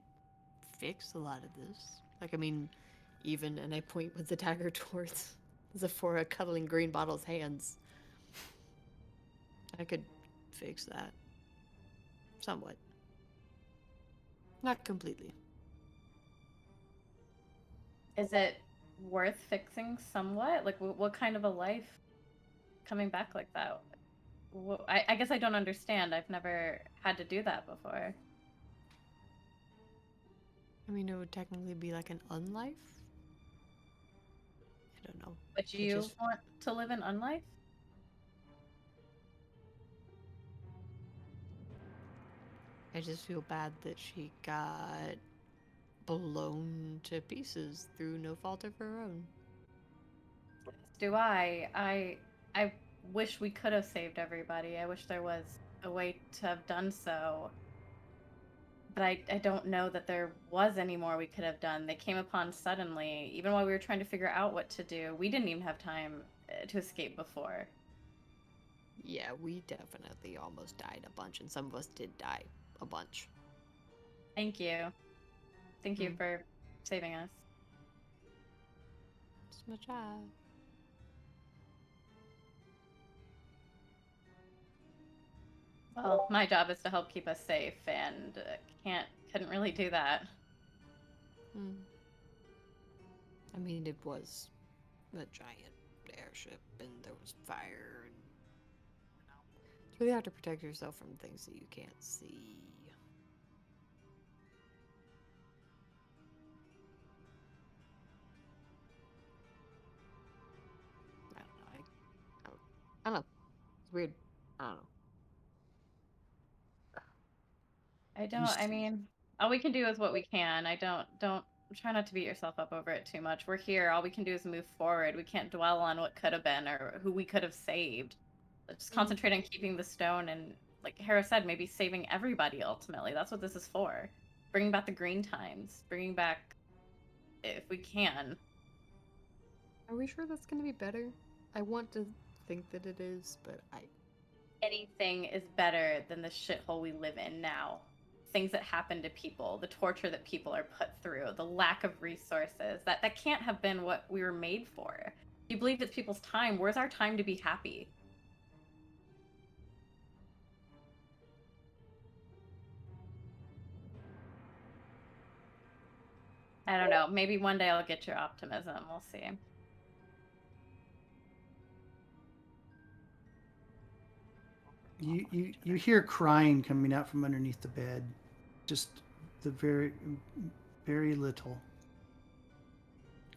fix a lot of this. Like, I mean, even, and I point with the dagger towards Zephora cuddling Green Bottle's hands. I could fix that. Somewhat. Not completely. Is it worth fixing somewhat? Like, what kind of a life coming back like that? I guess I don't understand. I've never had to do that before. I mean, it would technically be like an unlife. I don't know. But you want to live an unlife? I just feel bad that she got blown to pieces through no fault of her own. Do I wish we could have saved everybody. I wish there was a way to have done so. But I don't know that there was any more we could have done. They came upon suddenly, even while we were trying to figure out what to do. We didn't even have time to escape before. Yeah, we definitely almost died a bunch, and some of us did die a bunch. Thank you. Thank you for saving us. It's my job. Well, my job is to help keep us safe, and couldn't really do that. I mean, it was a giant airship, and there was fire, and it's really hard to protect yourself from things that you can't see. I don't know. It's weird. I don't know. I mean, all we can do is what we can. Don't try not to beat yourself up over it too much. We're here. All we can do is move forward. We can't dwell on what could have been or who we could have saved. Let's just concentrate on keeping the stone and, like Hera said, maybe saving everybody ultimately. That's what this is for. Bringing back the green times. Bringing back, if we can. Are we sure that's going to be better? I want to think that it is, but Anything is better than the shithole we live in now. Things that happen to people, the torture that people are put through, the lack of resources. That can't have been what we were made for. If you believe it's people's time, where's our time to be happy? I don't know. Maybe one day I'll get your optimism. We'll see. You hear crying coming out from underneath the bed, just the very little.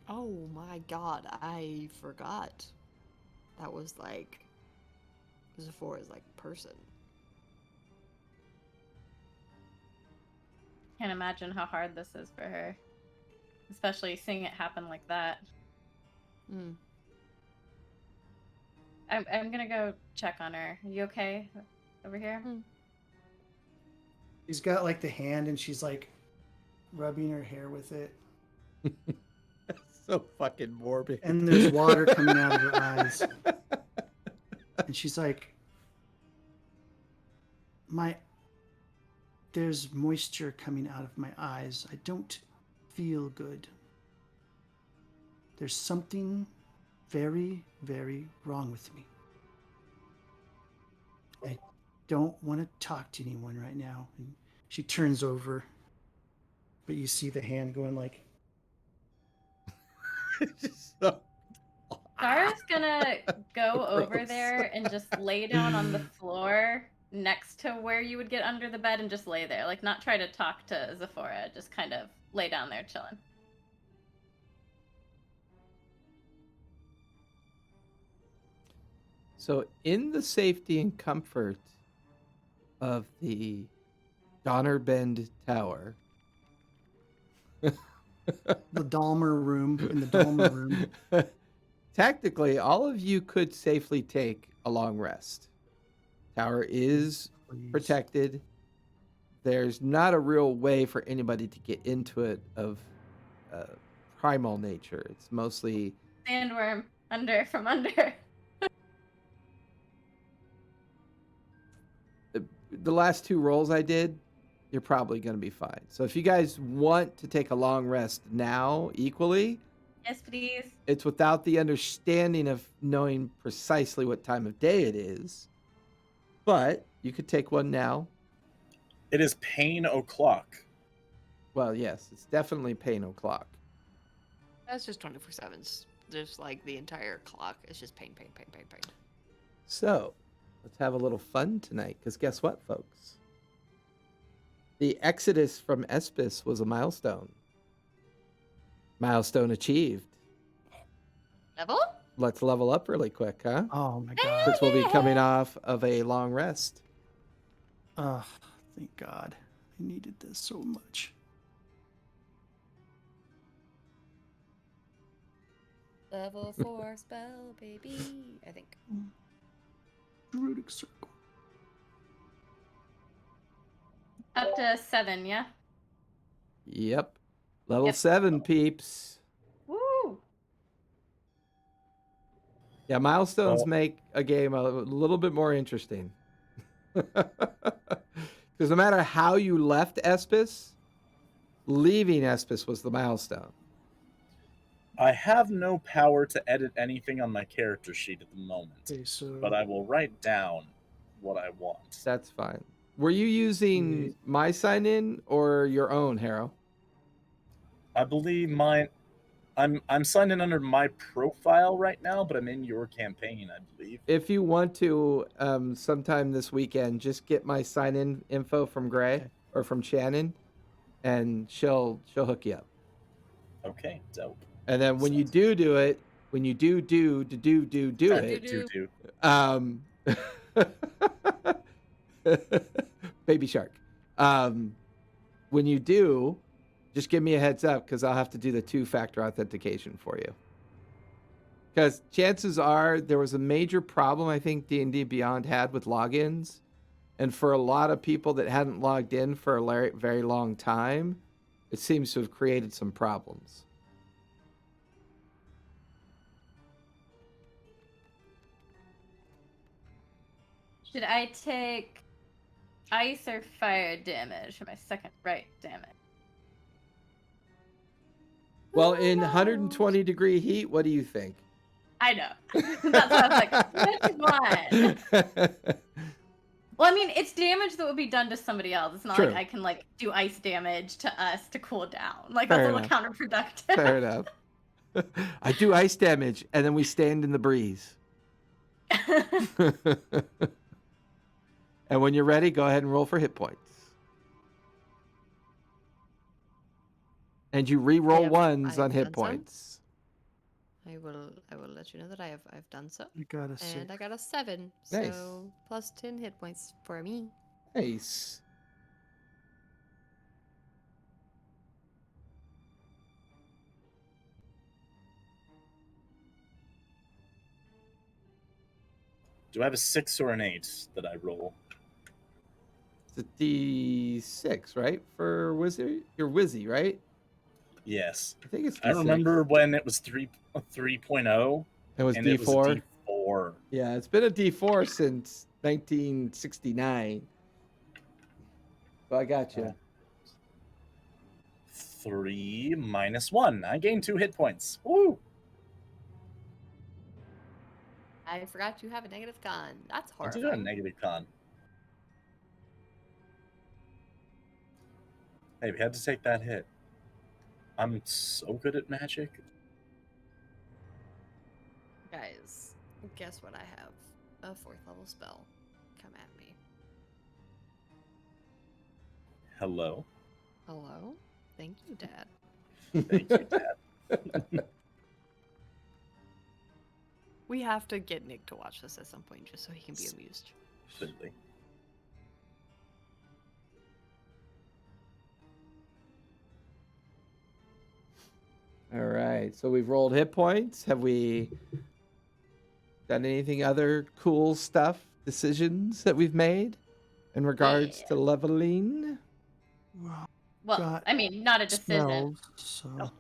Oh my god, I forgot. That was like Zephora's like person. Can't imagine how hard this is for her, especially seeing it happen like that. I'm gonna go check on her. Are you okay over here? She's got like the hand, and she's like rubbing her hair with it. So fucking morbid. And there's water coming out of her eyes. And she's like, there's moisture coming out of my eyes. I don't feel good. There's something very, very wrong with me. I don't want to talk to anyone right now. And she turns over, but you see the hand going like. Dara's gonna go over there and just lay down on the floor next to where you would get under the bed and just lay there. Like, not try to talk to Zephora, just kind of lay down there chilling. So, in the safety and comfort of the Donnerbend Tower, The Dalmer room in the Dalmer room. technically, all of you could safely take a long rest. Tower is Please. protected. There's not a real way for anybody to get into it of primal nature. It's mostly Sandworm from under. the last 2 rolls I did. You're probably going to be fine. So if you guys want to take a long rest now equally, Yes, please. it's without the understanding of knowing precisely what time of day it is. But you could take one now. It is pain o'clock. Well, yes, it's definitely pain o'clock. That's just 24/7s. Just like the entire clock. It's just pain. So let's have a little fun tonight, because guess what, folks? The exodus from Espis was a milestone. Milestone achieved. Level? Let's level up really quick, huh? Oh my god. Since we'll be coming off of a long rest. Oh, thank God. I needed this so much. Level 4 spell, baby. I think. Druidic circle. Up to 7, yeah? Yep. Level Yep. 7, peeps. Woo! Yeah, milestones Well- make a game a little bit more interesting. Because no matter how you left Espis, leaving Espis was the milestone. I have no power to edit anything on my character sheet at the moment, Okay, so but I will write down what I want. That's fine. Were you using my sign in or your own, Harrow? I believe mine. I'm signed in under my profile right now, but I'm in your campaign, I believe. If you want to, sometime this weekend, just get my sign in info from Gray Okay. or from Shannon, and she'll hook you up. Okay, dope. And then when you do it, when you do it, Do. baby shark. When you do, just give me a heads up, because I'll have to do the 2-factor authentication for you. Because chances are there was a major problem I think D&D Beyond had with logins, and for a lot of people that hadn't logged in for a very long time, it seems to have created some problems. Should I take ice or fire damage for my second right damage? Well, in 120-degree heat, what do you think? I know. That's what I was like, which one? Well, I mean, it's damage that would be done to somebody else. It's not True. like I can like do ice damage to us to cool down. Like Fair that's a little enough. counterproductive. Fair enough. I do ice damage, and then we stand in the breeze. And when you're ready, go ahead and roll for hit points. And you re-roll ones I on have hit done some. points. I will let you know that I've done so. I got a 6. And I got a 7. Nice. So plus 10 hit points for me. Nice. Do I have a 6 or an 8 that I roll? It's a D6, right? For Wizzy? You're Wizzy, right? Yes. I think it's D6. I remember when it was 3.0. It was and D4. it was a D4. Yeah, it's been a D4 since 1969. So I got you. 3 minus 1. I gained 2 hit points. Woo! I forgot you have a negative con. That's I did horrifying. a negative con. Hey, we had to take that hit. I'm so good at magic. Guys, guess what I have? A 4th level spell. Come at me. Hello. Hello? Thank you, Dad. Thank you, Dad. We have to get Nick to watch this at some point just so he can be amused. Absolutely. All right. So we've rolled hit points. Have we done anything other cool stuff, decisions that we've made in regards Yeah. to leveling? Well, Got I mean, not a decision. Spells, so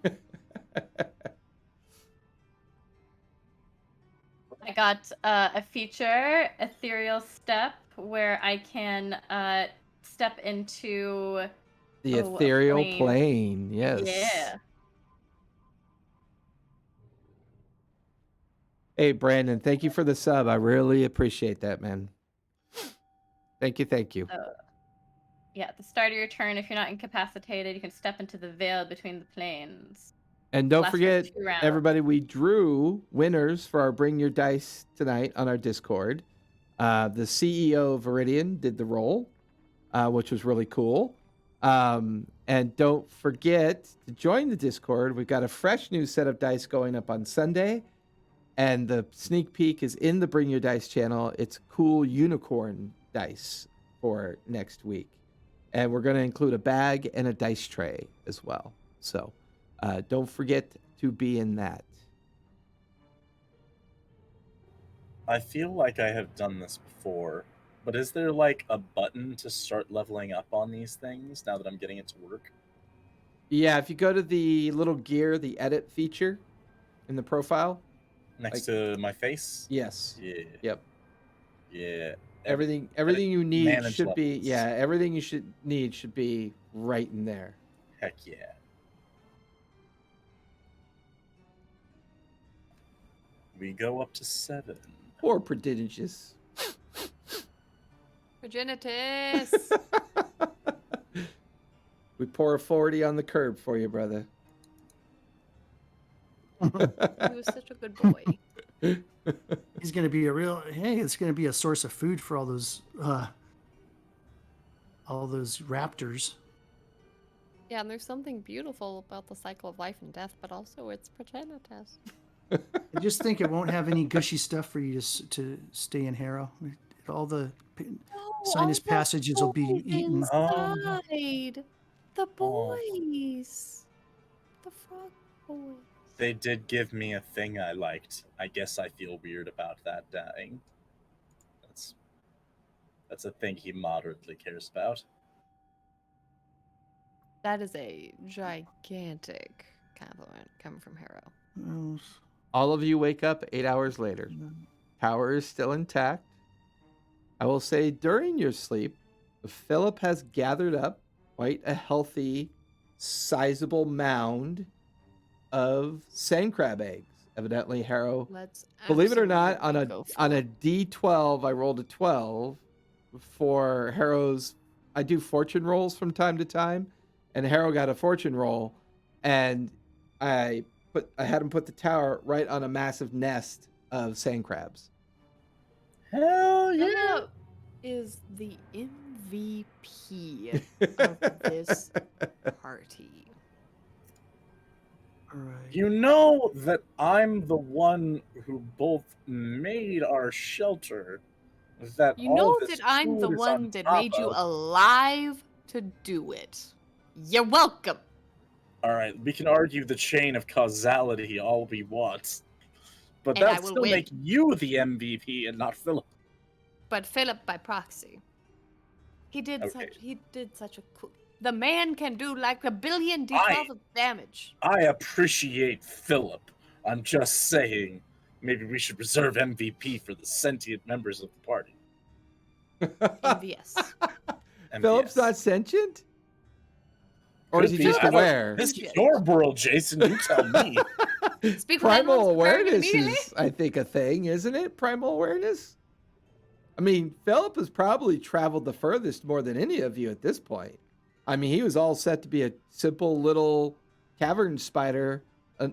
I got a feature, Ethereal Step, where I can step into The a ethereal plane. plane. Yes. Yeah. Hey, Brandon, thank you for the sub. I really appreciate that, man. Thank you. Thank you. Yeah, at the start of your turn, if you're not incapacitated, you can step into the veil between the planes. And don't Lasts for forget, 2 rounds. everybody, we drew winners for our Bring Your Dice tonight on our Discord. The CEO of Viridian did the roll, which was really cool. And don't forget to join the Discord. We've got a fresh new set of dice going up on Sunday. And the sneak peek is in the Bring Your Dice channel. It's cool unicorn dice for next week. And we're going to include a bag and a dice tray as well. So don't forget to be in that. I feel like I have done this before, but is there like a button to start leveling up on these things now that I'm getting it to work? Yeah, if you go to the little gear, the edit feature in the profile. Next to my face? Yes. Yeah. Yep. Yeah. Everything you need manage should be, levels. yeah, everything you should need should be right in there. Heck yeah. We go up to 7. Poor prodigious. Progenitus! We pour a 40 on the curb for you, brother. He was such a good boy. he's gonna be it's gonna be a source of food for all those raptors. Yeah, and there's something beautiful about the cycle of life and death, but also it's progenitus. I just think it won't have any gushy stuff for you to stay in Harrow. All the sinus passages will be eaten. Inside. The boys. The frog boys. They did give me a thing I liked. I guess I feel weird about that dying. That's a thing he moderately cares about. That is a gigantic compliment coming from Harrow. All of you wake up 8 hours later. Tower is still intact. I will say during your sleep, Philip has gathered up quite a healthy, sizable mound of sand crab eggs. Evidently, Harrow. Let's Believe it or not, absolutely go for on a it. D12, I rolled a 12 for Harrow's. I do fortune rolls from time to time, and Harrow got a fortune roll, and I had him put the tower right on a massive nest of sand crabs. Hell yeah! Harrow is the MVP of this party. All right. You know that I'm the one who both made our shelter. That You all know this that I'm the food is one on that top made you of. alive to do it. You're welcome. All right, we can argue the chain of causality all we want, but And I that will still win. make you the MVP and not Philip. But Philip by proxy. He did Okay. such a cool. The man can do like 1 billion D12 of damage. I appreciate Philip. I'm just saying, maybe we should reserve MVP for the sentient members of the party. Envious. Philip's MVS. not sentient? Or is he Could be. just I don't- aware? This is your world, Jason. You tell me. Speak with that Primal one's awareness immediately. is, I think, a thing, isn't it? Primal awareness? I mean, Philip has probably traveled the furthest more than any of you at this point. I mean, he was all set to be a simple little cavern spider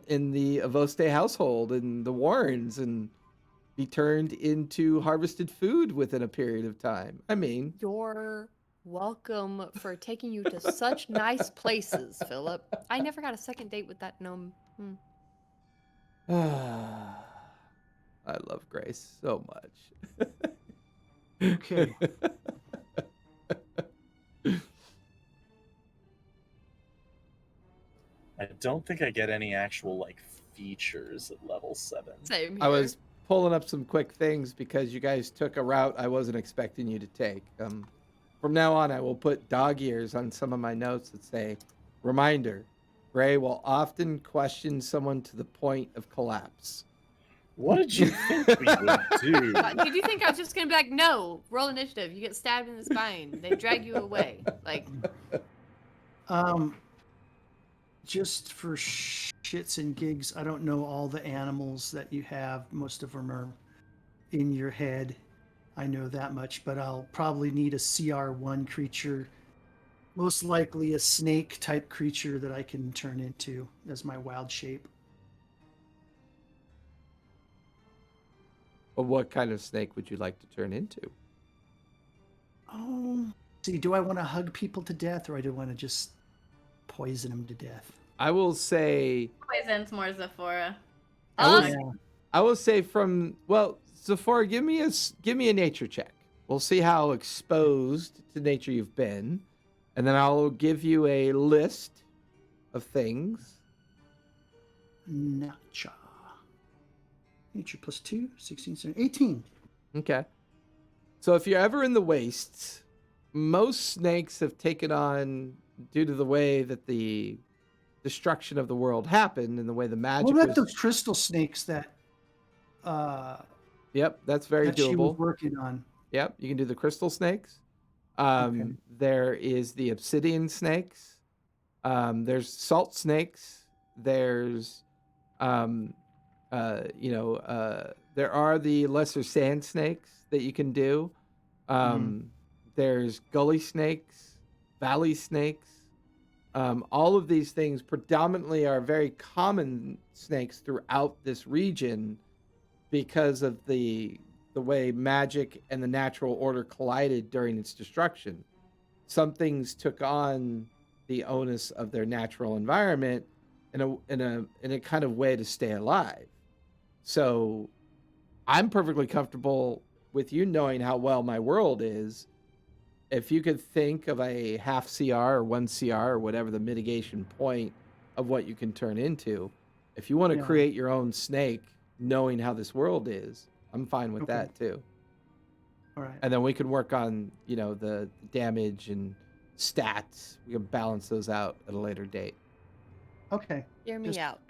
in the Avoste household and the Warrens, and be turned into harvested food within a period of time. I mean, You're Welcome for taking you to such nice places, Philip. I never got a second date with that gnome. I love Grace so much. Okay. I don't think I get any actual like features at level 7. Same here. I was pulling up some quick things because you guys took a route I wasn't expecting you to take. From now on, I will put dog ears on some of my notes that say, reminder, Gray will often question someone to the point of collapse. What did you think we would do? Did you think I was just gonna be like, no, roll initiative, you get stabbed in the spine, they drag you away? Like, Just for shits and gigs, I don't know all the animals that you have. Most of them are in your head. I know that much, but I'll probably need a CR1 creature, most likely a snake type creature that I can turn into as my wild shape. Well, what kind of snake would you like to turn into? Oh, see, do I want to hug people to death, or I do want to just poison them to death? I will say, Poison's more Zephora. I will say Zephora, give me a nature check. We'll see how exposed to nature you've been, and then I'll give you a list of things. Nature. Nature plus 2, 16, 17, 18. Okay. So if you're ever in the wastes, most snakes have taken on, due to the way that the destruction of the world happened and the way the magic What about was. those crystal snakes that Yep, that's very that she was doable. working on? Yep, you can do the crystal snakes. Okay. There is the obsidian snakes. There's salt snakes. There's, there are the lesser sand snakes that you can do. There's gully snakes, valley snakes. All of these things predominantly are very common snakes throughout this region because of the way magic and the natural order collided during its destruction. Some things took on the onus of their natural environment in a kind of way to stay alive. So I'm perfectly comfortable with you knowing how well my world is. If you could think of a half CR or 1 CR or whatever the mitigation point of what you can turn into, if you want to create your own snake, knowing how this world is, I'm fine with that too. All right. And then we can work on, the damage and stats. We can balance those out at a later date. Okay. hear me out.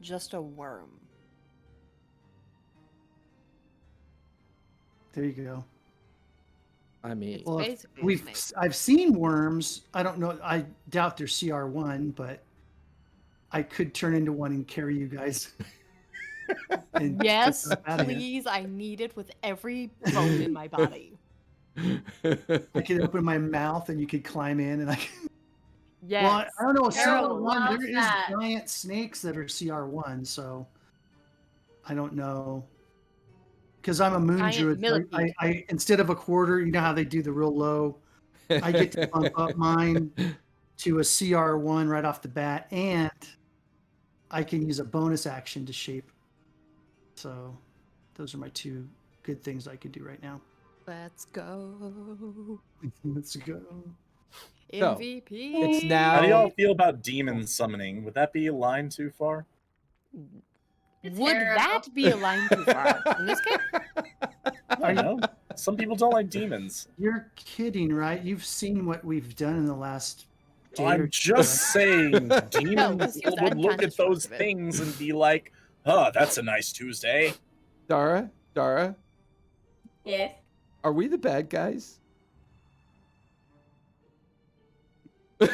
Just a worm. There you go. I mean, It's Well, basically a snake. I've seen worms. I don't know. I doubt they're CR1, but I could turn into one and carry you guys. And Yes, get out of here. please. I need it with every bone in my body. I could open my mouth and you could climb in, and I could. Yes. Well, I don't know. Harold CR1, loves there is that. giant snakes that are CR1, so I don't know. Because I'm a moon Giant druid, so millipede. I instead of a quarter, you know how they do the real low, I get to bump up mine to a CR1 right off the bat, and I can use a bonus action to shape. So those are my two good things I could do right now. Let's go. Let's go. So, MVP. it's now. How do y'all feel about demon summoning? Would that be a line too far? It's Would terrible. that be a line too far? In this case, I don't know. Some people don't like demons. You're kidding, right? You've seen what we've done in the last day or I'm two, just saying, demons 'cause he was would look unconscious at for most those of it. things and be like, "Oh, that's a nice Tuesday." Dara, Yes. are we the bad guys? I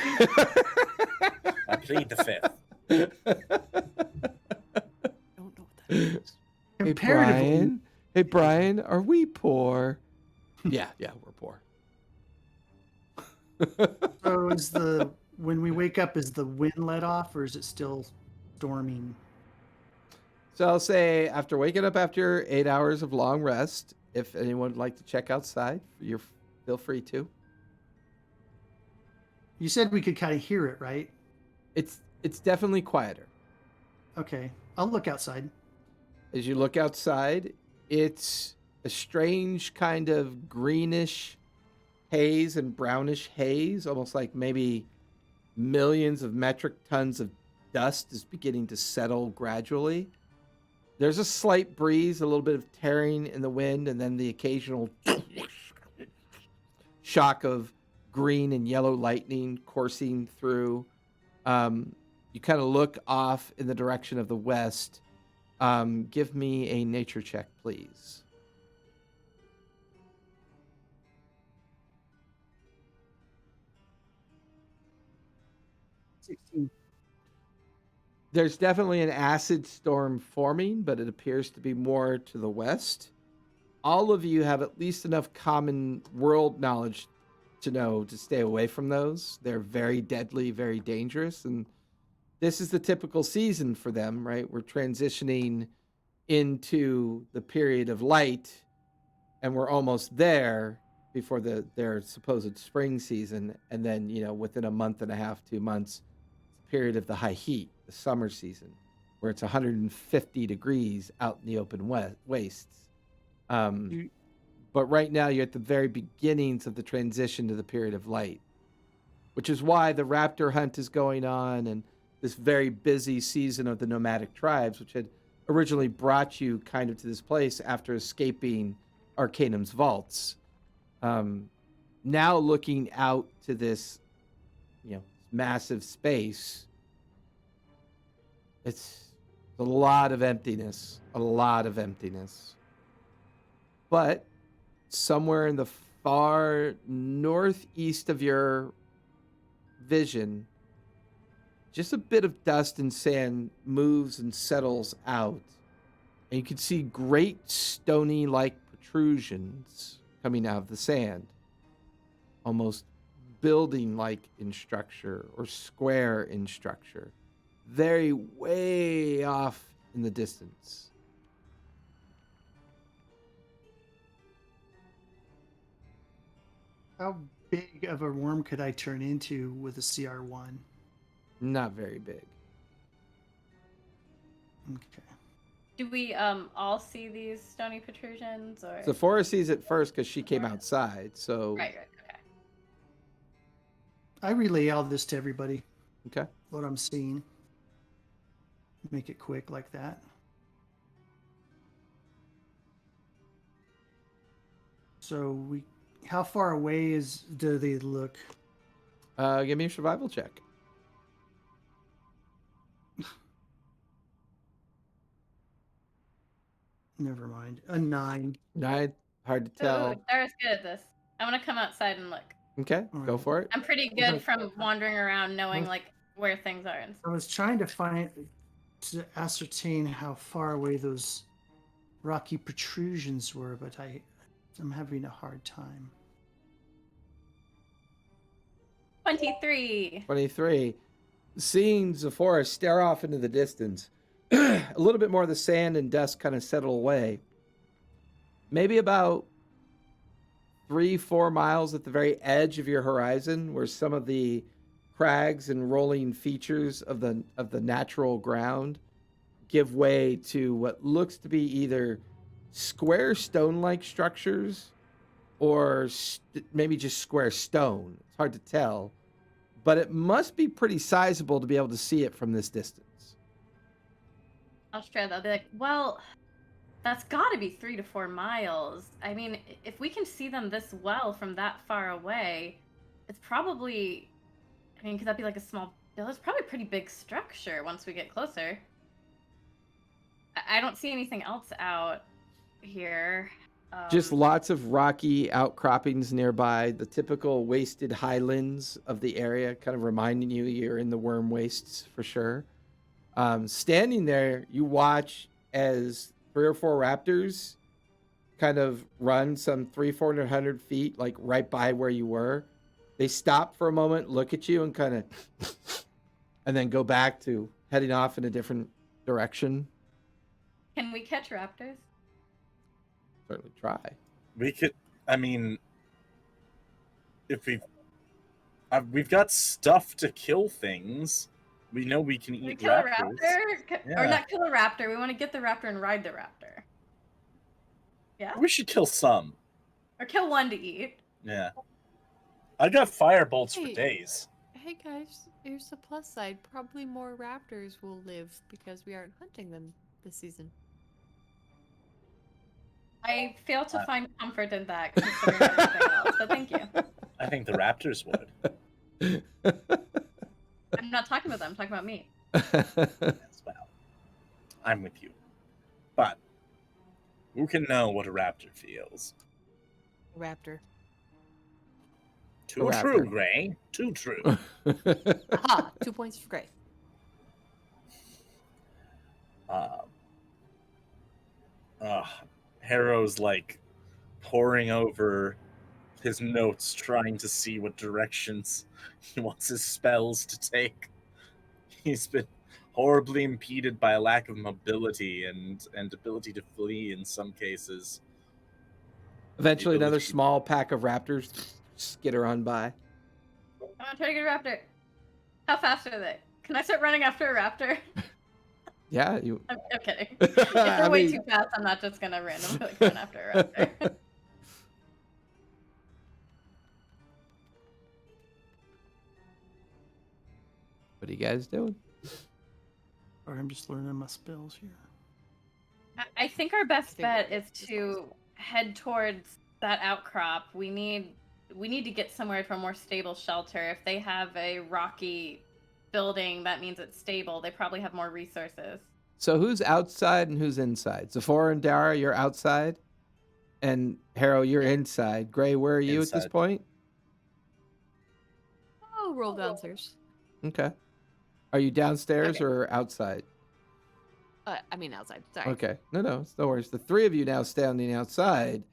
plead the fifth. don't know what that is. Hey Comparatively, Brian, are we poor? Yeah, we're poor. so when we wake up, is the wind let off, or is it still storming? So I'll say after waking up after 8 hours of long rest, if anyone would like to check outside, feel free to. You said we could kind of hear it, right? It's definitely quieter. Okay. I'll look outside. As you look outside, it's a strange kind of greenish haze and brownish haze, almost like maybe millions of metric tons of dust is beginning to settle gradually. There's a slight breeze, a little bit of tearing in the wind, and then the occasional shock of green and yellow lightning coursing through. You kind of look off in the direction of the west. Give me a nature check, please. There's definitely an acid storm forming, but it appears to be more to the west. All of you have at least enough common world knowledge to know to stay away from those. They're very deadly, very dangerous, and this is the typical season for them, right? We're transitioning into the period of light, and we're almost there before their supposed spring season, and then within a month and a half, 2 months, it's a period of the high heat, the summer season, where it's 150 degrees out in the open wastes. But right now you're at the very beginnings of the transition to the period of light, which is why the raptor hunt is going on, and this very busy season of the nomadic tribes, which had originally brought you kind of to this place after escaping Arcanum's vaults. Now looking out to this, massive space, it's a lot of emptiness, But somewhere in the far northeast of your vision, just a bit of dust and sand moves and settles out. And you can see great stony-like protrusions coming out of the sand, almost building-like in structure or square in structure, very way off in the distance. How big of a worm could I turn into with a CR1? Not very big. Okay. Do we all see these stony protrusions, or? Sephora sees it first because she came outside. So Right. Okay. I relay all this to everybody, okay. what I'm seeing. Make it quick like that. So how far away do they look? Give me a survival check. Never mind. A 9. 9, hard to tell. Ooh, Dara's good at this. I'm gonna come outside and look. Okay, All go right. for it. I'm pretty good from wandering around, knowing like where things are and I was trying to ascertain how far away those rocky protrusions were, but I'm having a hard time. 23. 23. Seeing Zephora stare off into the distance, a little bit more of the sand and dust kind of settle away. Maybe about 3-4 miles at the very edge of your horizon, where some of the crags and rolling features of the natural ground give way to what looks to be either square stone-like structures or maybe just square stone. It's hard to tell, but it must be pretty sizable to be able to see it from this distance. I'll try that. I'll be like, well, that's got to be 3 to 4 miles. I mean, if we can see them this well from that far away, it's probably, could that be like a small, it's probably a pretty big structure once we get closer. I don't see anything else out here. Just lots of rocky outcroppings nearby, the typical wasted highlands of the area, kind of reminding you you're in the worm wastes for sure. Standing there, you watch as 3 or 4 raptors kind of run some 300-400 feet, like right by where you were. They stop for a moment, look at you, and kind of, and then go back to heading off in a different direction. Can we catch raptors? Certainly try. We could, if we We've got stuff to kill things. We know we can Can we eat kill a raptors. raptor? Or Yeah. not kill a raptor. We want to get the raptor and ride the raptor. Yeah? We should kill some. Or kill one to eat. Yeah. I got fire bolts for Hey. days. Hey guys, here's the plus side. Probably more raptors will live because we aren't hunting them this season. I fail to find comfort in that considering everything else, but thank you. I think the raptors would. I'm not talking about them, I'm talking about me. As well. I'm with you. But who can know what a raptor feels? Raptor. Too raptor. true, Gray. Too true. Aha! 2 points for Gray. Harrow's like poring over his notes, trying to see what directions he wants his spells to take. He's been horribly impeded by a lack of mobility and ability to flee in some cases. Eventually, The another ability- small pack of raptors skitter on by. I'm gonna try to get a raptor. How fast are they? Can I start running after a raptor? Yeah, you. I'm kidding. If I they're way mean- too fast, I'm not just gonna randomly like run after a raptor. What are you guys doing? Or I'm just learning my spells here. I think our best think bet we're is just to head towards that outcrop. We need to get somewhere to a more stable shelter. If they have a rocky building, that means it's stable. They probably have more resources. So who's outside and who's inside? Zephora and Dara, you're outside, and Harrow, you're inside. Gray, where are you at this Inside. point? Oh, roll downstairs. Okay. Are you downstairs Okay. or outside? I mean outside. Sorry. Okay. No, it's no worries. The three of you now standing outside,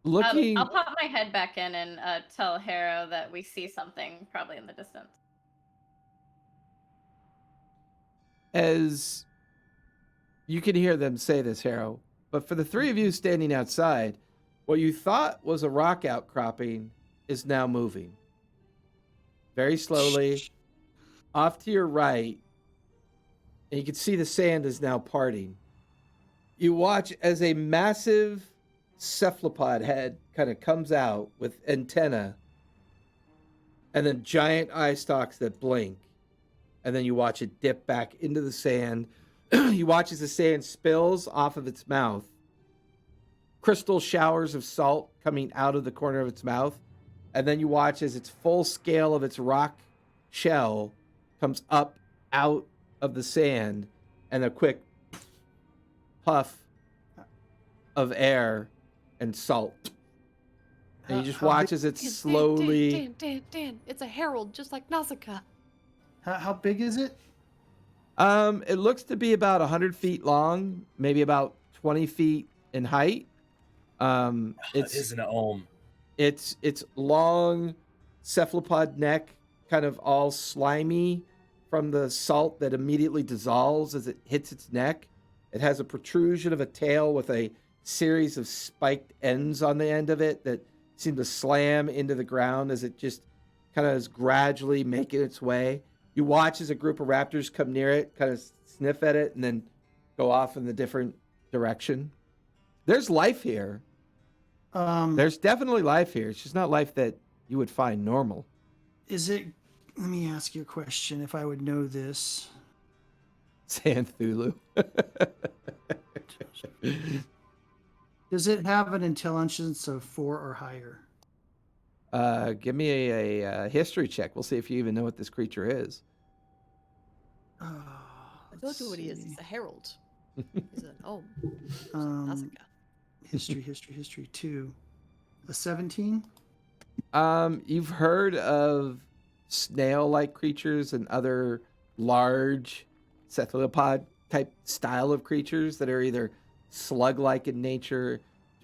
looking. I'll pop my head back in and tell Harrow that we see something probably in the distance. As you can hear them say this, Harrow, but for the three of you standing outside, what you thought was a rock outcropping is now moving very slowly off to your right, and you can see the sand is now parting. You watch as a massive cephalopod head kind of comes out with antenna and then giant eye stalks that blink. And then you watch it dip back into the sand. You watch as the sand spills off of its mouth. Crystal showers of salt coming out of the corner of its mouth. And then you watch as its full scale of its rock shell comes up out of the sand, and a quick puff of air and salt. And you just watch as it slowly... Dan, it's a herald, just like Nausicaa. How big is it? It looks to be about 100 feet long, maybe about 20 feet in height. It It's is an ohm. its long cephalopod neck, kind of all slimy from the salt that immediately dissolves as it hits its neck. It has a protrusion of a tail with a series of spiked ends on the end of it that seem to slam into the ground as it just kind of is gradually making its way. You watch as a group of raptors come near it, kind of sniff at it, and then go off in the different direction. There's life here. There's definitely life here. It's just not life that you would find normal. Is it? Let me ask you a question. If I would know this, Xanthulu. does it have an intelligence of 4 or higher? Give me a history check. We'll see if you even know what this creature is. Oh, I told you what he is. He's a herald. He's an ohm. Um, Nausicaa. history 2. A 17? You've heard of snail-like creatures and other large cephalopod type style of creatures that are either slug-like in nature,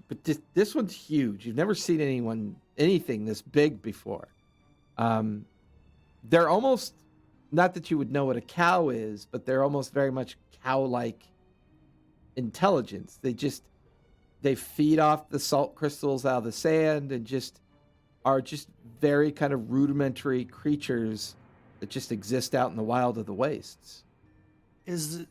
but this one's huge. You've never seen anything this big before. They're almost, not that you would know what a cow is, but they're almost very much cow-like intelligence. They feed off the salt crystals out of the sand and just are just very kind of rudimentary creatures that just exist out in the wild of the wastes.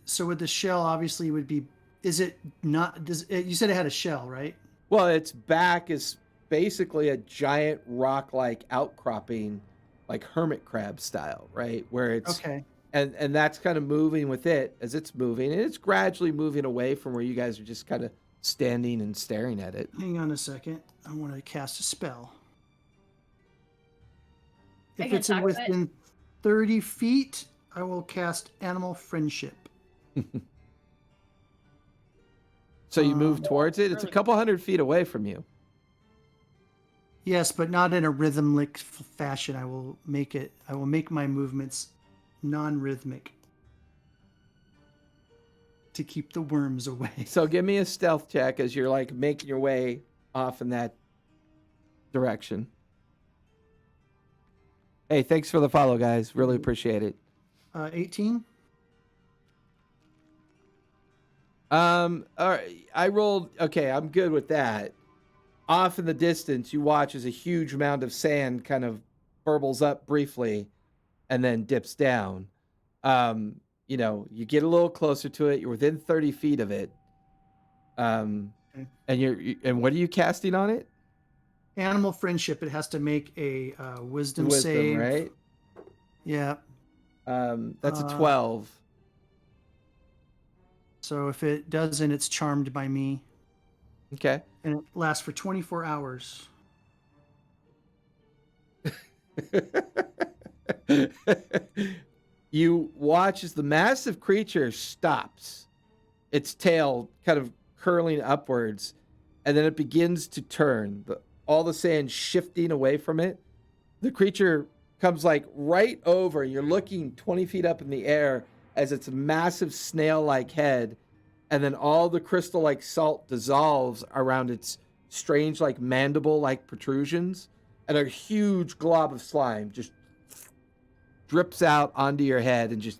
So with the shell, obviously would be. Is it not? You said it had a shell, right? Well, its back is basically a giant rock-like outcropping, like hermit crab style, right? Where it's Okay. and that's kind of moving with it as it's moving, and it's gradually moving away from where you guys are just kind of standing and staring at it. Hang on a second. I want to cast a spell. I If can it's talk to it. within 30 feet, I will cast Animal Friendship. So you move towards it. It's a really- couple 100 feet away from you. Yes, but not in a rhythmic fashion. I will make my movements non-rhythmic to keep the worms away. So give me a stealth check as you're like making your way off in that direction. Hey, thanks for the follow, guys. Really appreciate it. 18. All right, I rolled. Okay, I'm good with that. Off in the distance, you watch as a huge mound of sand kind of burbles up briefly, and then dips down. You know, you get a little closer to it. You're within 30 feet of it. And and what are you casting on it? Animal Friendship. It has to make a wisdom save. Right? Yeah. That's a 12. So if it doesn't, it's charmed by me. Okay. And it lasts for 24 hours. You watch as the massive creature stops, its tail kind of curling upwards, and then it begins to turn, all the sand shifting away from it. The creature comes like right over, and you're looking 20 feet up in the air as its massive snail-like head, and then all the crystal-like salt dissolves around its strange, like mandible-like protrusions, and a huge glob of slime just drips out onto your head and just,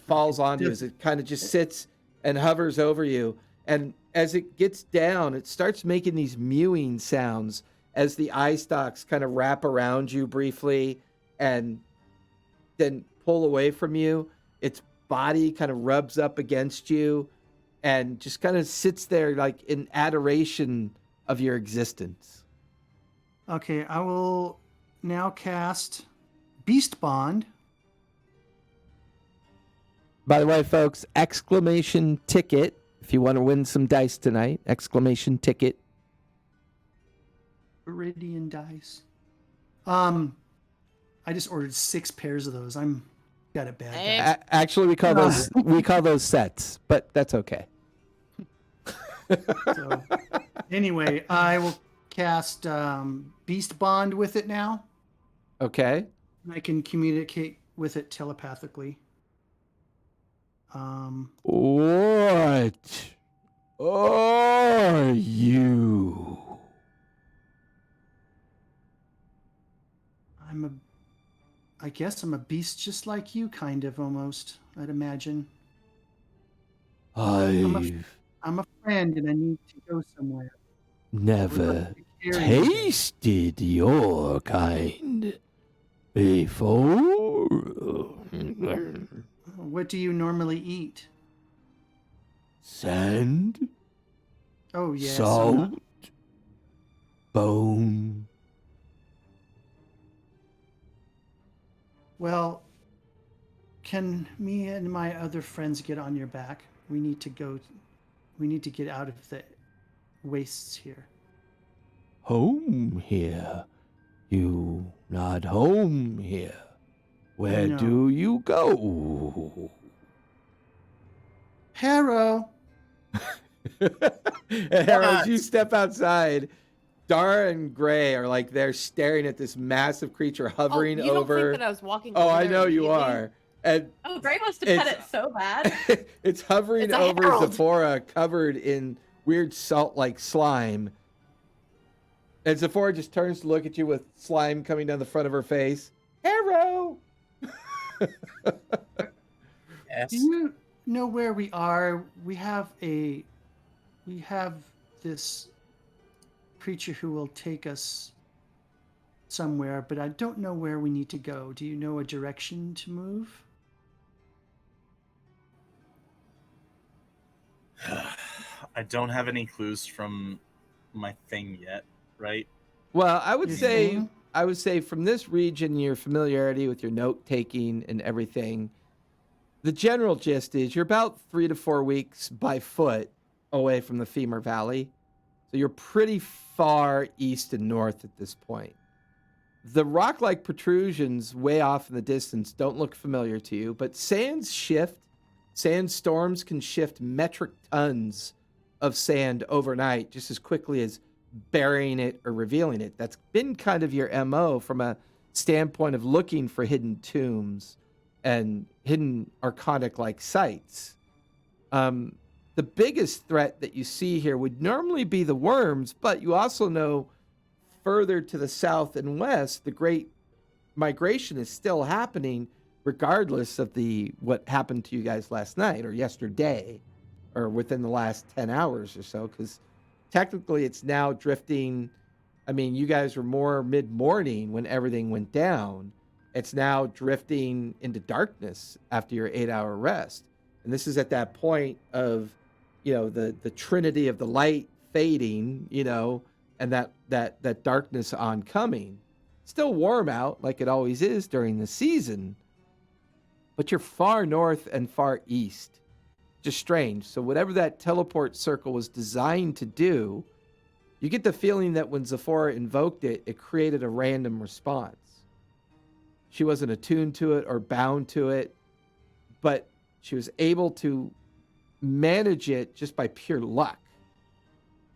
falls onto you as it kind of just sits and hovers over you. And as it gets down, it starts making these mewing sounds as the eye stalks kind of wrap around you briefly and then pull away from you. Its body kind of rubs up against you and just kind of sits there like in adoration of your existence. Okay, I will now cast Beast Bond. By the way, folks, exclamation ticket if you want to win some dice tonight. Exclamation ticket. Viridian dice. I just ordered 6 pairs of those. I'm got it bad. Hey. guys. Actually, we call those sets, but that's okay. So, anyway, I will cast Beast Bond with it now. Okay. I can communicate with it telepathically. What are you? I guess I'm a beast just like you, kind of, almost, I'd imagine. I'm a friend and I need to go somewhere. Never Carry me. tasted your kind before. What do you normally eat? Sand, Oh, yes. salt, bone. Well, can me and my other friends get on your back? We need to get out of the wastes here. Home here. You not home here. Where No. do you go? Harrow! And as you step outside, Dara and Gray are like they're staring at this massive creature hovering you don't over. think that I was walking Oh, over I there know you immediately? are. And Oh, Gray wants to pet It's- it so bad. it's hovering It's a over herald. Zephora, covered in weird salt-like slime. And Zephora just turns to look at you with slime coming down the front of her face. Arrow! Yes. Do you know where we are? We have this creature who will take us somewhere, but I don't know where we need to go. Do you know a direction to move? I don't have any clues from my thing yet, right? Well, I would Your say thing? from this region, your familiarity with your note taking and everything, the general gist is you're about 3 to 4 weeks by foot away from the Femur Valley. So you're pretty far east and north at this point. The rock-like protrusions way off in the distance don't look familiar to you, but sandstorms can shift metric tons of sand overnight just as quickly as burying it or revealing it. That's been kind of your MO from a standpoint of looking for hidden tombs and hidden arcanic-like sites. The biggest threat that you see here would normally be the worms, but you also know further to the south and west, the great migration is still happening regardless of what happened to you guys last night or yesterday or within the last 10 hours or so, because technically it's now drifting. I mean, you guys were more mid-morning when everything went down. It's now drifting into darkness after your 8-hour rest. And this is at that point of, the trinity of the light fading, and that darkness oncoming. Still warm out like it always is during the season, but you're far north and far east. Just strange. So whatever that teleport circle was designed to do, you get the feeling that when Zephora invoked it, it created a random response. She wasn't attuned to it or bound to it, but she was able to manage it just by pure luck.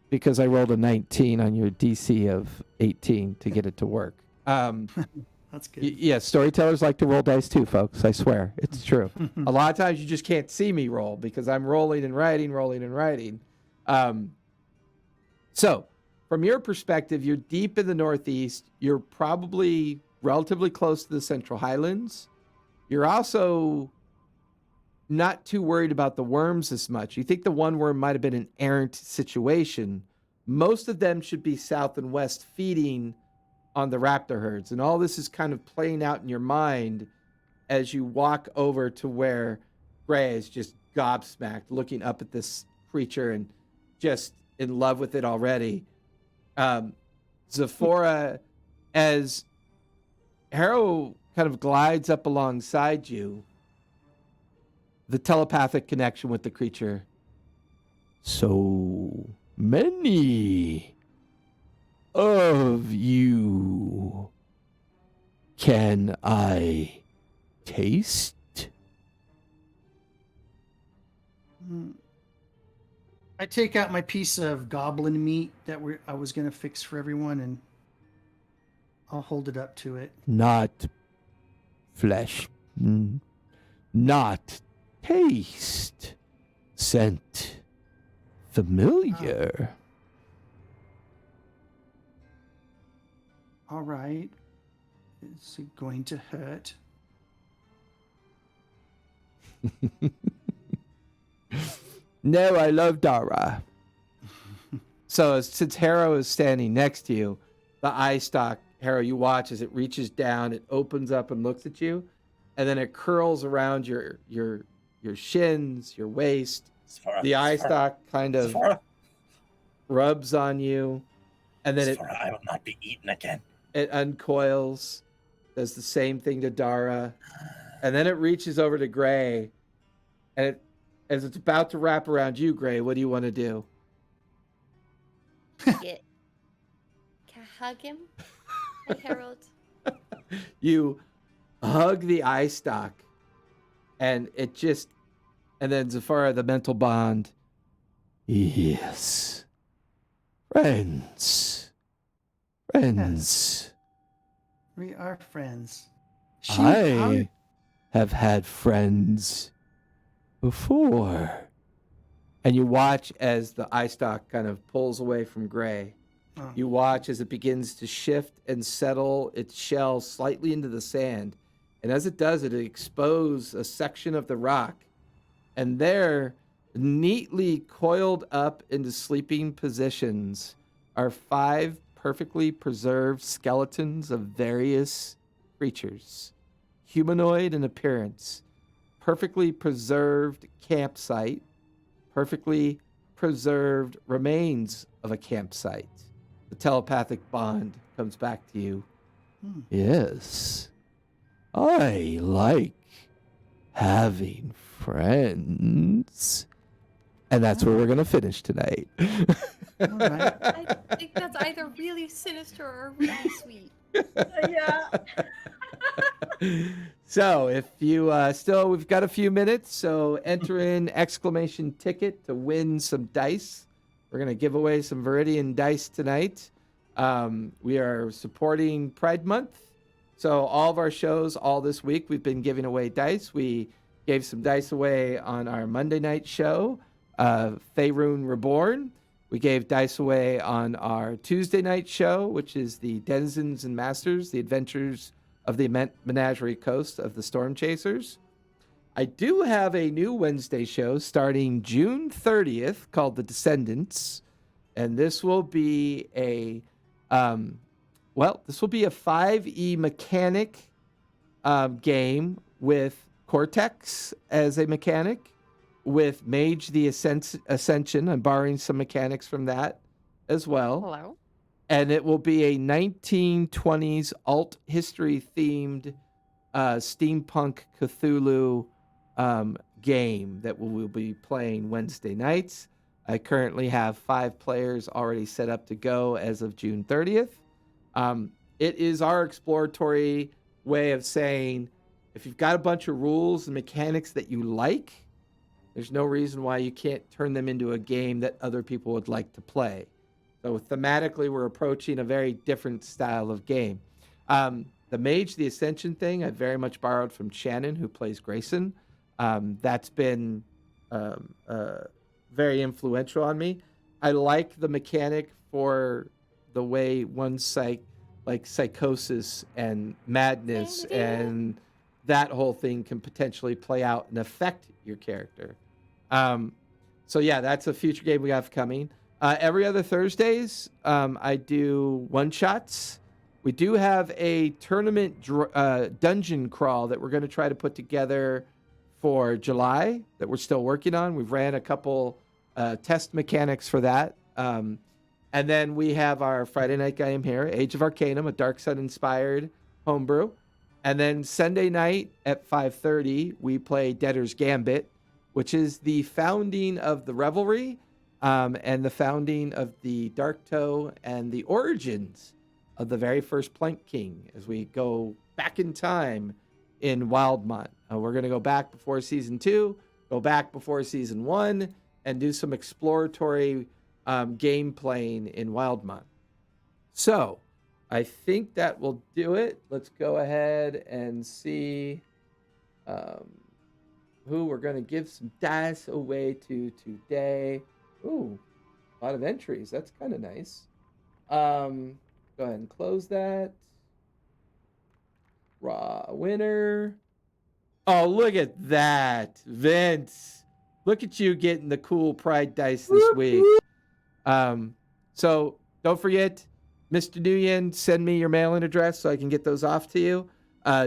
Because I rolled a 19 on your DC of 18 to get it to work. That's good. Yeah, storytellers like to roll dice too, folks. I swear. It's true. A lot of times you just can't see me roll because I'm rolling and writing. So, from your perspective, you're deep in the Northeast. You're probably relatively close to the Central Highlands. You're also not too worried about the worms as much. You think the one worm might have been an errant situation. Most of them should be south and west feeding on the raptor herds. And all this is kind of playing out in your mind as you walk over to where Gray is just gobsmacked, looking up at this creature and just in love with it already. Zephora, as Harrow kind of glides up alongside you, the telepathic connection with the creature. So many of you. Can I taste? I take out my piece of goblin meat that I was going to fix for everyone, and I'll hold it up to it. Not flesh. Not taste. Scent. Familiar. All right. Is it going to hurt? No, I love Dara. So since Harrow is standing next to you, the eye stalk, Harrow, you watch as it reaches down, it opens up and looks at you, and then it curls around your shins, your waist. The eye stalk kind of rubs on you, and then I will not be eaten again. It uncoils, does the same thing to Dara, and then it reaches over to Gray, and as it's about to wrap around you, Gray, what do you want to do? Can I hug him? Hey, Harold. You hug the eye stalk, and then Zephora, the mental bond. Yes. Friends. Yes. We are friends. I have had friends before. And you watch as the eye stalk kind of pulls away from Gray. Oh. You watch as it begins to shift and settle its shell slightly into the sand. And as it does, it exposes a section of the rock. And there, neatly coiled up into sleeping positions, are 5 perfectly preserved skeletons of various creatures, humanoid in appearance, perfectly preserved campsite, perfectly preserved remains of a campsite. The telepathic bond comes back to you. Yes, I like having friends. And that's where we're going to finish tonight. All right. I think that's either really sinister or really sweet. Yeah. So if you we've got a few minutes, so enter in exclamation ticket to win some dice. We're going to give away some Viridian dice tonight. We are supporting Pride Month. So all of our shows all this week, we've been giving away dice. We gave some dice away on our Monday night show, Faerun Reborn. We gave dice away on our Tuesday night show, which is the Denizens and Masters, the Adventures of the Menagerie Coast of the Storm Chasers. I do have a new Wednesday show starting June 30th called The Descendants. And this will be a 5e mechanic game with Cortex as a mechanic, with Mage the Ascension. I'm borrowing some mechanics from that as well. Hello. And it will be a 1920s alt history themed steampunk Cthulhu game that we will be playing Wednesday nights. I currently have 5 players already set up to go as of June 30th. It is our exploratory way of saying, if you've got a bunch of rules and mechanics that you like, there's no reason why you can't turn them into a game that other people would like to play. So thematically, we're approaching a very different style of game. The Mage, the Ascension thing, I very much borrowed from Shannon, who plays Grayson. That's been very influential on me. I like the mechanic for the way one psychosis and madness and that whole thing can potentially play out and affect your character. So yeah, that's a future game we have coming. Every other Thursdays, I do one-shots. We do have a tournament dungeon crawl that we're going to try to put together for July that we're still working on. We've ran a couple test mechanics for that. And then we have our Friday night game here, Age of Arcanum, a Dark Sun-inspired homebrew. And then Sunday night at 5:30, we play Debtor's Gambit, which is the founding of the Revelry, and the founding of the Dark Toe and the origins of the very first Plank King as we go back in time in Wildmont. We're going to go back before season 2, go back before season 1, and do some exploratory game playing in Wildmont. So I think that will do it. Let's go ahead and see who we're going to give some dice away to today. Ooh, a lot of entries. That's kind of nice. Go ahead and close that. Raw winner. Oh, look at that, Vince. Look at you getting the cool Pride dice this week. So don't forget, Mr. Nguyen, send me your mailing address so I can get those off to you.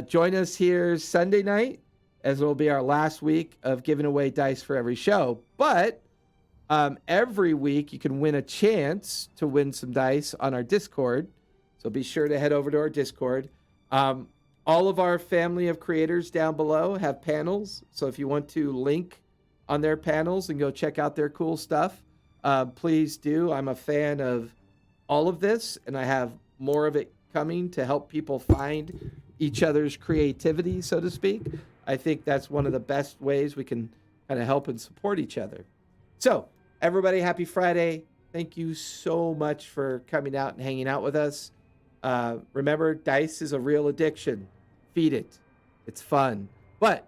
Join us here Sunday night, as it will be our last week of giving away dice for every show. But every week you can win a chance to win some dice on our Discord. So be sure to head over to our Discord. All of our family of creators down below have panels. So if you want to link on their panels and go check out their cool stuff, please do. I'm a fan of all of this, and I have more of it coming to help people find each other's creativity, so to speak. I think that's one of the best ways we can kind of help and support each other. So everybody, happy Friday. Thank you so much for coming out and hanging out with us. Remember, dice is a real addiction. Feed it. It's fun. But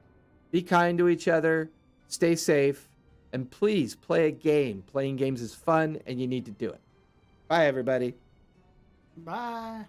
be kind to each other. Stay safe. And please play a game. Playing games is fun, and you need to do it. Bye, everybody. Bye.